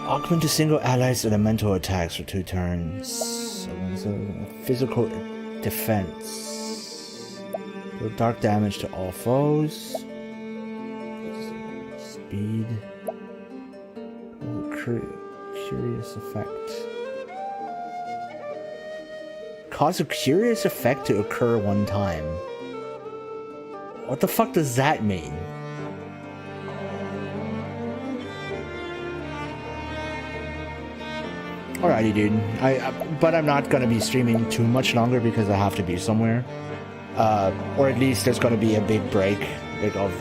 Augment a single ally's elemental attacks for 2 turns. So physical defense. Deal dark damage to all foes. Speed. Curious effect. Cause a curious effect to occur 1 time. What the fuck does that mean? Alrighty, dude. But I'm not gonna be streaming too much longer because I have to be somewhere. Or at least there's gonna be a big break, like of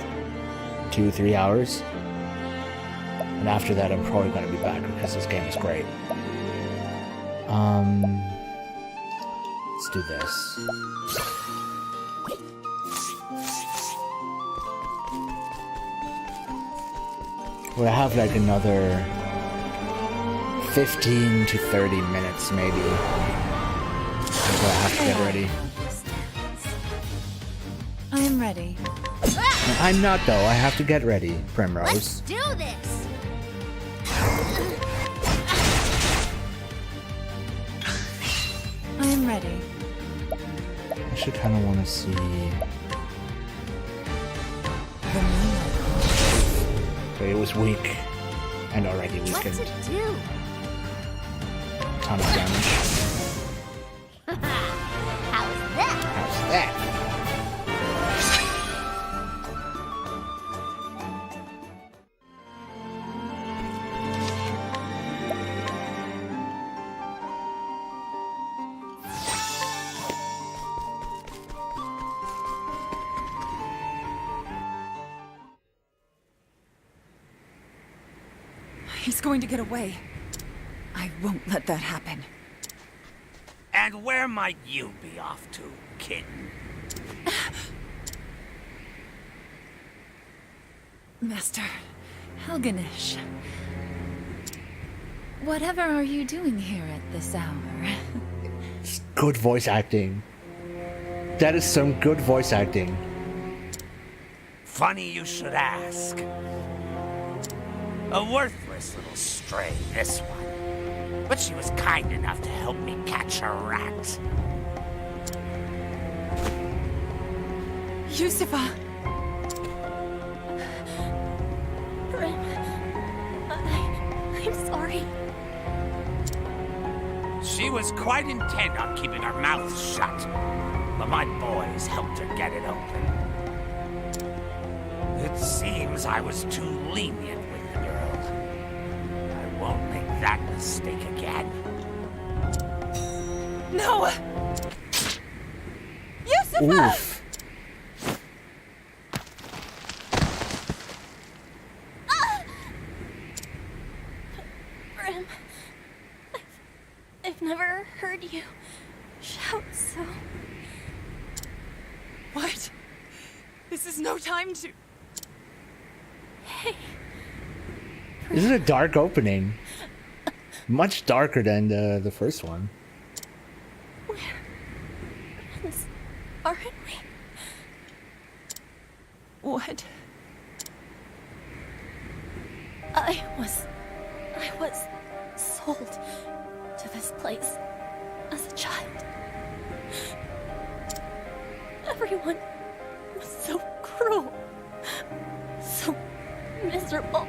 2-3 hours. And after that, I'm probably gonna be back because this game is great. Let's do this. We'll have like another 15 to 30 minutes maybe until I have to get ready. I am ready. I'm not, though. I have to get ready, Primrose. Let's do this! I am ready. I should kind of want to see... The moonlight. Okay, it was weak. And already What's weakened. it do? Ton of damage. How's that? How's that? He's going to get away. I won't let that happen. And where might you be off to, kitten? Master Helganish. Whatever are you doing here at this hour? Good voice acting. That is some good voice acting. Funny you should ask. A worthless little stray, this one. But she was kind enough to help me catch a rat. Yusufa! Grim, I'm sorry. She was quite intent on keeping her mouth shut, but my boys helped her get it open. It seems I was too lenient with the girl. I won't make that mistake again. No! Yusufa! Oof. Grim, I've never heard you shout so. What? This is no time to... Hey, This is a dark opening. Much darker than the first one. we're friends, aren't we? What? I was sold to this place as a child. Everyone was so cruel, so miserable.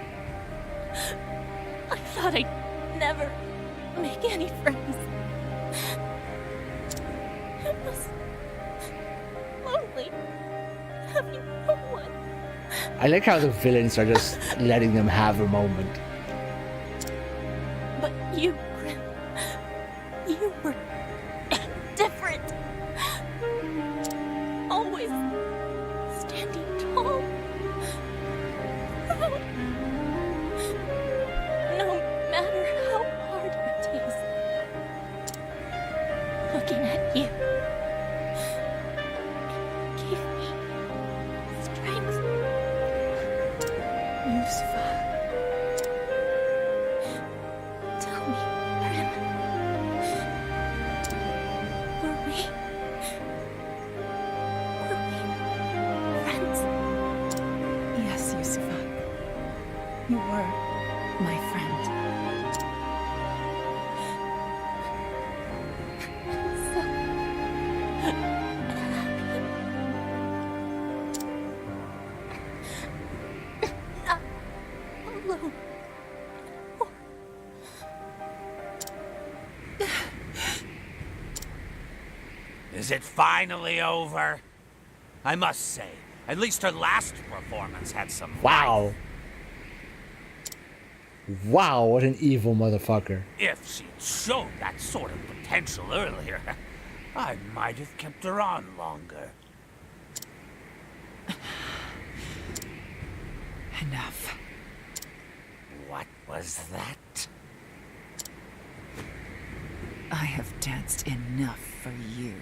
I thought I'd never make any friends. It was lonely having no one. I like how the villains are just letting them have a moment. But you, Grim, you were different. Always standing tall. Proud. No matter how hard it is. Looking at you gave me strength. Yusufa. Tell me, Grim. Were we friends? Yes, Yusufa. You were my friend. So happy. Not alone. Is it finally over? I must say, at least her last performance had some Wow. life. Wow, what an evil motherfucker. If she'd shown that sort of potential earlier, I might have kept her on longer. Enough. What was that? I have danced enough for you.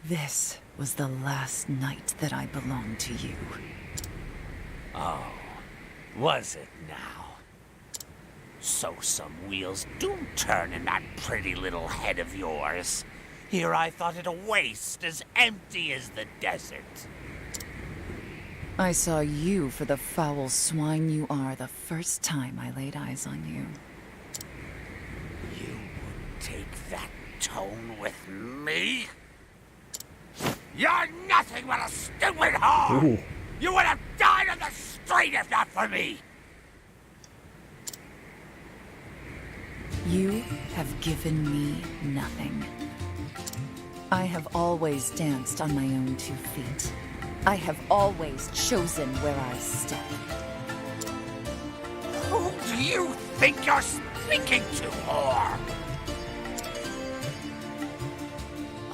This was the last night that I belonged to you. Oh, was it now? So some wheels do turn in that pretty little head of yours. Here I thought it a waste, as empty as the desert. I saw you for the foul swine you are the first time I laid eyes on you. You would take that tone with me? You're nothing but a stupid whore! Ooh. You would have died on the street if not for me! You have given me nothing. I have always danced on my own 2 feet. I have always chosen where I step. Who do you think you're speaking to, whore?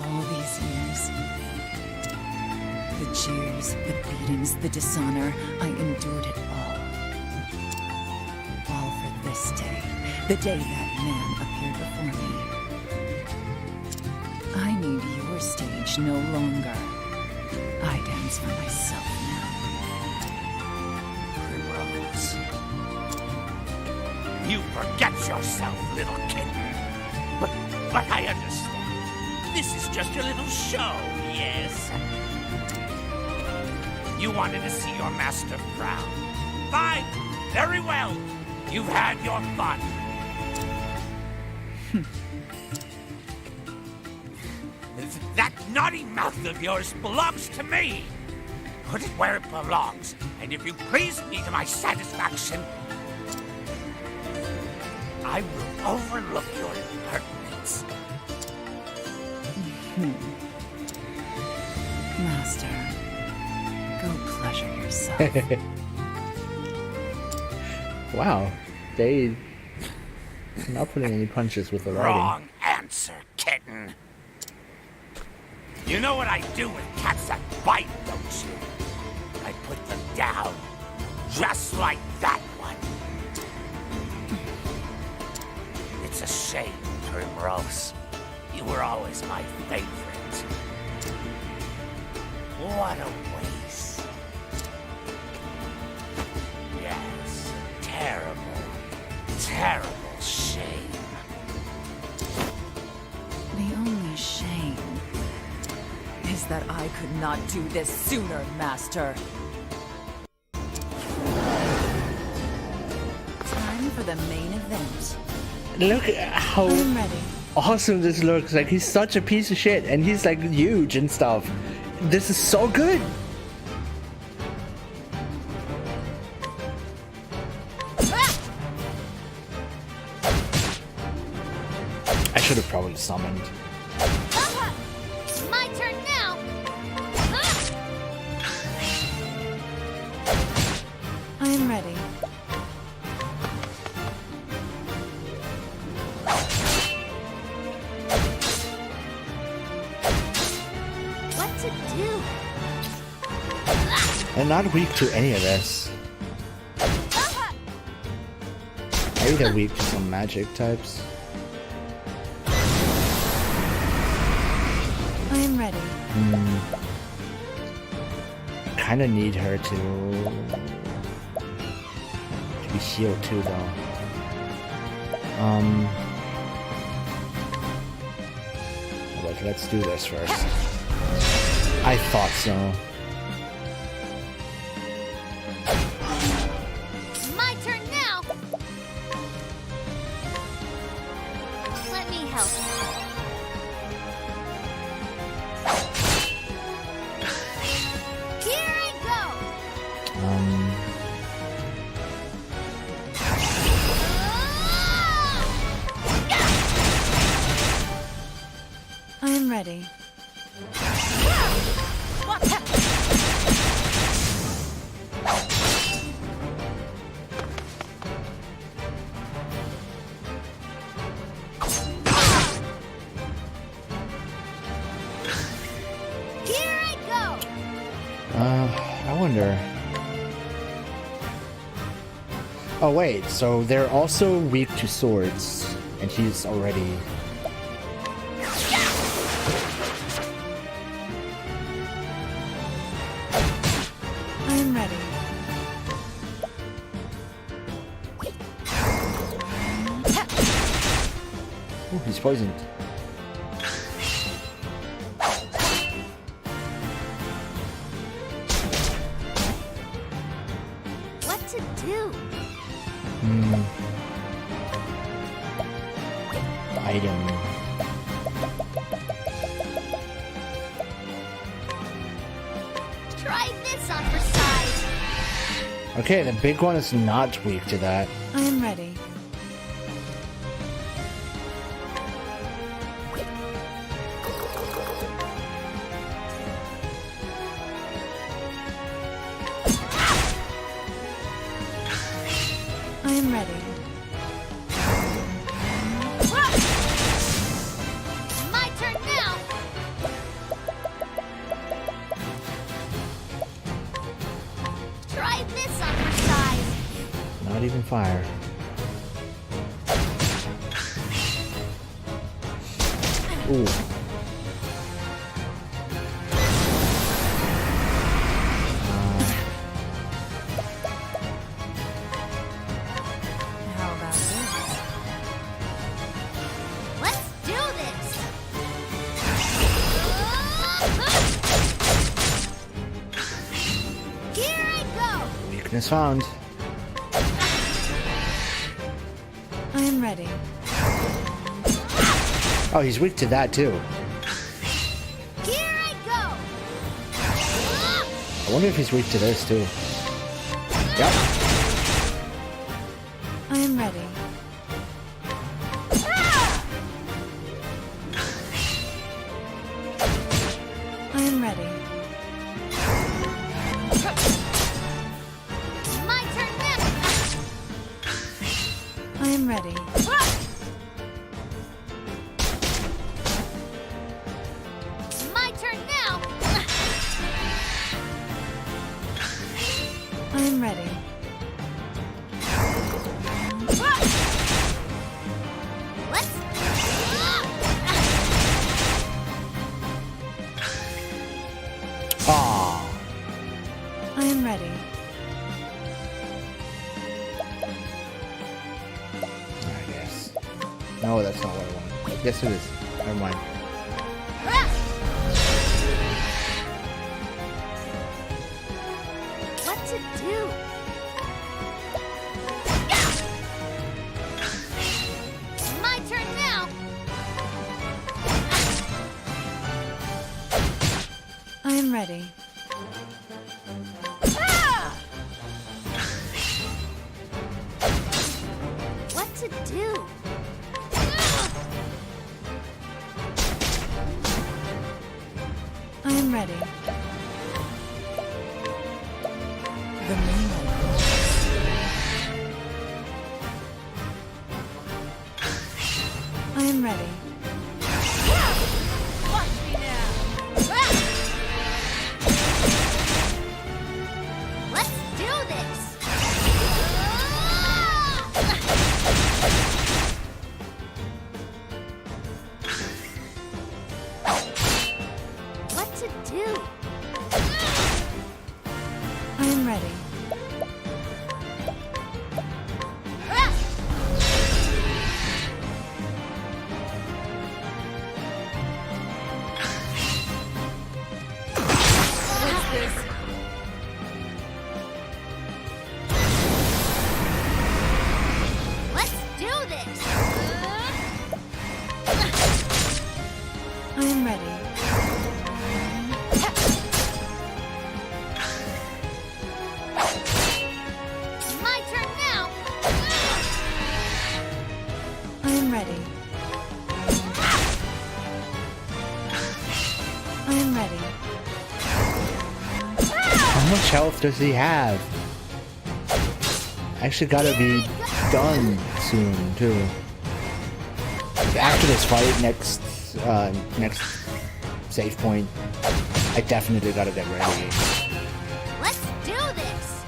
All these years. The jeers, the beatings, the dishonor, I endured it all. All for this day, the day that man appeared before me. I need your stage no longer. I dance for myself now. Primrose. You forget yourself, little kitten. But I understand. This is just a little show, yes? You wanted to see your master frown. Fine, very well. You've had your fun. That naughty mouth of yours belongs to me. Put it where it belongs, and if you please me to my satisfaction, I will overlook your impertinence. Master, go pleasure yourself. Wow, they not putting any punches with the writing. Wrong answer, kitten. You know what I do with cats that bite, don't you? I put them down, just like that one. It's a shame, Primrose. You were always my favorite. What a waste. Yes, terrible, terrible shame. The only shame is that I could not do this sooner, Master. Time for the main event. Look at how I'm ready. awesome this looks. Like, he's such a piece of shit, and he's like huge and stuff. This is so good. I should have probably summoned. It's my turn now. I am ready. What to do? I'm not weak to any of this. Maybe they're weak to some magic types. I am ready. I kind of need her to be healed too, though. But let's do this first. I thought so. My turn now. Let me help. Here I go. I am ready. Here I go. I wonder. Oh wait, so they're also weak to swords, and he's already. I am ready. Ooh, he's poisoned. item. Try this on for size. Okay, the big one is not weak to that. I am ready. I am ready. My turn now. Try this on for size. Not even fire. Ooh. How about this? Let's do this. Here I go. Weakness found. I am ready. Oh, he's weak to that too. Here I go. I wonder if he's weak to this too. Yep. I am ready. I am ready. My turn now. I am ready. My turn now. I am ready. Let's. Ah. I am ready. I guess. No, that's not what I want. Yes, it is. Never mind. What to do? My turn now. I am ready. What to do? I am ready. The moonlight glows. I am ready. Watch me now. Let's do this. What to do? I am ready. What's this? Let's do this. I am ready. My turn now. I am ready. I am ready. How much health does he have? Actually gotta be done soon too. Like, after this fight, next save point, I definitely gotta get ready. Let's do this.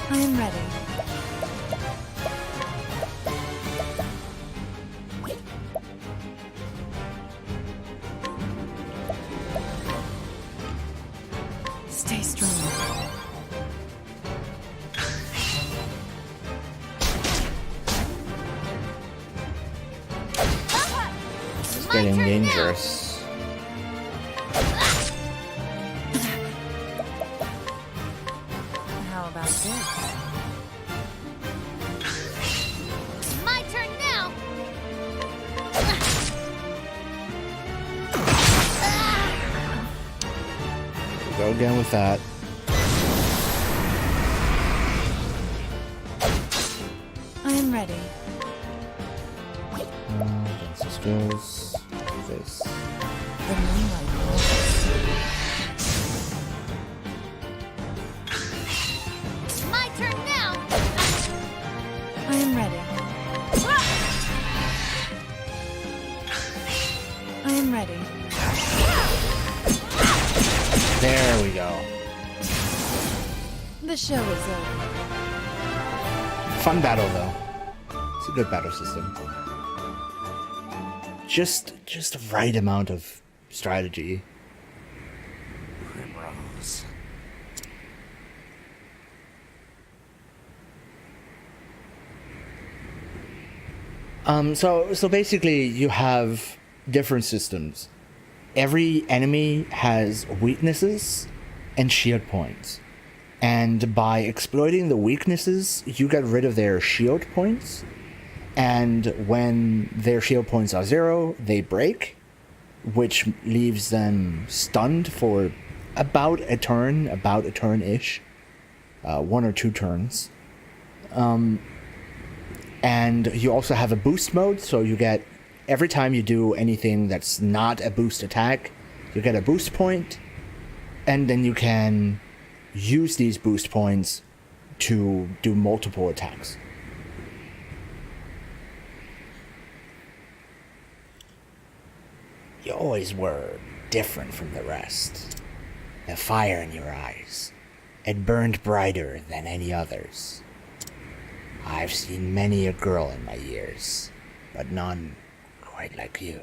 I am ready. Stay strong. It's getting dangerous. How about about this? My turn now! Go again with that. I am ready. Dance skills. This. The moonlight glows. My turn now! I am ready. I am ready. There we go. The show is over. Fun battle though. It's a good battle system. Just the right amount of strategy. Primrose. So basically you have different systems. Every enemy has weaknesses and shield points. And by exploiting the weaknesses, you get rid of their shield points. And when their shield points are 0, they break, which leaves them stunned for about a turn-ish. 1 or 2 turns. And you also have a boost mode, so you get, every time you do anything that's not a boost attack, you get a boost point, and then you can use these boost points to do multiple attacks. You always were different from the rest. The fire in your eyes, it burned brighter than any others. I've seen many a girl in my years, but none quite like you.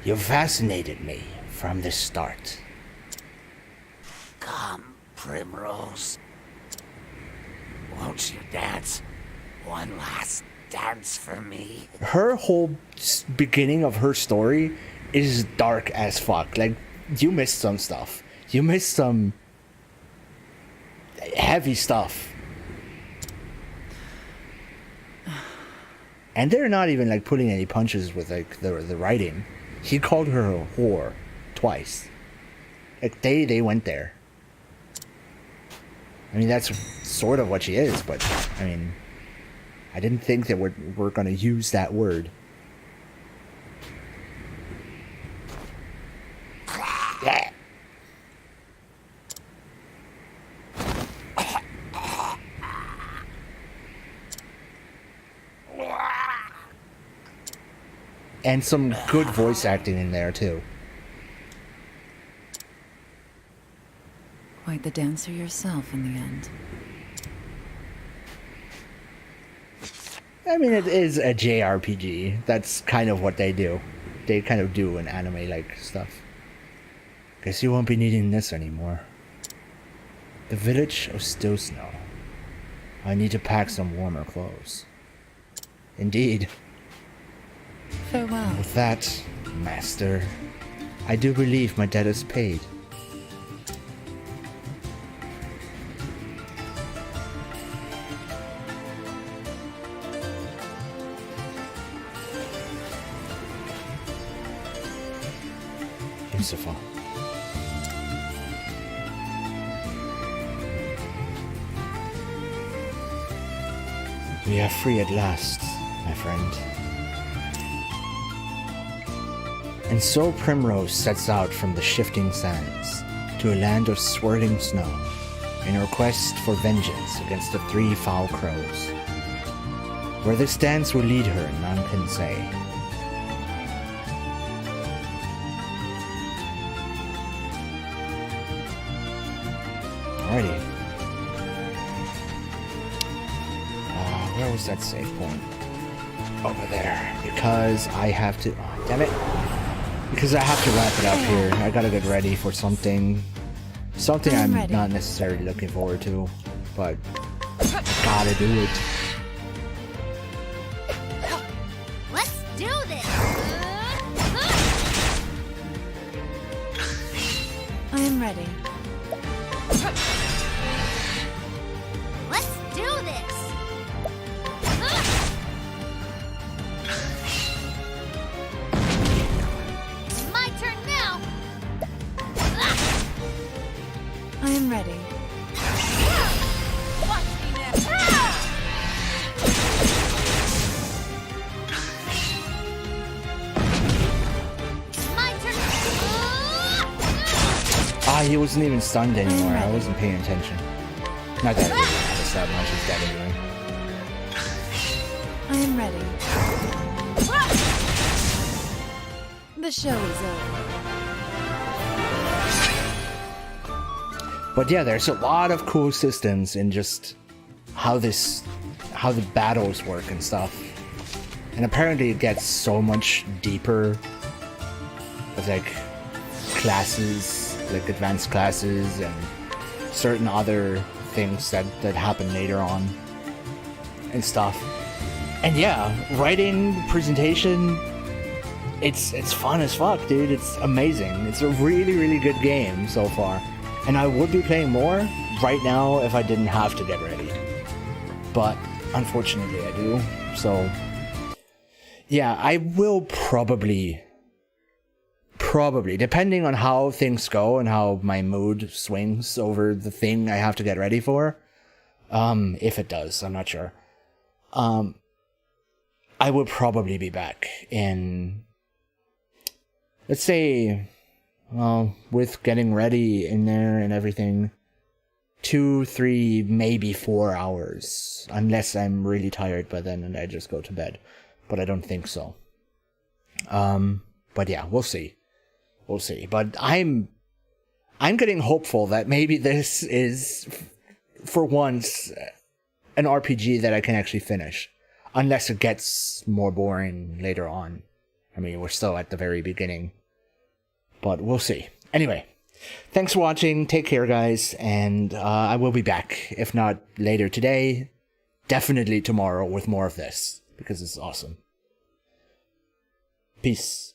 You fascinated me from the start. Come, Primrose. Won't you dance one last dance for me? Her whole beginning of her story is dark as fuck. Like, you missed some stuff. You missed some heavy stuff. And they're not even like pulling any punches with like the writing. He called her a whore twice. Like they went there. I mean, that's sort of what she is, but I mean, I didn't think that we're gonna use that word. Yeah. And some good voice acting in there too. Quite the dancer yourself in the end. I mean, it is a JRPG. That's kind of what they do. They kind of do an anime-like stuff. Guess you won't be needing this anymore. The village of still snow. I need to pack some warmer clothes. Indeed. Farewell. With that, master, I do believe my debt is paid. Beautiful. We are free at last, my friend. And so Primrose sets out from the shifting sands to a land of swirling snow in her quest for vengeance against the 3 foul crows. Where this dance will lead her, none can say. Alrighty. Where was that save point? Over there. Because I have to... Oh, damn it. Because I have to wrap it up here. I gotta get ready for something. Something I'm not necessarily looking forward to. But I gotta do it. Let's do this! I am ready. do this! My turn now! I am ready. Watch me now! My turn! Ah, he wasn't even stunned anymore. I wasn't paying attention. Not that it really matters that much. He's dead anyway. I am ready. The show is over. But yeah, there's a lot of cool systems in just how the battles work and stuff. And apparently it gets so much deeper with like classes, like advanced classes and certain other things that happen later on and stuff. And yeah, writing, presentation, it's fun as fuck, dude. It's amazing. It's a really, really good game so far. And I would be playing more right now if I didn't have to get ready. But unfortunately I do. So yeah, I will probably, depending on how things go and how my mood swings over the thing I have to get ready for, if it does, I'm not sure. I would probably be back in, let's say, well, with getting ready in there and everything, 2, 3, maybe 4 hours, unless I'm really tired by then and I just go to bed. But I don't think so. But yeah, we'll see. We'll see. But I'm getting hopeful that maybe this is, for once, an RPG that I can actually finish. Unless it gets more boring later on. I mean, we're still at the very beginning. But we'll see. Anyway, thanks for watching. Take care, guys. And I will be back. If not later today, definitely tomorrow with more of this. Because it's awesome. Peace.